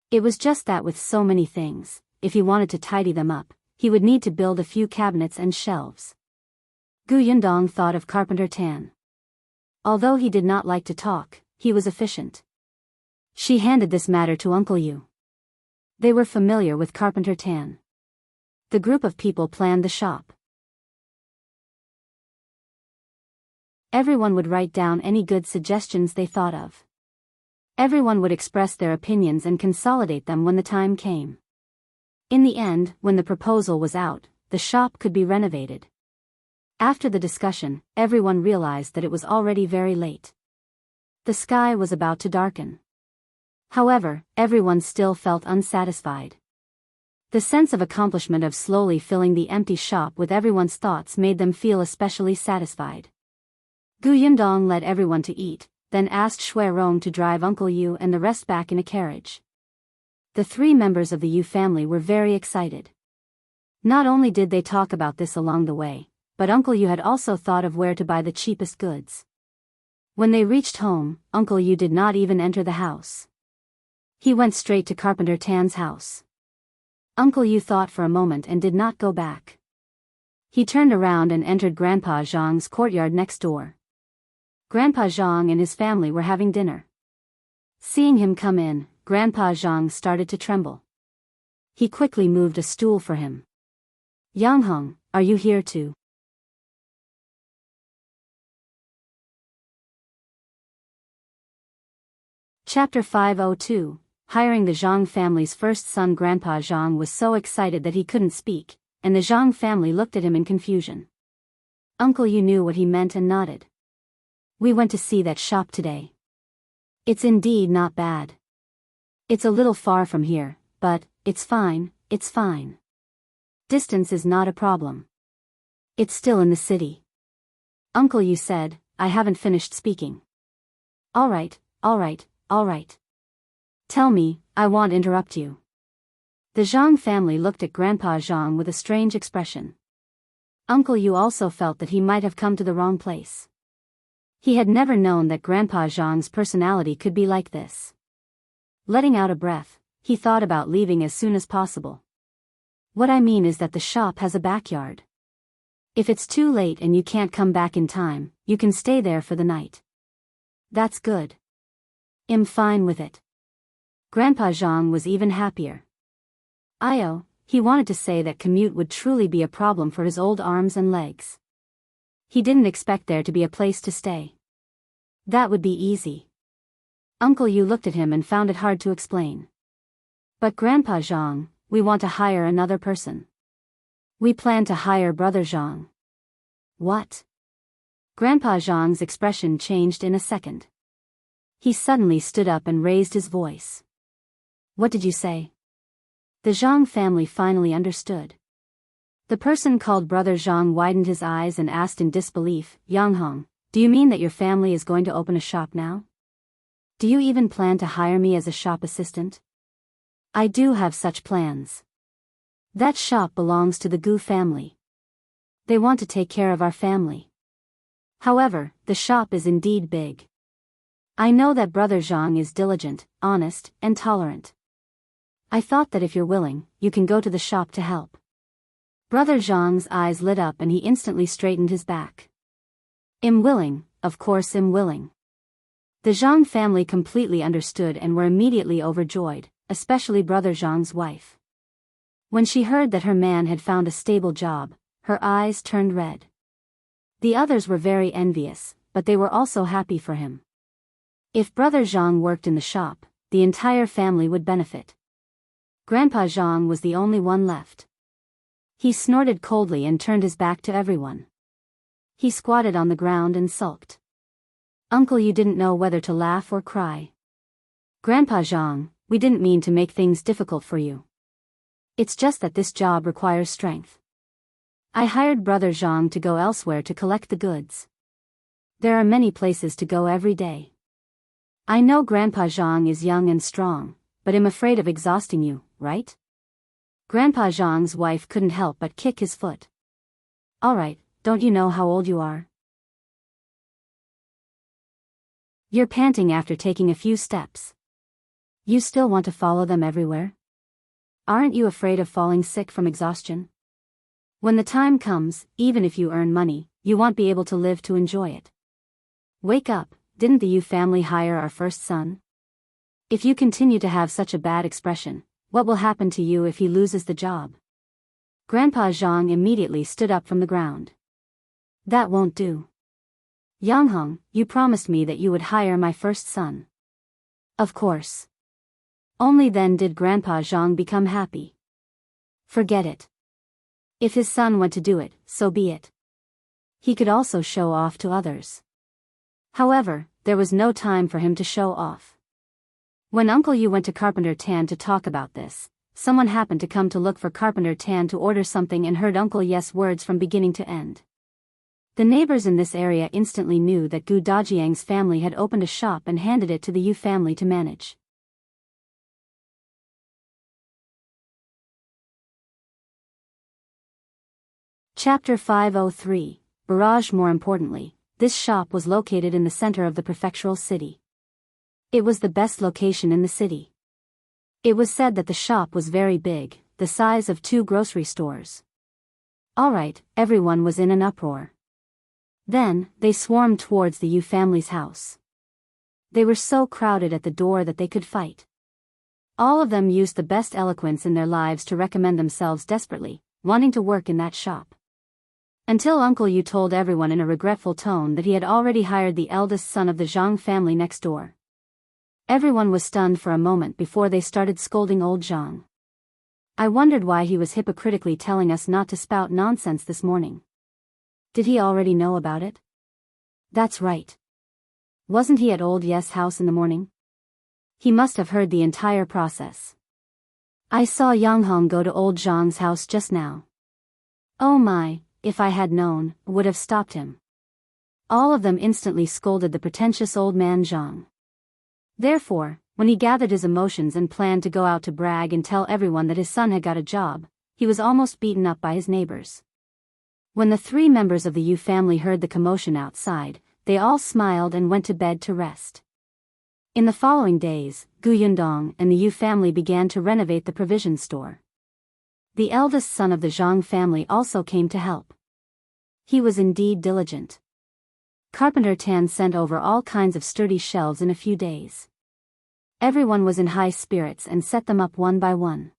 It was just that with so many things, if he wanted to tidy them up, he would need to build a few cabinets and shelves. Gu Yundong thought of Carpenter Tan. Although he did not like to talk, he was efficient. She handed this matter to Uncle Yu. They were familiar with Carpenter Tan. The group of people planned the shop. Everyone would write down any good suggestions they thought of. Everyone would express their opinions and consolidate them when the time came. In the end, when the proposal was out, the shop could be renovated. After the discussion, everyone realized that it was already very late. The sky was about to darken. However, everyone still felt unsatisfied. The sense of accomplishment of slowly filling the empty shop with everyone's thoughts made them feel especially satisfied. Gu Yundong led everyone to eat, then asked Shui Rong to drive Uncle Yu and the rest back in a carriage. The 3 members of the Yu family were very excited. Not only did they talk about this along the way, but Uncle Yu had also thought of where to buy the cheapest goods. When they reached home, Uncle Yu did not even enter the house. He went straight to Carpenter Tan's house. Uncle Yu thought for a moment and did not go back. He turned around and entered Grandpa Zhang's courtyard next door. Grandpa Zhang and his family were having dinner. Seeing him come in, Grandpa Zhang started to tremble. He quickly moved a stool for him. "Yangheng, are you here too?" Chapter 502, Hiring the Zhang family's first son. Grandpa Zhang was so excited that he couldn't speak, and the Zhang family looked at him in confusion. Uncle Yu knew what he meant and nodded. "We went to see that shop today. It's indeed not bad. It's a little far from here, but it's fine, it's fine. Distance is not a problem. It's still in the city." Uncle Yu said, "I haven't finished speaking." All right. Tell me, I won't interrupt you. The Zhang family looked at Grandpa Zhang with a strange expression. Uncle Yu also felt that he might have come to the wrong place. He had never known that Grandpa Zhang's personality could be like this. Letting out a breath, he thought about leaving as soon as possible. What I mean is that the shop has a backyard. If it's too late and you can't come back in time, you can stay there for the night. That's good. I'm fine with it. Grandpa Zhang was even happier. He wanted to say that commute would truly be a problem for his old arms and legs. He didn't expect there to be a place to stay. That would be easy. Uncle Yu looked at him and found it hard to explain. But Grandpa Zhang, we want to hire another person. We plan to hire Brother Zhang. What? Grandpa Zhang's expression changed in a second. He suddenly stood up and raised his voice. What did you say? The Zhang family finally understood. The person called Brother Zhang widened his eyes and asked in disbelief, Yundong, do you mean that your family is going to open a shop now? Do you even plan to hire me as a shop assistant? I do have such plans. That shop belongs to the Gu family. They want to take care of our family. However, the shop is indeed big. I know that Brother Zhang is diligent, honest, and tolerant. I thought that if you're willing, you can go to the shop to help. Brother Zhang's eyes lit up and he instantly straightened his back. I'm willing, of course I'm willing. The Zhang family completely understood and were immediately overjoyed, especially Brother Zhang's wife. When she heard that her man had found a stable job, her eyes turned red. The others were very envious, but they were also happy for him. If Brother Zhang worked in the shop, the entire family would benefit. Grandpa Zhang was the only one left. He snorted coldly and turned his back to everyone. He squatted on the ground and sulked. Uncle Yu didn't know whether to laugh or cry. Grandpa Zhang, we didn't mean to make things difficult for you. It's just that this job requires strength. I hired Brother Zhang to go elsewhere to collect the goods. There are many places to go every day. I know Grandpa Zhang is young and strong, but I'm afraid of exhausting you, right? Grandpa Zhang's wife couldn't help but kick his foot. All right, don't you know how old you are? You're panting after taking a few steps. You still want to follow them everywhere? Aren't you afraid of falling sick from exhaustion? When the time comes, even if you earn money, you won't be able to live to enjoy it. Wake up, didn't the Yu family hire our first son? If you continue to have such a bad expression, what will happen to you if he loses the job? Grandpa Zhang immediately stood up from the ground. That won't do. Yangheng, you promised me that you would hire my first son. Of course. Only then did Grandpa Zhang become happy. Forget it. If his son went to do it, so be it. He could also show off to others. However, there was no time for him to show off. When Uncle Yu went to Carpenter Tan to talk about this, someone happened to come to look for Carpenter Tan to order something and heard Uncle Yes' words from beginning to end. The neighbors in this area instantly knew that Gu Dajiang's family had opened a shop and handed it to the Yu family to manage. Chapter 503, Barraged. More importantly, this shop was located in the center of the prefectural city. It was the best location in the city. It was said that the shop was very big, the size of 2 grocery stores. Alright, everyone was in an uproar. Then, they swarmed towards the Yu family's house. They were so crowded at the door that they could fight. All of them used the best eloquence in their lives to recommend themselves desperately, wanting to work in that shop. Until Uncle Yu told everyone in a regretful tone that he had already hired the eldest son of the Zhang family next door. Everyone was stunned for a moment before they started scolding old Zhang. I wondered why he was hypocritically telling us not to spout nonsense this morning. Did he already know about it? That's right. Wasn't he at old Yes' house in the morning? He must have heard the entire process. I saw Yangheng go to old Zhang's house just now. Oh my, if I had known, would have stopped him. All of them instantly scolded the pretentious old man Zhang. Therefore, When he gathered his emotions and planned to go out to brag and tell everyone that his son had got a job, he was almost beaten up by his neighbors. When the 3 members of the Yu family heard the commotion outside, they all smiled and went to bed to rest. In the following days, Yundong and the Yu family began to renovate the provision store. The eldest son of the Zhang family also came to help. He was indeed diligent. Carpenter Tan sent over all kinds of sturdy shelves in a few days. Everyone was in high spirits and set them up one by one.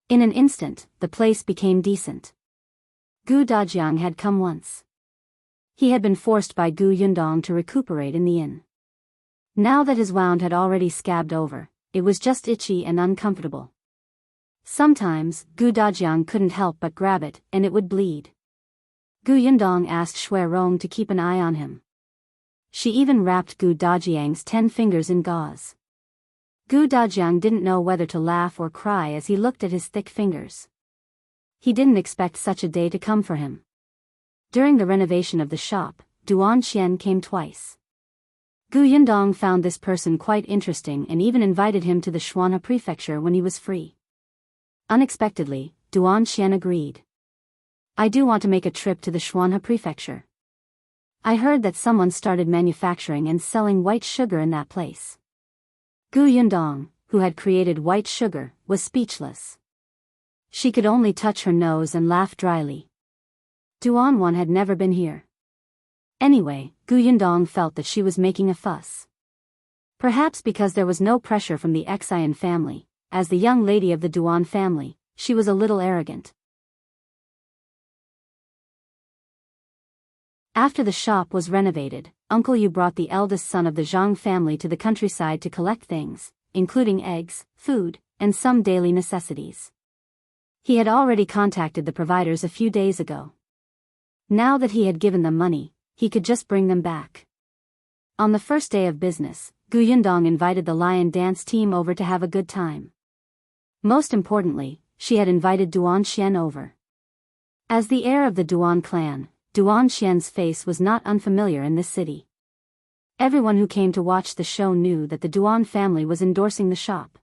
In an instant, the place became decent. Dajiang had come once. He had been forced by Yundong to recuperate in the inn. Now that his wound had already scabbed over, it was just itchy and uncomfortable. Sometimes, Dajiang couldn't help but grab it, and it would bleed. Yundong asked Shui Rong to keep an eye on him. She even wrapped Dajiang's 10 fingers in gauze. Dajiang didn't know whether to laugh or cry as he looked at his thick fingers. He didn't expect such a day to come for him. During the renovation of the shop, Duan Xian came twice. Yundong found this person quite interesting and even invited him to the Xianxia prefecture when he was free. Unexpectedly, Duan Xian agreed. I do want to make a trip to the Xianxia prefecture. I heard that someone started manufacturing and selling white sugar in that place. Yundong, who had created white sugar, was speechless. She could only touch her nose and laugh dryly. Duan had never been here. Anyway, Yundong felt that she was making a fuss. Perhaps because there was no pressure from the Xian family, as the young lady of the Duan family, she was a little arrogant. After the shop was renovated, Uncle Yu brought the eldest son of the Zhang family to the countryside to collect things, including eggs, food, and some daily necessities. He had already contacted the providers a few days ago. Now that he had given them money, he could just bring them back. On the first day of business, Yundong invited the lion dance team over to have a good time. Most importantly, she had invited Duan Xian over. As the heir of the Duan clan, Duan Xian's face was not unfamiliar in this city. Everyone who came to watch the show knew that the Duan family was endorsing the shop.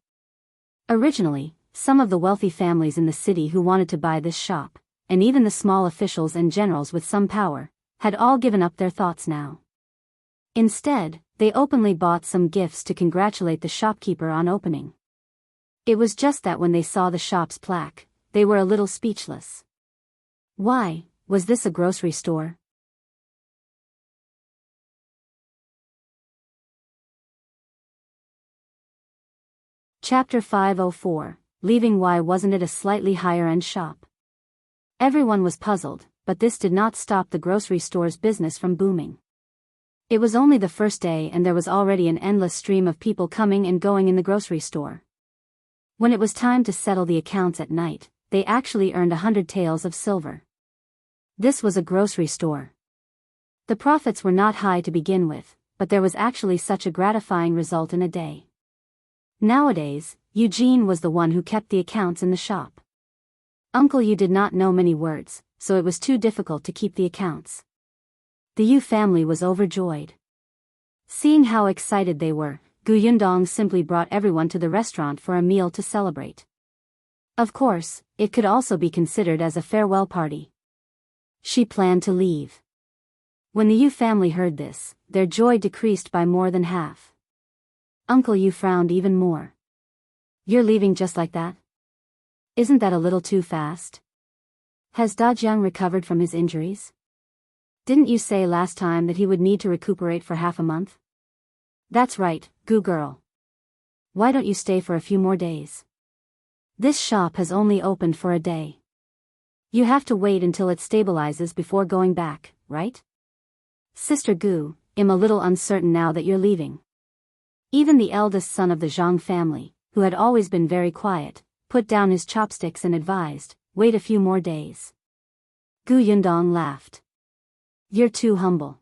Originally, some of the wealthy families in the city who wanted to buy this shop, and even the small officials and generals with some power, had all given up their thoughts now. Instead, they openly bought some gifts to congratulate the shopkeeper on opening. It was just that when they saw the shop's plaque, they were a little speechless. Why, was this a grocery store? Chapter 504, Leaving. Why wasn't it a slightly higher-end shop? Everyone was puzzled, but this did not stop the grocery store's business from booming. It was only the first day and there was already an endless stream of people coming and going in the grocery store. When it was time to settle the accounts at night, they actually earned 100 taels of silver. This was a grocery store. The profits were not high to begin with, but there was actually such a gratifying result in a day. Nowadays, Eugene was the one who kept the accounts in the shop. Uncle Yu did not know many words, so it was too difficult to keep the accounts. The Yu family was overjoyed. Seeing how excited they were, Yundong simply brought everyone to the restaurant for a meal to celebrate. Of course, it could also be considered as a farewell party. She planned to leave. When the Yu family heard this, their joy decreased by more than half. Uncle Yu frowned even more. You're leaving just like that? Isn't that a little too fast? Has Dajiang recovered from his injuries? Didn't you say last time that he would need to recuperate for half a month? That's right, girl. Why don't you stay for a few more days? This shop has only opened for a day. You have to wait until it stabilizes before going back, right? Sister Gu, I'm a little uncertain now that you're leaving. Even the eldest son of the Zhang family, who had always been very quiet, put down his chopsticks and advised, wait a few more days. Yundong laughed. You're too humble.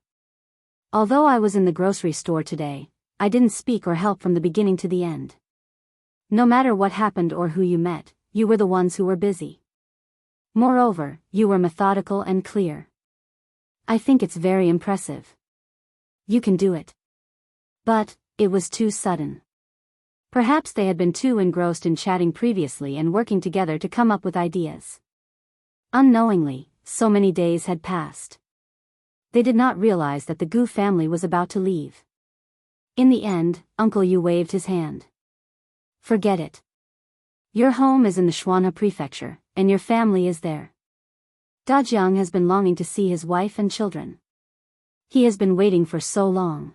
Although I was in the grocery store today, I didn't speak or help from the beginning to the end. No matter what happened or who you met, you were the ones who were busy. Moreover, you were methodical and clear. I think it's very impressive. You can do it. But, it was too sudden. Perhaps they had been too engrossed in chatting previously and working together to come up with ideas. Unknowingly, so many days had passed. They did not realize that the Gu family was about to leave. In the end, Uncle Yu waved his hand. Forget it. Your home is in the Xuanhe prefecture, and your family is there. Dajiang has been longing to see his wife and children. He has been waiting for so long.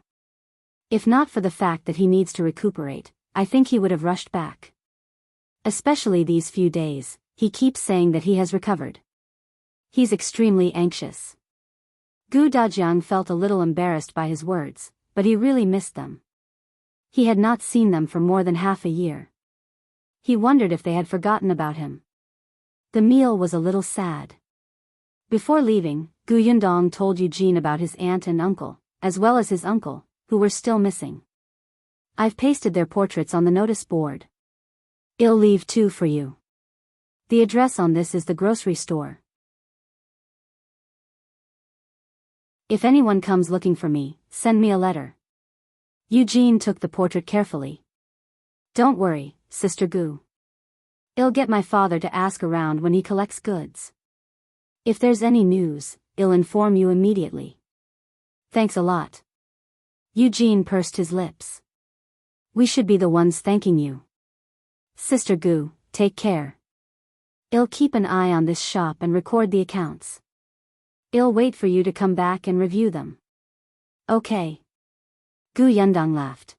If not for the fact that he needs to recuperate, I think he would have rushed back. Especially these few days, he keeps saying that he has recovered. He's extremely anxious. Gu Dajiang felt a little embarrassed by his words, but he really missed them. He had not seen them for more than half a year. He wondered if they had forgotten about him. The meal was a little sad. Before leaving, Gu Yundong told Eugene about his aunt and uncle, as well as his uncle, who were still missing. I've pasted their portraits on the notice board. I'll leave 2 for you. The address on this is the grocery store. If anyone comes looking for me, send me a letter. Eugene took the portrait carefully. Don't worry, Sister Gu. I'll get my father to ask around when he collects goods. If there's any news, I'll inform you immediately. Thanks a lot. Eugene pursed his lips. We should be the ones thanking you. Sister Gu, take care. I'll keep an eye on this shop and record the accounts. I'll wait for you to come back and review them. Okay. Gu Yundong laughed.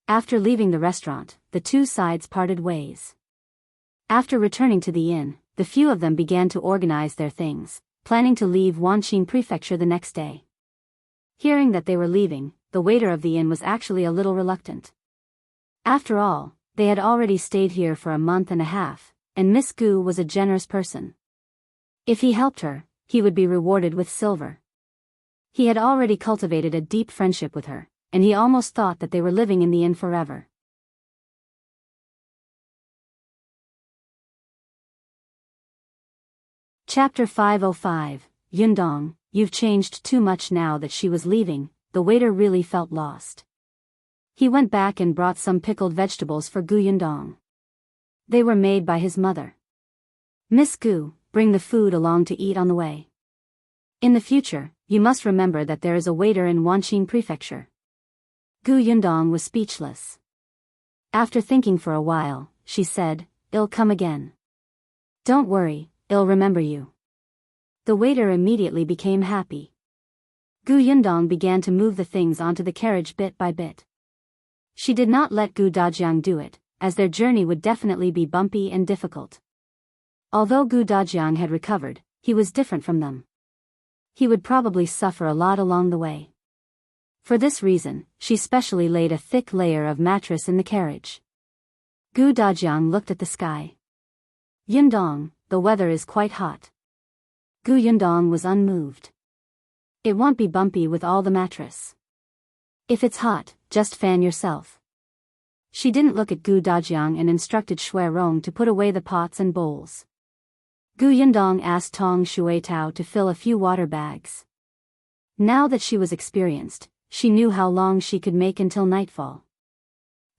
After leaving the restaurant, the two sides parted ways. After returning to the inn, the few of them began to organize their things, planning to leave Wanqing Prefecture the next day. Hearing that they were leaving, the waiter of the inn was actually a little reluctant. After all, they had already stayed here for a month and a half, and Miss Gu was a generous person. If he helped her, he would be rewarded with silver. He had already cultivated a deep friendship with her, and he almost thought that they were living in the inn forever. Chapter 505, Yundong, you've changed too much. Now that she was leaving, the waiter really felt lost. He went back and brought some pickled vegetables for Gu Yundong. They were made by his mother. Miss Gu, bring the food along to eat on the way. In the future, you must remember that there is a waiter in Wanqing Prefecture. Gu Yundong was speechless. After thinking for a while, she said, I'll come again. Don't worry, I'll remember you. The waiter immediately became happy. Gu Yundong began to move the things onto the carriage bit by bit. She did not let Gu Dajiang do it, as their journey would definitely be bumpy and difficult. Although Gu Dajiang had recovered, he was different from them. He would probably suffer a lot along the way. For this reason, she specially laid a thick layer of mattress in the carriage. Gu Dajiang looked at the sky. Yundong, the weather is quite hot. Gu Yundong was unmoved. It won't be bumpy with all the mattress. If it's hot, just fan yourself. She didn't look at Gu Dajiang and instructed Shui Rong to put away the pots and bowls. Gu Yundong asked Tong Shuitao to fill a few water bags. Now that she was experienced, she knew how long she could make until nightfall.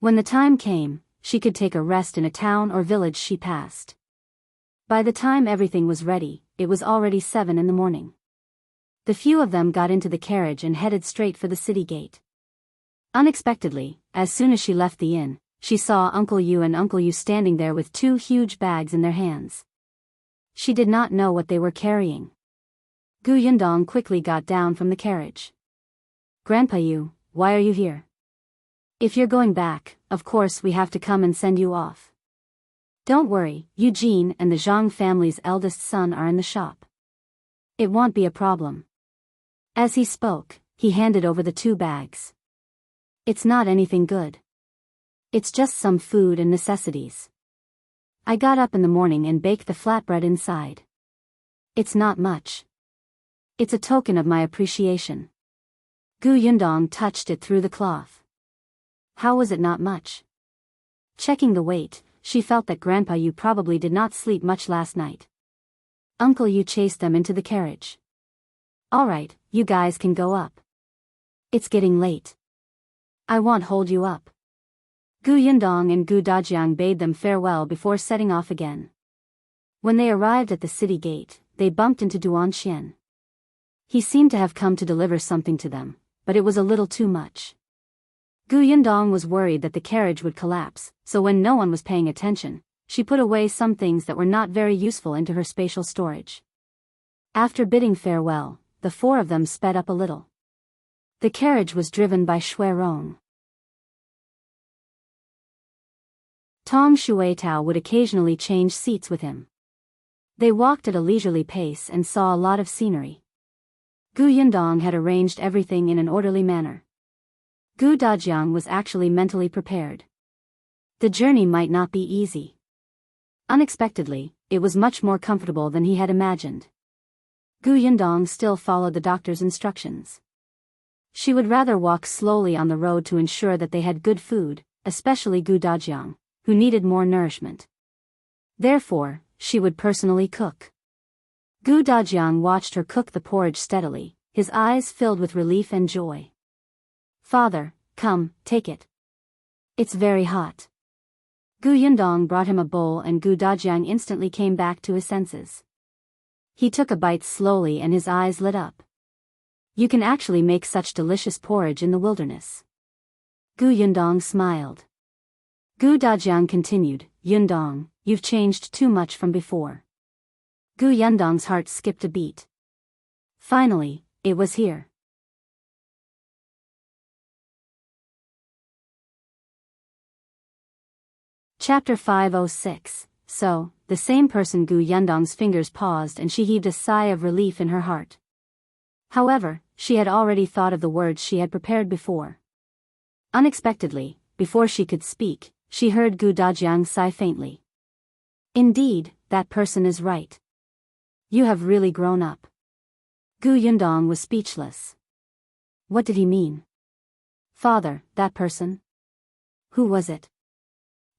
When the time came, she could take a rest in a town or village she passed. By the time everything was ready, it was already 7 in the morning. The few of them got into the carriage and headed straight for the city gate. Unexpectedly, as soon as she left the inn, she saw Uncle Yu and Uncle Yu standing there with 2 huge bags in their hands. She did not know what they were carrying. Gu Yundong quickly got down from the carriage. Grandpa Yu, why are you here? If you're going back, of course we have to come and send you off. Don't worry, Eugene and the Zhang family's eldest son are in the shop. It won't be a problem. As he spoke, he handed over the 2 bags. It's not anything good. It's just some food and necessities. I got up in the morning and baked the flatbread inside. It's not much. It's a token of my appreciation. Gu Yundong touched it through the cloth. How was it not much? Checking the weight, she felt that Grandpa Yu probably did not sleep much last night. Uncle Yu chased them into the carriage. All right, you guys can go up. It's getting late. I won't hold you up. Gu Yundong and Gu Dajiang bade them farewell before setting off again. When they arrived at the city gate, they bumped into Duan Xian. He seemed to have come to deliver something to them, but it was a little too much. Gu Yundong was worried that the carriage would collapse, so when no one was paying attention, she put away some things that were not very useful into her spatial storage. After bidding farewell, the four of them sped up a little. The carriage was driven by Shui Rong. Tong Shuitao would occasionally change seats with him. They walked at a leisurely pace and saw a lot of scenery. Gu Yundong had arranged everything in an orderly manner. Gu Dajiang was actually mentally prepared. The journey might not be easy. Unexpectedly, it was much more comfortable than he had imagined. Gu Yundong still followed the doctor's instructions. She would rather walk slowly on the road to ensure that they had good food, especially Gu Dajiang, who needed more nourishment. Therefore, she would personally cook. Gu Dajiang watched her cook the porridge steadily, his eyes filled with relief and joy. "Father, come, take it. It's very hot." Gu Yundong brought him a bowl and Gu Dajiang instantly came back to his senses. He took a bite slowly and his eyes lit up. "You can actually make such delicious porridge in the wilderness." Gu Yundong smiled. Gu Dajiang continued, "Yundong, you've changed too much from before." Gu Yundong's heart skipped a beat. Finally, it was here. Chapter 506. So, the same person. Gu Yundong's fingers paused and she heaved a sigh of relief in her heart. However, she had already thought of the words she had prepared before. Unexpectedly, before she could speak, she heard Gu Dajiang sigh faintly. "Indeed, that person is right. You have really grown up." Gu Yundong was speechless. What did he mean? "Father, that person? Who was it?"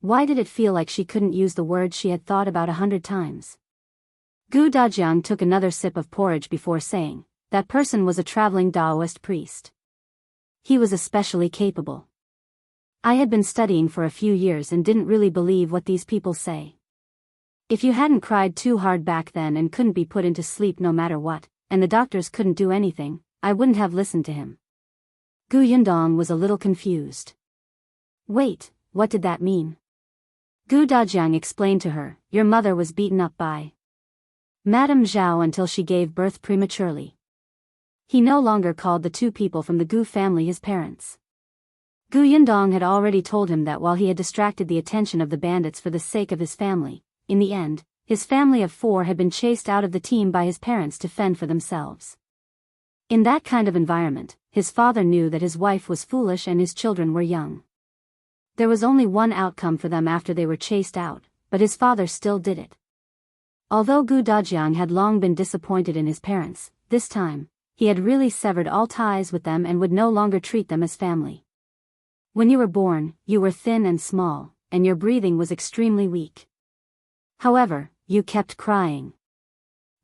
Why did it feel like she couldn't use the words she had thought about 100 times? Gu Dajiang took another sip of porridge before saying, "That person was a traveling Taoist priest. He was especially capable. I had been studying for a few years and didn't really believe what these people say. If you hadn't cried too hard back then and couldn't be put into sleep no matter what, and the doctors couldn't do anything, I wouldn't have listened to him." Gu Yundong was a little confused. Wait, what did that mean? Gu Dajiang explained to her, "Your mother was beaten up by Madame Zhao until she gave birth prematurely." He no longer called the two people from the Gu family his parents. Gu Yundong had already told him that while he had distracted the attention of the bandits for the sake of his family, in the end, his family of 4 had been chased out of the team by his parents to fend for themselves. In that kind of environment, his father knew that his wife was foolish and his children were young. There was only one outcome for them after they were chased out, but his father still did it. Although Gu Dajiang had long been disappointed in his parents, this time, he had really severed all ties with them and would no longer treat them as family. When you were born, you were thin and small, and your breathing was extremely weak. However, you kept crying.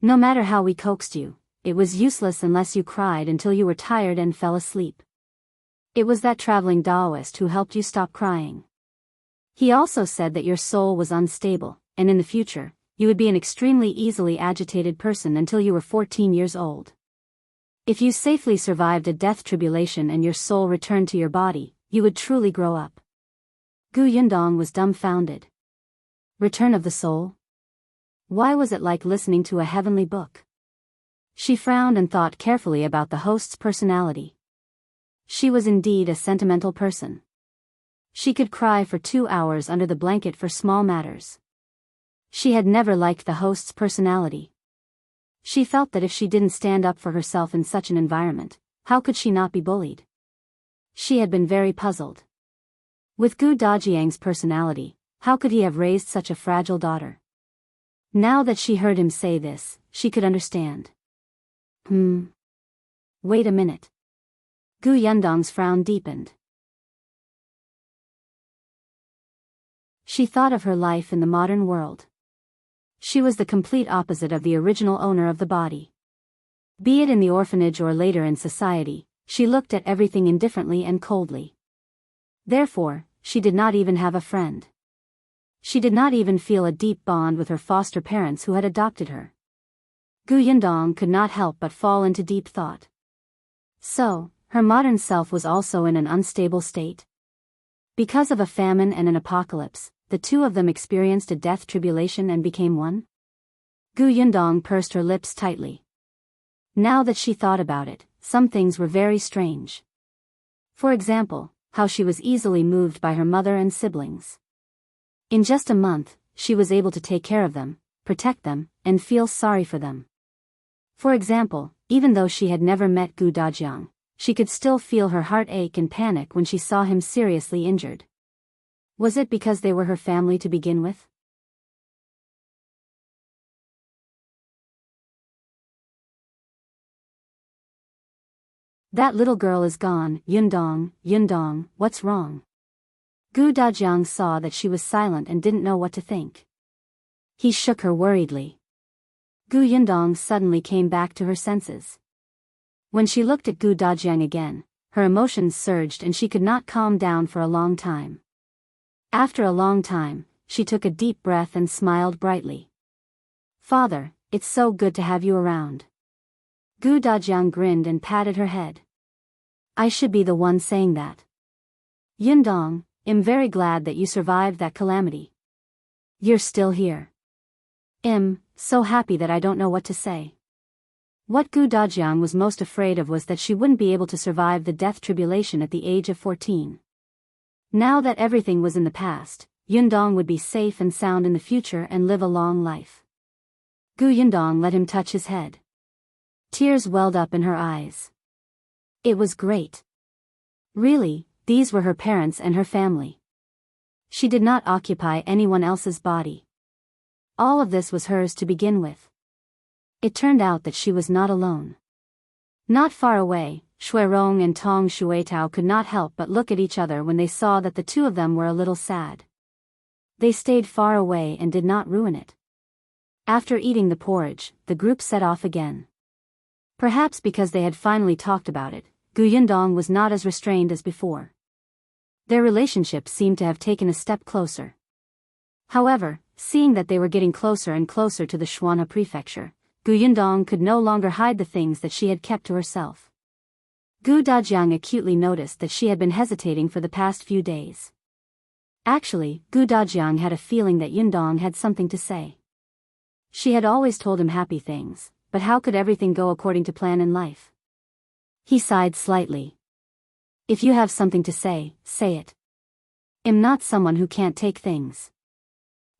No matter how we coaxed you, it was useless unless you cried until you were tired and fell asleep. It was that traveling Taoist who helped you stop crying. He also said that your soul was unstable, and in the future, you would be an extremely easily agitated person until you were 14 years old. If you safely survived a death tribulation and your soul returned to your body, you would truly grow up." Gu Yundong was dumbfounded. Return of the soul? Why was it like listening to a heavenly book? She frowned and thought carefully about the host's personality. She was indeed a sentimental person. She could cry for 2 hours under the blanket for small matters. She had never liked the host's personality. She felt that if she didn't stand up for herself in such an environment, how could she not be bullied? She had been very puzzled. With Gu Dajiang's personality, how could he have raised such a fragile daughter? Now that she heard him say this, she could understand. Wait a minute. Gu Yundong's frown deepened. She thought of her life in the modern world. She was the complete opposite of the original owner of the body. Be it in the orphanage or later in society, she looked at everything indifferently and coldly. Therefore, she did not even have a friend. She did not even feel a deep bond with her foster parents who had adopted her. Yundong could not help but fall into deep thought. So, her modern self was also in an unstable state. Because of a famine and an apocalypse, the two of them experienced a death tribulation and became one? Yundong pursed her lips tightly. Now that she thought about it, some things were very strange. For example, how she was easily moved by her mother and siblings. In just a month, she was able to take care of them, protect them, and feel sorry for them. For example, even though she had never met Dajiang, she could still feel her heart ache and panic when she saw him seriously injured. Was it because they were her family to begin with? That little girl is gone, Yundong, what's wrong? Dajiang saw that she was silent and didn't know what to think. He shook her worriedly. Yundong suddenly came back to her senses. When she looked at Dajiang again, her emotions surged and she could not calm down for a long time. After a long time, she took a deep breath and smiled brightly. Father, it's so good to have you around. Dajiang grinned and patted her head. I should be the one saying that. Yundong, I'm very glad that you survived that calamity. You're still here. I'm so happy that I don't know what to say. What Dajiang was most afraid of was that she wouldn't be able to survive the death tribulation at the age of 14. Now that everything was in the past, Yundong would be safe and sound in the future and live a long life. Yundong let him touch his head. Tears welled up in her eyes. It was great. Really, these were her parents and her family. She did not occupy anyone else's body. All of this was hers to begin with. It turned out that she was not alone. Not far away, Shuirong and Tong Shuitao could not help but look at each other when they saw that the two of them were a little sad. They stayed far away and did not ruin it. After eating the porridge, the group set off again. Perhaps because they had finally talked about it, Yundong was not as restrained as before. Their relationship seemed to have taken a step closer. However, seeing that they were getting closer and closer to the Xianxia prefecture, Yundong could no longer hide the things that she had kept to herself. Dajiang acutely noticed that she had been hesitating for the past few days. Actually, Dajiang had a feeling that Yundong had something to say. She had always told him happy things, but how could everything go according to plan in life? He sighed slightly. If you have something to say it. I'm not someone who can't take things.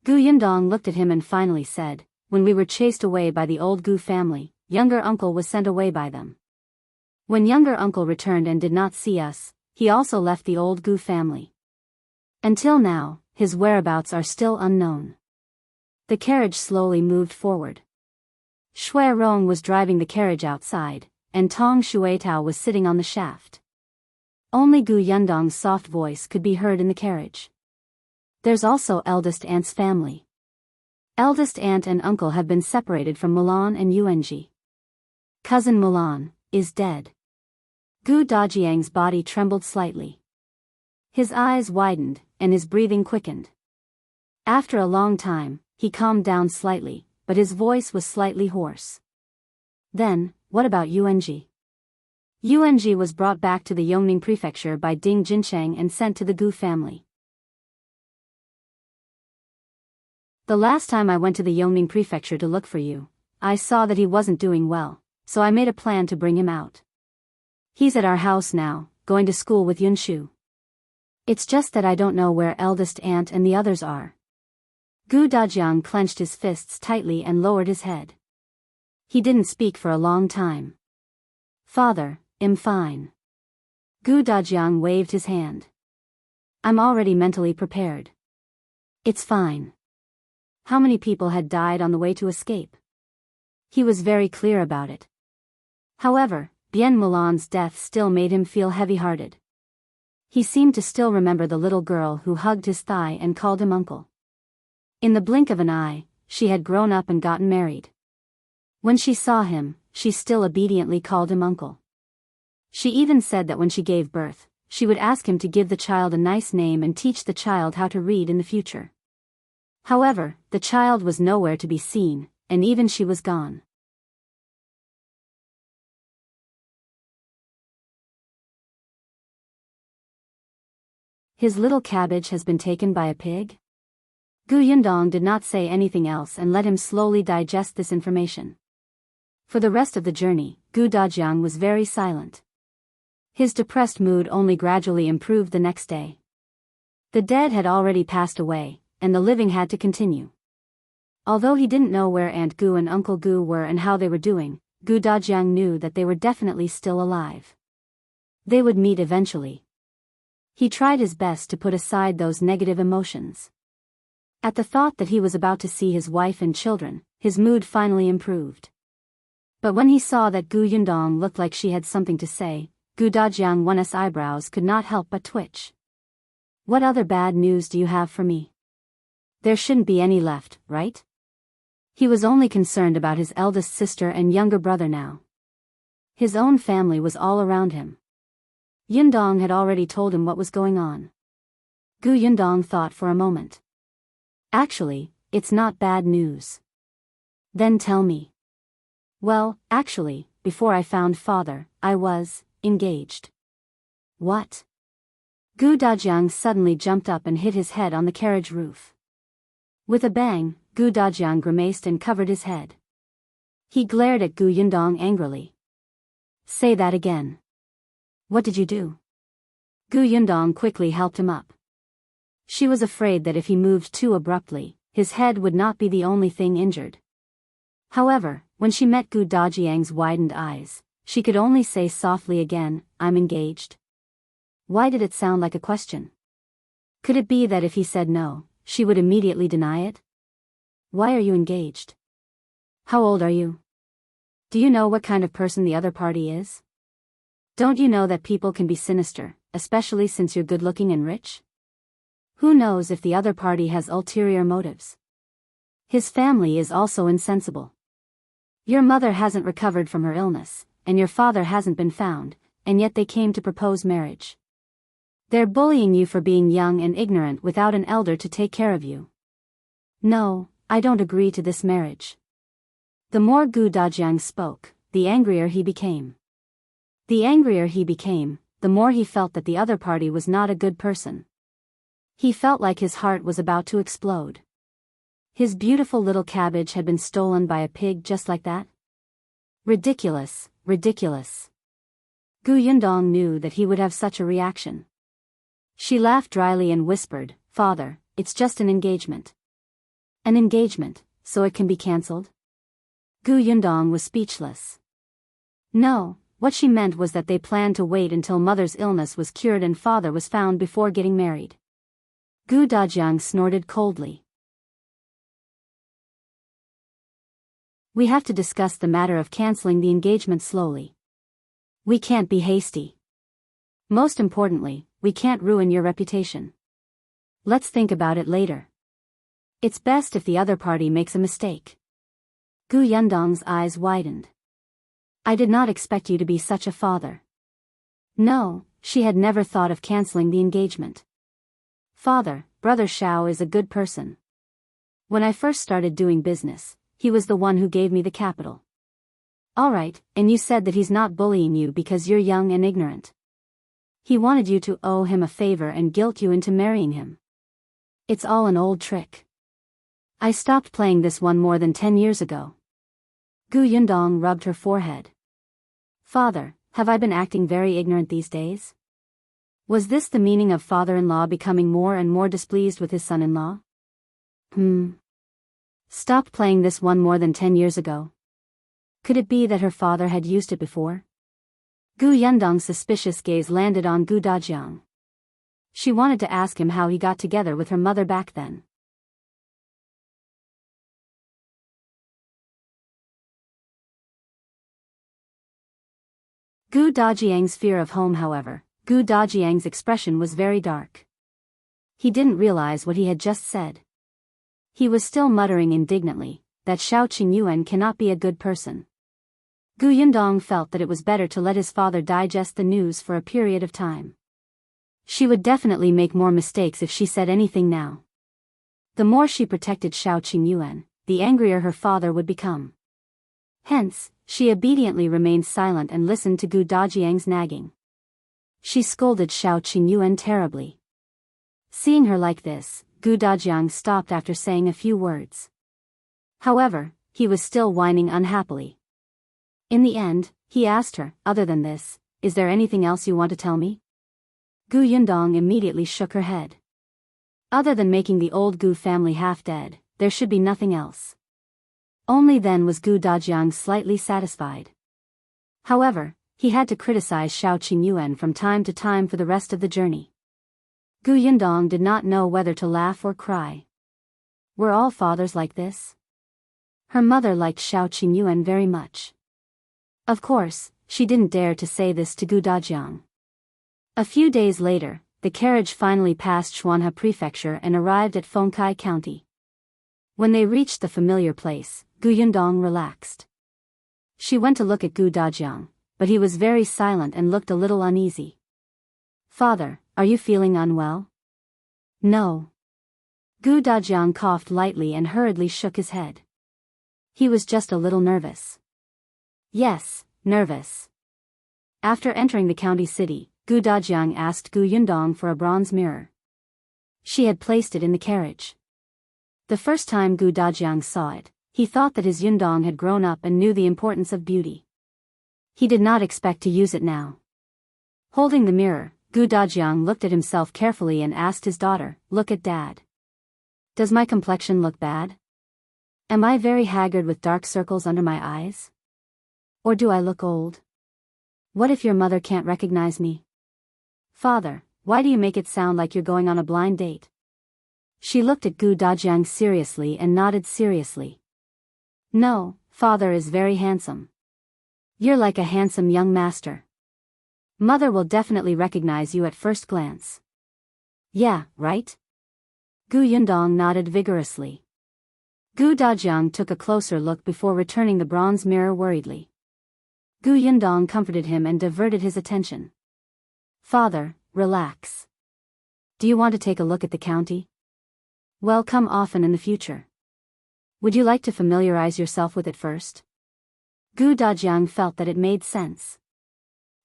Yundong looked at him and finally said, when we were chased away by the old Gu family, younger uncle was sent away by them. When younger uncle returned and did not see us, he also left the old Gu family. Until now, his whereabouts are still unknown. The carriage slowly moved forward. Shuirong was driving the carriage outside, and Tong Shuitao was sitting on the shaft. Only Yundong's soft voice could be heard in the carriage. There's also eldest aunt's family. Eldest aunt and uncle have been separated from Mulan and Yuanji. Cousin Mulan is dead. Dajiang's body trembled slightly. His eyes widened, and his breathing quickened. After a long time, he calmed down slightly, but his voice was slightly hoarse. Then, what about Yuanji? Yuanji was brought back to the Yongning prefecture by Ding Jincheng and sent to the Gu family. The last time I went to the Yongning prefecture to look for you, I saw that he wasn't doing well, so I made a plan to bring him out. He's at our house now, going to school with Yunshu. It's just that I don't know where eldest aunt and the others are. Dajiang clenched his fists tightly and lowered his head. He didn't speak for a long time. Father, I'm fine. Dajiang waved his hand. I'm already mentally prepared. It's fine. How many people had died on the way to escape? He was very clear about it. However, Bien Mulan's death still made him feel heavy-hearted. He seemed to still remember the little girl who hugged his thigh and called him uncle. In the blink of an eye, she had grown up and gotten married. When she saw him, she still obediently called him uncle. She even said that when she gave birth, she would ask him to give the child a nice name and teach the child how to read in the future. However, the child was nowhere to be seen, and even she was gone. His little Cabbage has been taken by a pig? Gu Yundong did not say anything else and let him slowly digest this information. For the rest of the journey, Gu Dajiang was very silent. His depressed mood only gradually improved the next day. The dead had already passed away, and the living had to continue. Although he didn't know where Aunt Gu and Uncle Gu were and how they were doing, Gu Dajiang knew that they were definitely still alive. They would meet eventually. He tried his best to put aside those negative emotions. At the thought that he was about to see his wife and children, his mood finally improved. But when he saw that Gu Yundong looked like she had something to say, Gu Dajiang one's eyebrows could not help but twitch. What other bad news do you have for me? There shouldn't be any left, right? He was only concerned about his eldest sister and younger brother now. His own family was all around him. Yundong had already told him what was going on. Gu Yundong thought for a moment. Actually, it's not bad news. Then tell me. Well, actually, before I found father, I was engaged. What? Gu Dajiang suddenly jumped up and hit his head on the carriage roof. With a bang, Gu Dajiang grimaced and covered his head. He glared at Gu Yundong angrily. Say that again. What did you do? Gu Yundong quickly helped him up. She was afraid that if he moved too abruptly, his head would not be the only thing injured. However, when she met Gu Dajiang's widened eyes, she could only say softly again, I'm engaged. Why did it sound like a question? Could it be that if he said no, she would immediately deny it? Why are you engaged? How old are you? Do you know what kind of person the other party is? Don't you know that people can be sinister, especially since you're good-looking and rich? Who knows if the other party has ulterior motives? His family is also insensible. Your mother hasn't recovered from her illness, and your father hasn't been found, and yet they came to propose marriage. They're bullying you for being young and ignorant without an elder to take care of you. No, I don't agree to this marriage. The more Gu Dajiang spoke, the angrier he became. The angrier he became, the more he felt that the other party was not a good person. He felt like his heart was about to explode. His beautiful little Cabbage had been stolen by a pig just like that? Ridiculous, ridiculous. Gu Yundong knew that he would have such a reaction. She laughed dryly and whispered, Father, it's just an engagement. An engagement, so it can be cancelled? Gu Yundong was speechless. No. What she meant was that they planned to wait until mother's illness was cured and father was found before getting married. Gu Dajiang snorted coldly. We have to discuss the matter of canceling the engagement slowly. We can't be hasty. Most importantly, we can't ruin your reputation. Let's think about it later. It's best if the other party makes a mistake. Gu Yundong's eyes widened. I did not expect you to be such a father. No, she had never thought of canceling the engagement. Father, Brother Xiao is a good person. When I first started doing business, he was the one who gave me the capital. All right, and you said that he's not bullying you because you're young and ignorant. He wanted you to owe him a favor and guilt you into marrying him. It's all an old trick. I stopped playing this one more than 10 years ago. Gu Yundong rubbed her forehead. Father, have I been acting very ignorant these days? Was this the meaning of father-in-law becoming more and more displeased with his son-in-law? Stopped playing this one more than 10 years ago. Could it be that her father had used it before? Gu Yundong's suspicious gaze landed on Gu Dajiang. She wanted to ask him how he got together with her mother back then. Gu Dajiang's fear of home, however, Gu Dajiang's expression was very dark. He didn't realize what he had just said. He was still muttering indignantly, that Xiao Qingyuan cannot be a good person. Gu Yundong felt that it was better to let his father digest the news for a period of time. She would definitely make more mistakes if she said anything now. The more she protected Xiao Qingyuan, the angrier her father would become. Hence, she obediently remained silent and listened to Gu Dajiang's nagging. She scolded Xiao Qingyuan terribly. Seeing her like this, Gu Dajiang stopped after saying a few words. However, he was still whining unhappily. In the end, he asked her, "Other than this, is there anything else you want to tell me?" Gu Yundong immediately shook her head. Other than making the old Gu family half dead, there should be nothing else. Only then was Gu Dajiang slightly satisfied. However, he had to criticize Xiao Qingyuan from time to time for the rest of the journey. Gu Yundong did not know whether to laugh or cry. Were all fathers like this? Her mother liked Xiao Qingyuan very much. Of course, she didn't dare to say this to Gu Dajiang. A few days later, the carriage finally passed Xuanhe Prefecture and arrived at Fengkai County. When they reached the familiar place, Gu Yundong relaxed. She went to look at Gu Dajiang, but he was very silent and looked a little uneasy. "Father, are you feeling unwell?" "No." Gu Dajiang coughed lightly and hurriedly shook his head. He was just a little nervous. "Yes, nervous." After entering the county city, Gu Dajiang asked Gu Yundong for a bronze mirror. She had placed it in the carriage. The first time Gu Dajiang saw it, he thought that his Yundong had grown up and knew the importance of beauty. He did not expect to use it now. Holding the mirror, Gu Dajiang looked at himself carefully and asked his daughter, "Look at Dad. Does my complexion look bad? Am I very haggard with dark circles under my eyes? Or do I look old? What if your mother can't recognize me?" "Father, why do you make it sound like you're going on a blind date?" She looked at Gu Dajiang seriously and nodded seriously. "No, father is very handsome. You're like a handsome young master. Mother will definitely recognize you at first glance." "Yeah, right?" Gu Yundong nodded vigorously. Gu Dajiang took a closer look before returning the bronze mirror worriedly. Gu Yundong comforted him and diverted his attention. "Father, relax. Do you want to take a look at the county? Well, come often in the future. Would you like to familiarize yourself with it first?" Gu Dajiang felt that it made sense.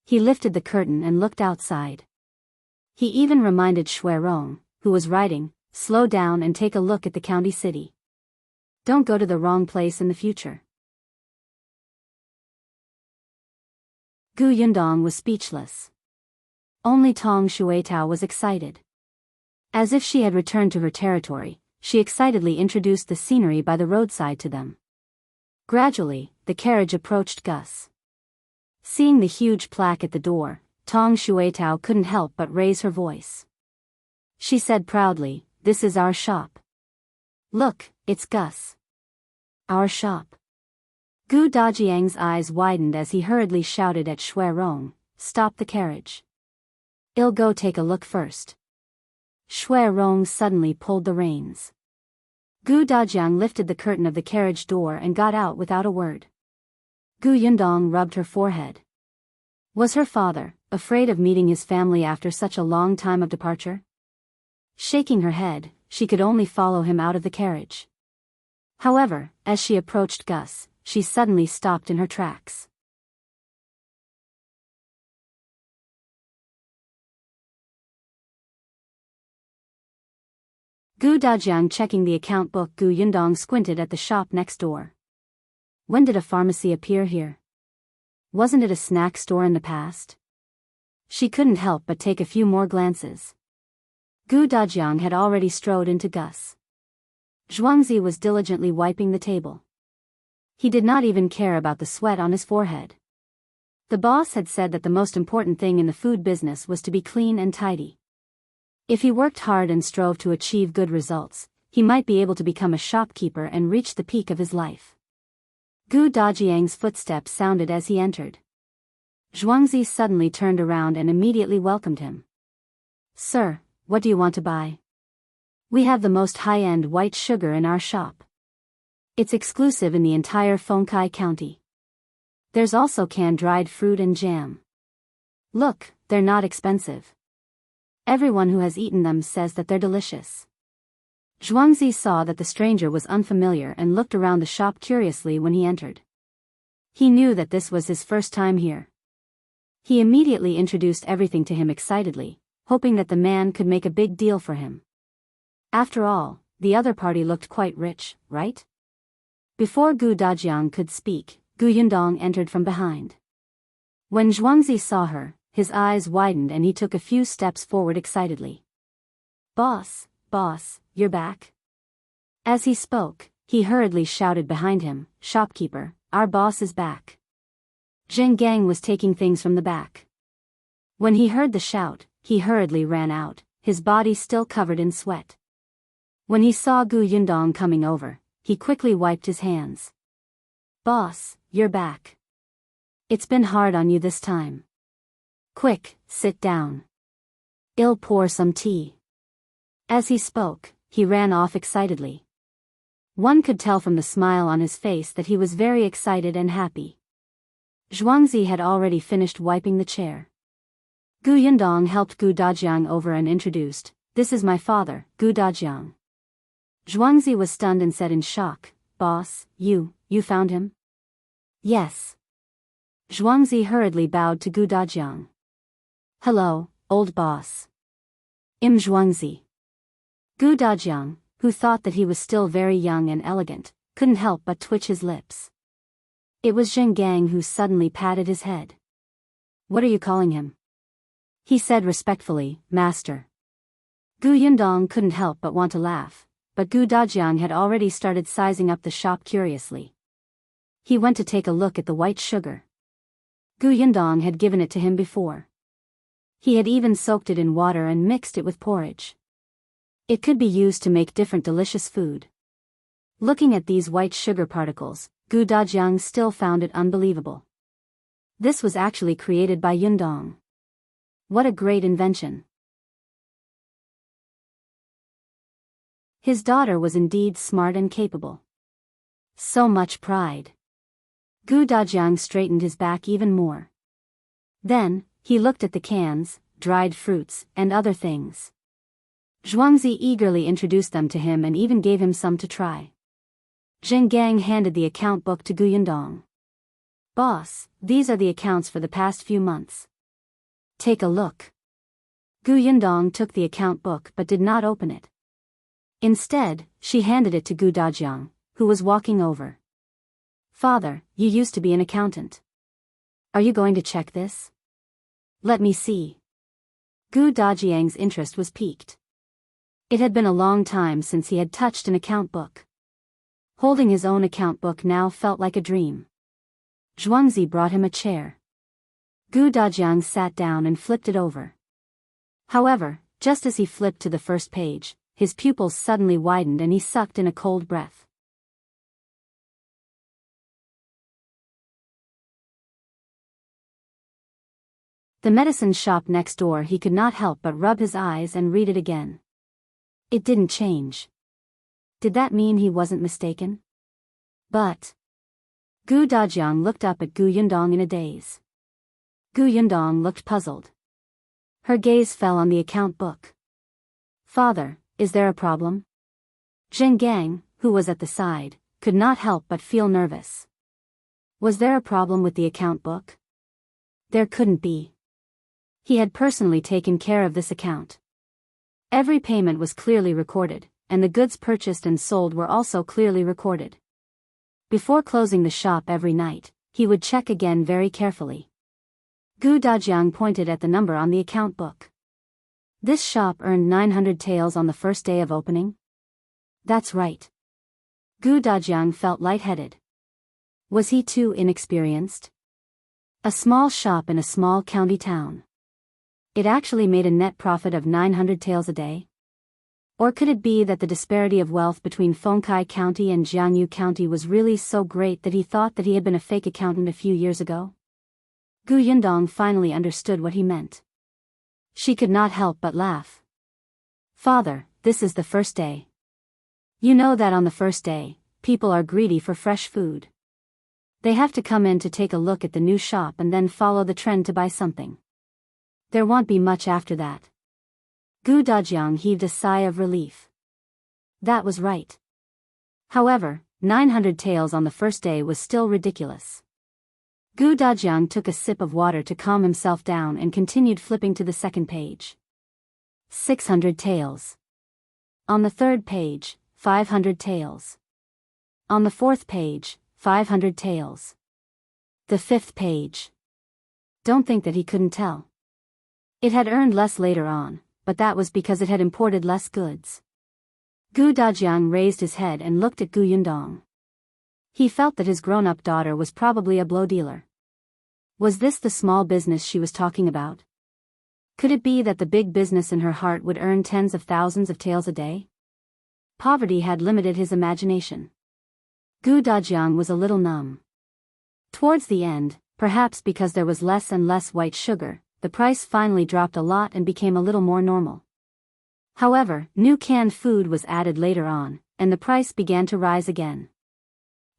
He lifted the curtain and looked outside. He even reminded Shui Rong, who was writing, "Slow down and take a look at the county city. Don't go to the wrong place in the future." Gu Yundong was speechless. Only Tong Shuitao was excited. As if she had returned to her territory, she excitedly introduced the scenery by the roadside to them. Gradually, the carriage approached Gus. Seeing the huge plaque at the door, Tong Shuitao couldn't help but raise her voice. She said proudly, "This is our shop. Look, it's Gus. Our shop." Gu Dajiang's eyes widened as he hurriedly shouted at Shui Rong, "Stop the carriage. I'll go take a look first." Shui Rong suddenly pulled the reins. Gu Dajiang lifted the curtain of the carriage door and got out without a word. Gu Yundong rubbed her forehead. Was her father afraid of meeting his family after such a long time of departure? Shaking her head, she could only follow him out of the carriage. However, as she approached Gus, she suddenly stopped in her tracks. Gu Dajiang checking the account book. Gu Yundong squinted at the shop next door. When did a pharmacy appear here? Wasn't it a snack store in the past? She couldn't help but take a few more glances. Gu Dajiang had already strode into Gus. Zhuangzi was diligently wiping the table. He did not even care about the sweat on his forehead. The boss had said that the most important thing in the food business was to be clean and tidy. If he worked hard and strove to achieve good results, he might be able to become a shopkeeper and reach the peak of his life. Gu Dajiang's footsteps sounded as he entered. Zhuangzi suddenly turned around and immediately welcomed him. "Sir, what do you want to buy? We have the most high-end white sugar in our shop. It's exclusive in the entire Fengkai County. There's also canned dried fruit and jam. Look, they're not expensive." Everyone who has eaten them says that they're delicious. Zhuangzi saw that the stranger was unfamiliar and looked around the shop curiously when he entered. He knew that this was his first time here. He immediately introduced everything to him excitedly, hoping that the man could make a big deal for him. After all, the other party looked quite rich, right? Before Gu Dajiang could speak, Gu Yundong entered from behind. When Zhuangzi saw her, his eyes widened and he took a few steps forward excitedly. Boss, you're back? As he spoke, he hurriedly shouted behind him, Shopkeeper, our boss is back. Zhang was taking things from the back. When he heard the shout, he hurriedly ran out, his body still covered in sweat. When he saw Gu Yundong coming over, he quickly wiped his hands. Boss, you're back. It's been hard on you this time. Quick, sit down. I'll pour some tea. As he spoke, he ran off excitedly. One could tell from the smile on his face that he was very excited and happy. Zhuangzi had already finished wiping the chair. Gu Yundong helped Gu Dajiang over and introduced, This is my father, Gu Dajiang. Zhuangzi was stunned and said in shock, Boss, you found him? Yes. Zhuangzi hurriedly bowed to Gu Dajiang. Hello, old boss. I'm Zhuangzi. Gu Dajiang, who thought that he was still very young and elegant, couldn't help but twitch his lips. It was Zhang who suddenly patted his head. What are you calling him? He said respectfully, Master. Gu Yundong couldn't help but want to laugh, but Gu Dajiang had already started sizing up the shop curiously. He went to take a look at the white sugar. Gu Yundong had given it to him before. He had even soaked it in water and mixed it with porridge. It could be used to make different delicious food. Looking at these white sugar particles, Gu Dajiang still found it unbelievable. This was actually created by Yundong. What a great invention. His daughter was indeed smart and capable. So much pride. Gu Dajiang straightened his back even more. Then, he looked at the cans, dried fruits, and other things. Zhuangzi eagerly introduced them to him and even gave him some to try. Zhang handed the account book to Gu Yundong. Boss, these are the accounts for the past few months. Take a look. Gu Yundong took the account book but did not open it. Instead, she handed it to Gu Dajiang, who was walking over. Father, you used to be an accountant. Are you going to check this? Let me see. Gu Dajiang's interest was piqued. It had been a long time since he had touched an account book. Holding his own account book now felt like a dream. Zhuangzi brought him a chair. Gu Dajiang sat down and flipped it over. However, just as he flipped to the first page, his pupils suddenly widened and he sucked in a cold breath. The medicine shop next door, he could not help but rub his eyes and read it again. It didn't change. Did that mean he wasn't mistaken? But Gu Dajiang looked up at Gu Yundong in a daze. Gu Yundong looked puzzled. Her gaze fell on the account book. Father, is there a problem? Zhang, who was at the side, could not help but feel nervous. Was there a problem with the account book? There couldn't be. He had personally taken care of this account. Every payment was clearly recorded, and the goods purchased and sold were also clearly recorded. Before closing the shop every night, he would check again very carefully. Gu Dajiang pointed at the number on the account book. This shop earned 900 taels on the first day of opening? That's right. Gu Dajiang felt lightheaded. Was he too inexperienced? A small shop in a small county town. It actually made a net profit of 900 taels a day? Or could it be that the disparity of wealth between Fengkai County and Jianghu County was really so great that he thought that he had been a fake accountant a few years ago? Gu Yundong finally understood what he meant. She could not help but laugh. Father, this is the first day. You know that on the first day, people are greedy for fresh food. They have to come in to take a look at the new shop and then follow the trend to buy something. There won't be much after that. Gu Dajiang heaved a sigh of relief. That was right. However, 900 taels on the first day was still ridiculous. Gu Dajiang took a sip of water to calm himself down and continued flipping to the second page. 600 taels. On the third page, 500 taels. On the fourth page, 500 taels. The fifth page. Don't think that he couldn't tell. It had earned less later on, but that was because it had imported less goods. Gu Dajiang raised his head and looked at Gu Yundong. He felt that his grown-up daughter was probably a blow dealer. Was this the small business she was talking about? Could it be that the big business in her heart would earn tens of thousands of taels a day? Poverty had limited his imagination. Gu Dajiang was a little numb. Towards the end, perhaps because there was less and less white sugar, the price finally dropped a lot and became a little more normal. However, new canned food was added later on, and the price began to rise again.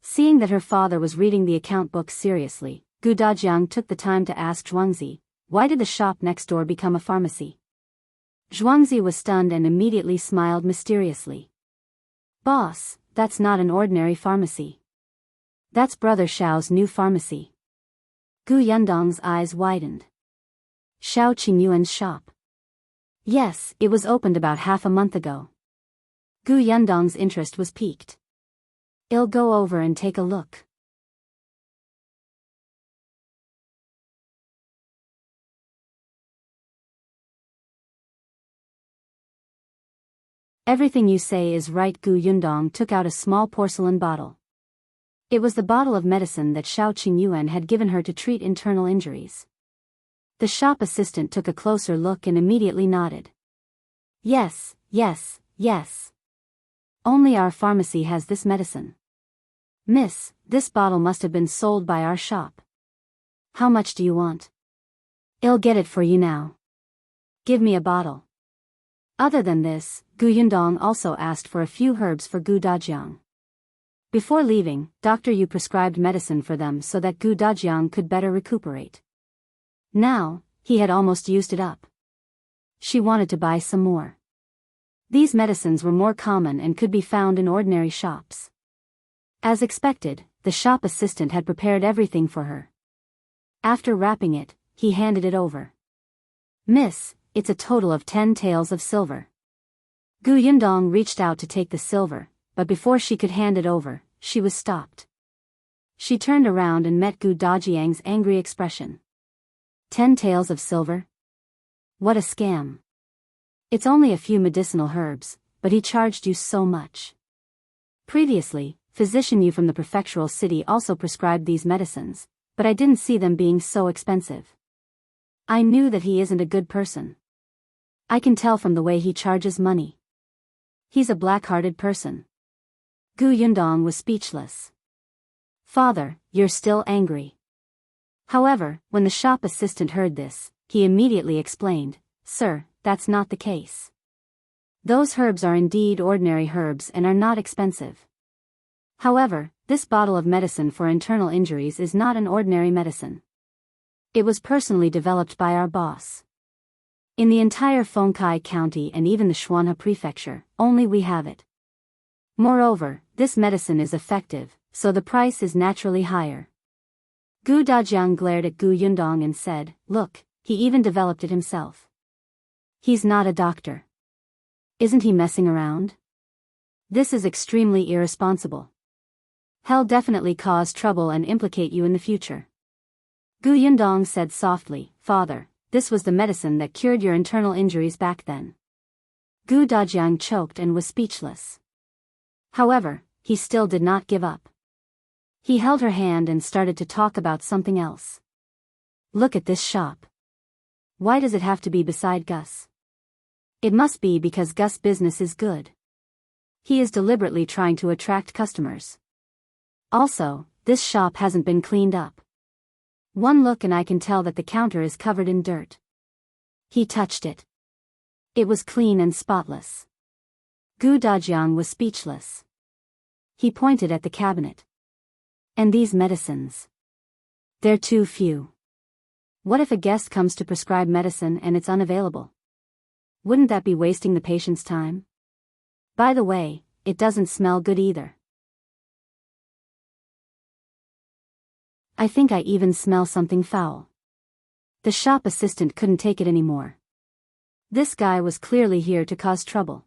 Seeing that her father was reading the account book seriously, Gu Dajiang took the time to ask Zhuangzi, why did the shop next door become a pharmacy? Zhuangzi was stunned and immediately smiled mysteriously. Boss, that's not an ordinary pharmacy. That's Brother Xiao's new pharmacy. Gu Yundong's eyes widened. Xiao Qingyuan's shop. Yes, it was opened about half a month ago. Gu Yundong's interest was piqued. I'll go over and take a look. Everything you say is right. Gu Yundong took out a small porcelain bottle. It was the bottle of medicine that Xiao Qingyuan had given her to treat internal injuries. The shop assistant took a closer look and immediately nodded. Yes, yes, yes. Only our pharmacy has this medicine. Miss, this bottle must have been sold by our shop. How much do you want? I'll get it for you now. Give me a bottle. Other than this, Gu Yundong also asked for a few herbs for Gu Dajiang. Before leaving, Dr. Yu prescribed medicine for them so that Gu Dajiang could better recuperate. Now, he had almost used it up. She wanted to buy some more. These medicines were more common and could be found in ordinary shops. As expected, the shop assistant had prepared everything for her. After wrapping it, he handed it over. Miss, it's a total of 10 taels of silver. Gu Yundong reached out to take the silver, but before she could hand it over, she was stopped. She turned around and met Gu Dajiang's angry expression. 10 taels of silver? What a scam. It's only a few medicinal herbs, but he charged you so much. Previously, Physician Yu from the prefectural city also prescribed these medicines, but I didn't see them being so expensive. I knew that he isn't a good person. I can tell from the way he charges money. He's a black-hearted person. Gu Yundong was speechless. Father, you're still angry. However, when the shop assistant heard this, he immediately explained, Sir, that's not the case. Those herbs are indeed ordinary herbs and are not expensive. However, this bottle of medicine for internal injuries is not an ordinary medicine. It was personally developed by our boss. In the entire Fengkai County and even the Xuanhe Prefecture, only we have it. Moreover, this medicine is effective, so the price is naturally higher. Gu Dajiang glared at Gu Yundong and said, Look, he even developed it himself. He's not a doctor. Isn't he messing around? This is extremely irresponsible. He'll definitely cause trouble and implicate you in the future. Gu Yundong said softly, Father, this was the medicine that cured your internal injuries back then. Gu Dajiang choked and was speechless. However, he still did not give up. He held her hand and started to talk about something else. Look at this shop. Why does it have to be beside Gus? It must be because Gus' business is good. He is deliberately trying to attract customers. Also, this shop hasn't been cleaned up. One look and I can tell that the counter is covered in dirt. He touched it. It was clean and spotless. Gu Dajiang was speechless. He pointed at the cabinet. And these medicines. They're too few. What if a guest comes to prescribe medicine and it's unavailable? Wouldn't that be wasting the patient's time? By the way, it doesn't smell good either. I think I even smell something foul. The shop assistant couldn't take it anymore. This guy was clearly here to cause trouble.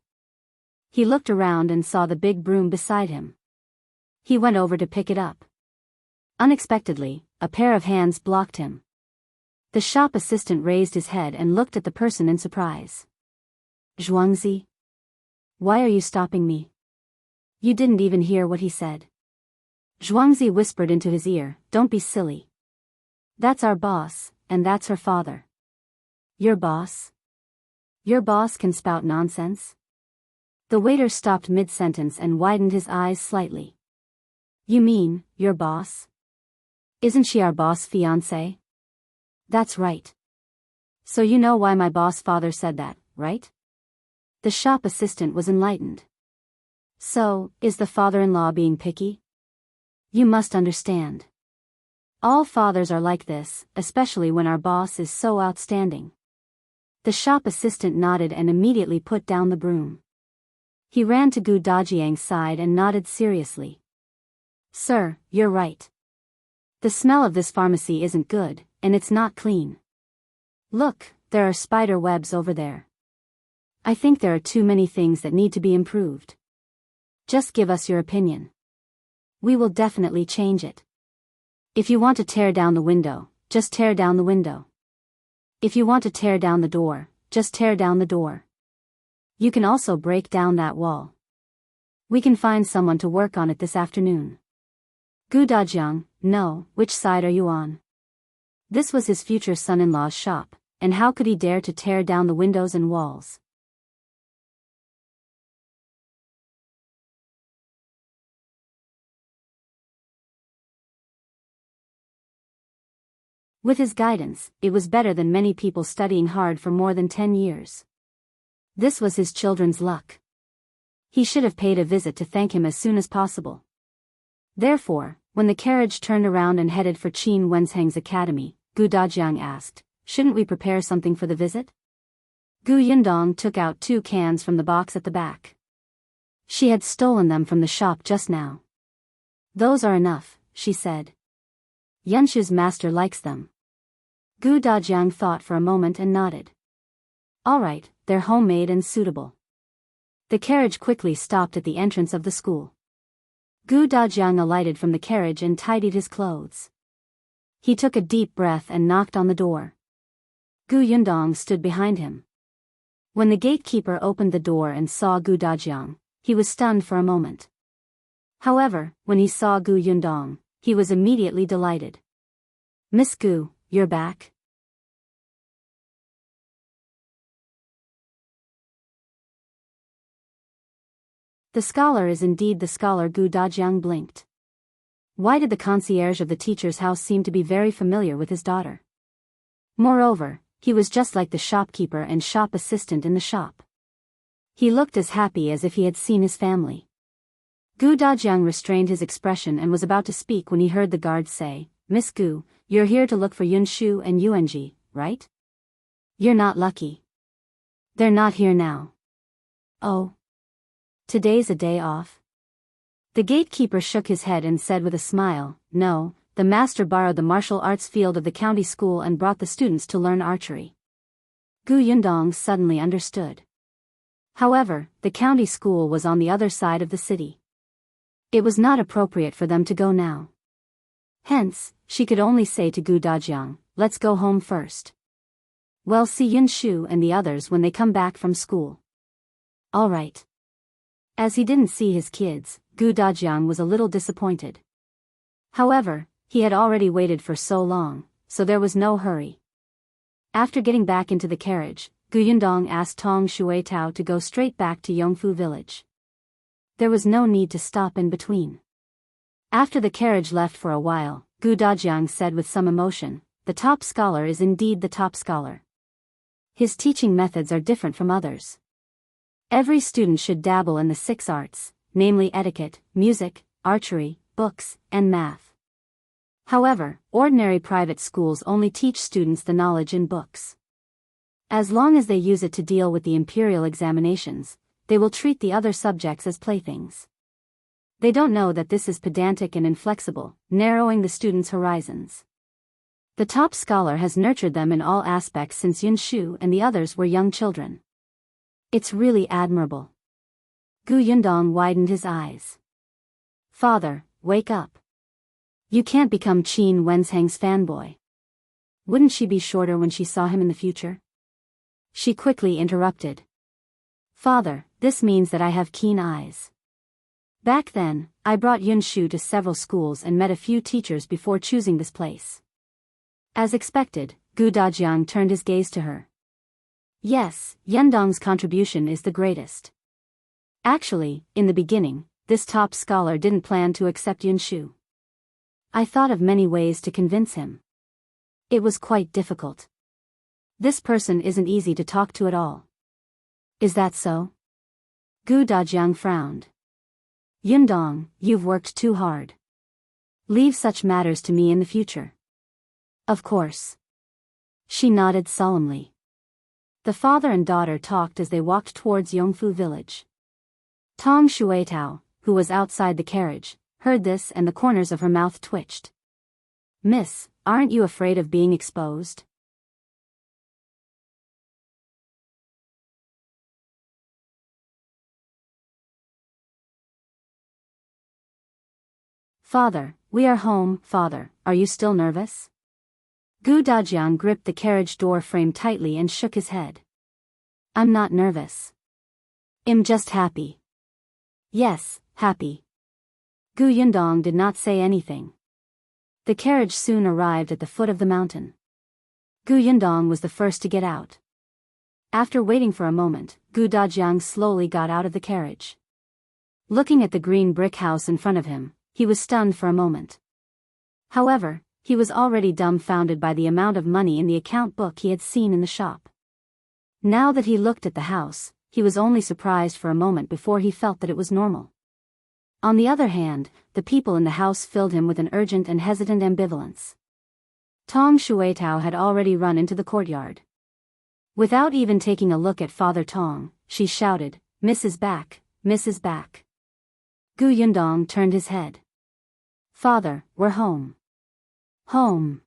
He looked around and saw the big broom beside him. He went over to pick it up. Unexpectedly, a pair of hands blocked him. The shop assistant raised his head and looked at the person in surprise. Zhuangzi? Why are you stopping me? You didn't even hear what he said. Zhuangzi whispered into his ear, don't be silly. That's our boss, and that's her father. Your boss? Your boss can spout nonsense? The waiter stopped mid-sentence and widened his eyes slightly. You mean, your boss? Isn't she our boss fiancé? That's right. So you know why my boss father said that, right? The shop assistant was enlightened. So, is the father-in-law being picky? You must understand. All fathers are like this, especially when our boss is so outstanding. The shop assistant nodded and immediately put down the broom. He ran to Dajiang's side and nodded seriously. Sir, you're right. The smell of this pharmacy isn't good, and it's not clean. Look, there are spider webs over there. I think there are too many things that need to be improved. Just give us your opinion. We will definitely change it. If you want to tear down the window, just tear down the window. If you want to tear down the door, just tear down the door. You can also break down that wall. We can find someone to work on it this afternoon. Dajiang, no, which side are you on? This was his future son-in-law's shop, and how could he dare to tear down the windows and walls? With his guidance, it was better than many people studying hard for more than 10 years. This was his children's luck. He should have paid a visit to thank him as soon as possible. Therefore, when the carriage turned around and headed for Qin Wenzheng's academy, Dajiang asked, shouldn't we prepare something for the visit? Yundong took out 2 cans from the box at the back. She had stolen them from the shop just now. Those are enough, she said. Yanshu's master likes them. Dajiang thought for a moment and nodded. All right, they're homemade and suitable. The carriage quickly stopped at the entrance of the school. Dajiang alighted from the carriage and tidied his clothes. He took a deep breath and knocked on the door. Yundong stood behind him. When the gatekeeper opened the door and saw Dajiang, he was stunned for a moment. However, when he saw Yundong, he was immediately delighted. Miss Gu, you're back? The scholar is indeed the scholar. Dajiang blinked. Why did the concierge of the teacher's house seem to be very familiar with his daughter? Moreover, he was just like the shopkeeper and shop assistant in the shop. He looked as happy as if he had seen his family. Dajiang restrained his expression and was about to speak when he heard the guard say, Miss Gu, you're here to look for Yunshu and Yuanji, right? You're not lucky. They're not here now. Oh. Today's a day off? The gatekeeper shook his head and said with a smile, no, the master borrowed the martial arts field of the county school and brought the students to learn archery. Yundong suddenly understood. However, the county school was on the other side of the city. It was not appropriate for them to go now. Hence, she could only say to Dajiang, let's go home first. We'll see Yunshu and the others when they come back from school. All right. As he didn't see his kids, Dajiang was a little disappointed. However, he had already waited for so long, so there was no hurry. After getting back into the carriage, Yundong asked Tong Shui Tao to go straight back to Yongfu village. There was no need to stop in between. After the carriage left for a while, Dajiang said with some emotion, the top scholar is indeed the top scholar. His teaching methods are different from others. Every student should dabble in the 6 arts, namely etiquette, music, archery, books, and math. However, ordinary private schools only teach students the knowledge in books. As long as they use it to deal with the imperial examinations, they will treat the other subjects as playthings. They don't know that this is pedantic and inflexible, narrowing the students' horizons. The top scholar has nurtured them in all aspects since Yunshu and the others were young children. It's really admirable. Gu Yundong widened his eyes. Father, wake up. You can't become Qin Wenzhang's fanboy. Wouldn't she be shorter when she saw him in the future? She quickly interrupted. Father, this means that I have keen eyes. Back then, I brought Yunshu to several schools and met a few teachers before choosing this place. As expected, Gu Dajiang turned his gaze to her. Yes, Yundong's contribution is the greatest. Actually, in the beginning, this top scholar didn't plan to accept Yunshu. I thought of many ways to convince him. It was quite difficult. This person isn't easy to talk to at all. Is that so? Gu Dajiang frowned. Yundong, you've worked too hard. Leave such matters to me in the future. Of course. She nodded solemnly. The father and daughter talked as they walked towards Yongfu village. Tong Shuitao, who was outside the carriage, heard this and the corners of her mouth twitched. Miss, aren't you afraid of being exposed? Father, we are home. Father, are you still nervous? Gu Dajiang gripped the carriage door frame tightly and shook his head. I'm not nervous. I'm just happy. Yes, happy. Gu Yundong did not say anything. The carriage soon arrived at the foot of the mountain. Gu Yundong was the first to get out. After waiting for a moment, Gu Dajiang slowly got out of the carriage. Looking at the green brick house in front of him, he was stunned for a moment. However, he was already dumbfounded by the amount of money in the account book he had seen in the shop. Now that he looked at the house, he was only surprised for a moment before he felt that it was normal. On the other hand, the people in the house filled him with an urgent and hesitant ambivalence. Tong Shuitao had already run into the courtyard. Without even taking a look at Father Tong, she shouted, "Miss is back, Miss is back." Gu Yundong turned his head. Father, we're home. Home.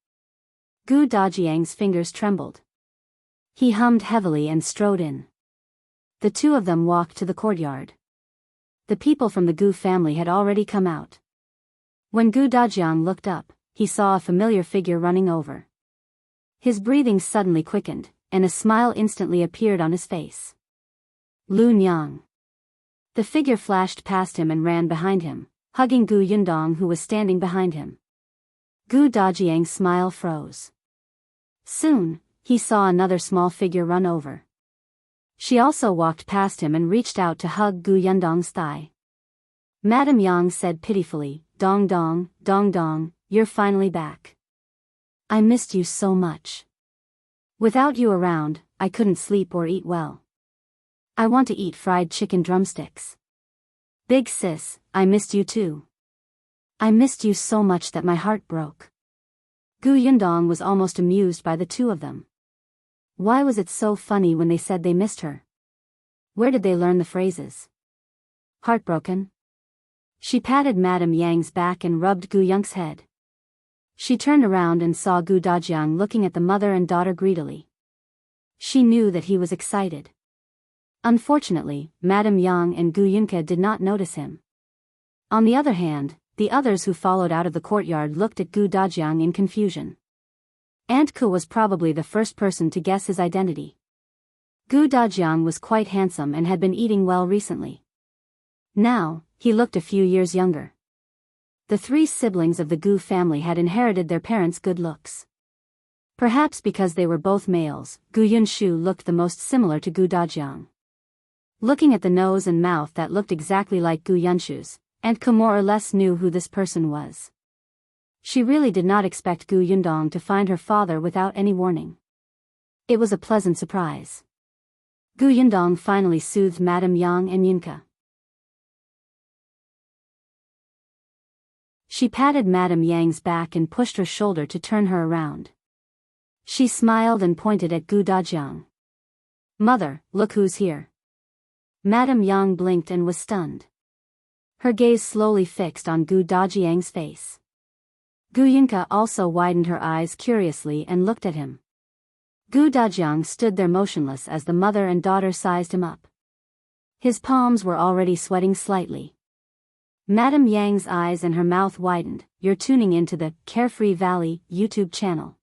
Gu Dajiang's fingers trembled. He hummed heavily and strode in. The two of them walked to the courtyard. The people from the Gu family had already come out. When Gu Dajiang looked up, he saw a familiar figure running over. His breathing suddenly quickened, and a smile instantly appeared on his face. Lu Nyang. The figure flashed past him and ran behind him, hugging Gu Yundong who was standing behind him. Gu Dajiang's smile froze. Soon, he saw another small figure run over. She also walked past him and reached out to hug Gu Yundong's thigh. Madame Yang said pitifully, Dong Dong, Dong Dong, you're finally back. I missed you so much. Without you around, I couldn't sleep or eat well. I want to eat fried chicken drumsticks. Big sis, I missed you too. I missed you so much that my heart broke. Gu Yundong was almost amused by the two of them. Why was it so funny when they said they missed her? Where did they learn the phrases? Heartbroken? She patted Madame Yang's back and rubbed Gu Yung's head. She turned around and saw Gu Dajiang looking at the mother and daughter greedily. She knew that he was excited. Unfortunately, Madame Yang and Gu Yunke did not notice him. On the other hand, the others who followed out of the courtyard looked at Gu Dajiang in confusion. Aunt Ku was probably the first person to guess his identity. Gu Dajiang was quite handsome and had been eating well recently. Now, he looked a few years younger. The three siblings of the Gu family had inherited their parents' good looks. Perhaps because they were both males, Gu Yunshu looked the most similar to Gu Dajiang. Looking at the nose and mouth that looked exactly like Gu Yunshu's, Aunt Ku more or less knew who this person was. She really did not expect Gu Yundong to find her father without any warning. It was a pleasant surprise. Gu Yundong finally soothed Madame Yang and Yunke. She patted Madame Yang's back and pushed her shoulder to turn her around. She smiled and pointed at Gu Dajiang. Mother, look who's here. Madame Yang blinked and was stunned. Her gaze slowly fixed on Gu Dajiang's face. Gu Yunka also widened her eyes curiously and looked at him. Gu Dajiang stood there motionless as the mother and daughter sized him up. His palms were already sweating slightly. Madame Yang's eyes and her mouth widened. You're tuning into the Carefree Valley YouTube channel.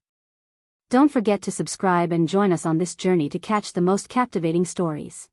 Don't forget to subscribe and join us on this journey to catch the most captivating stories.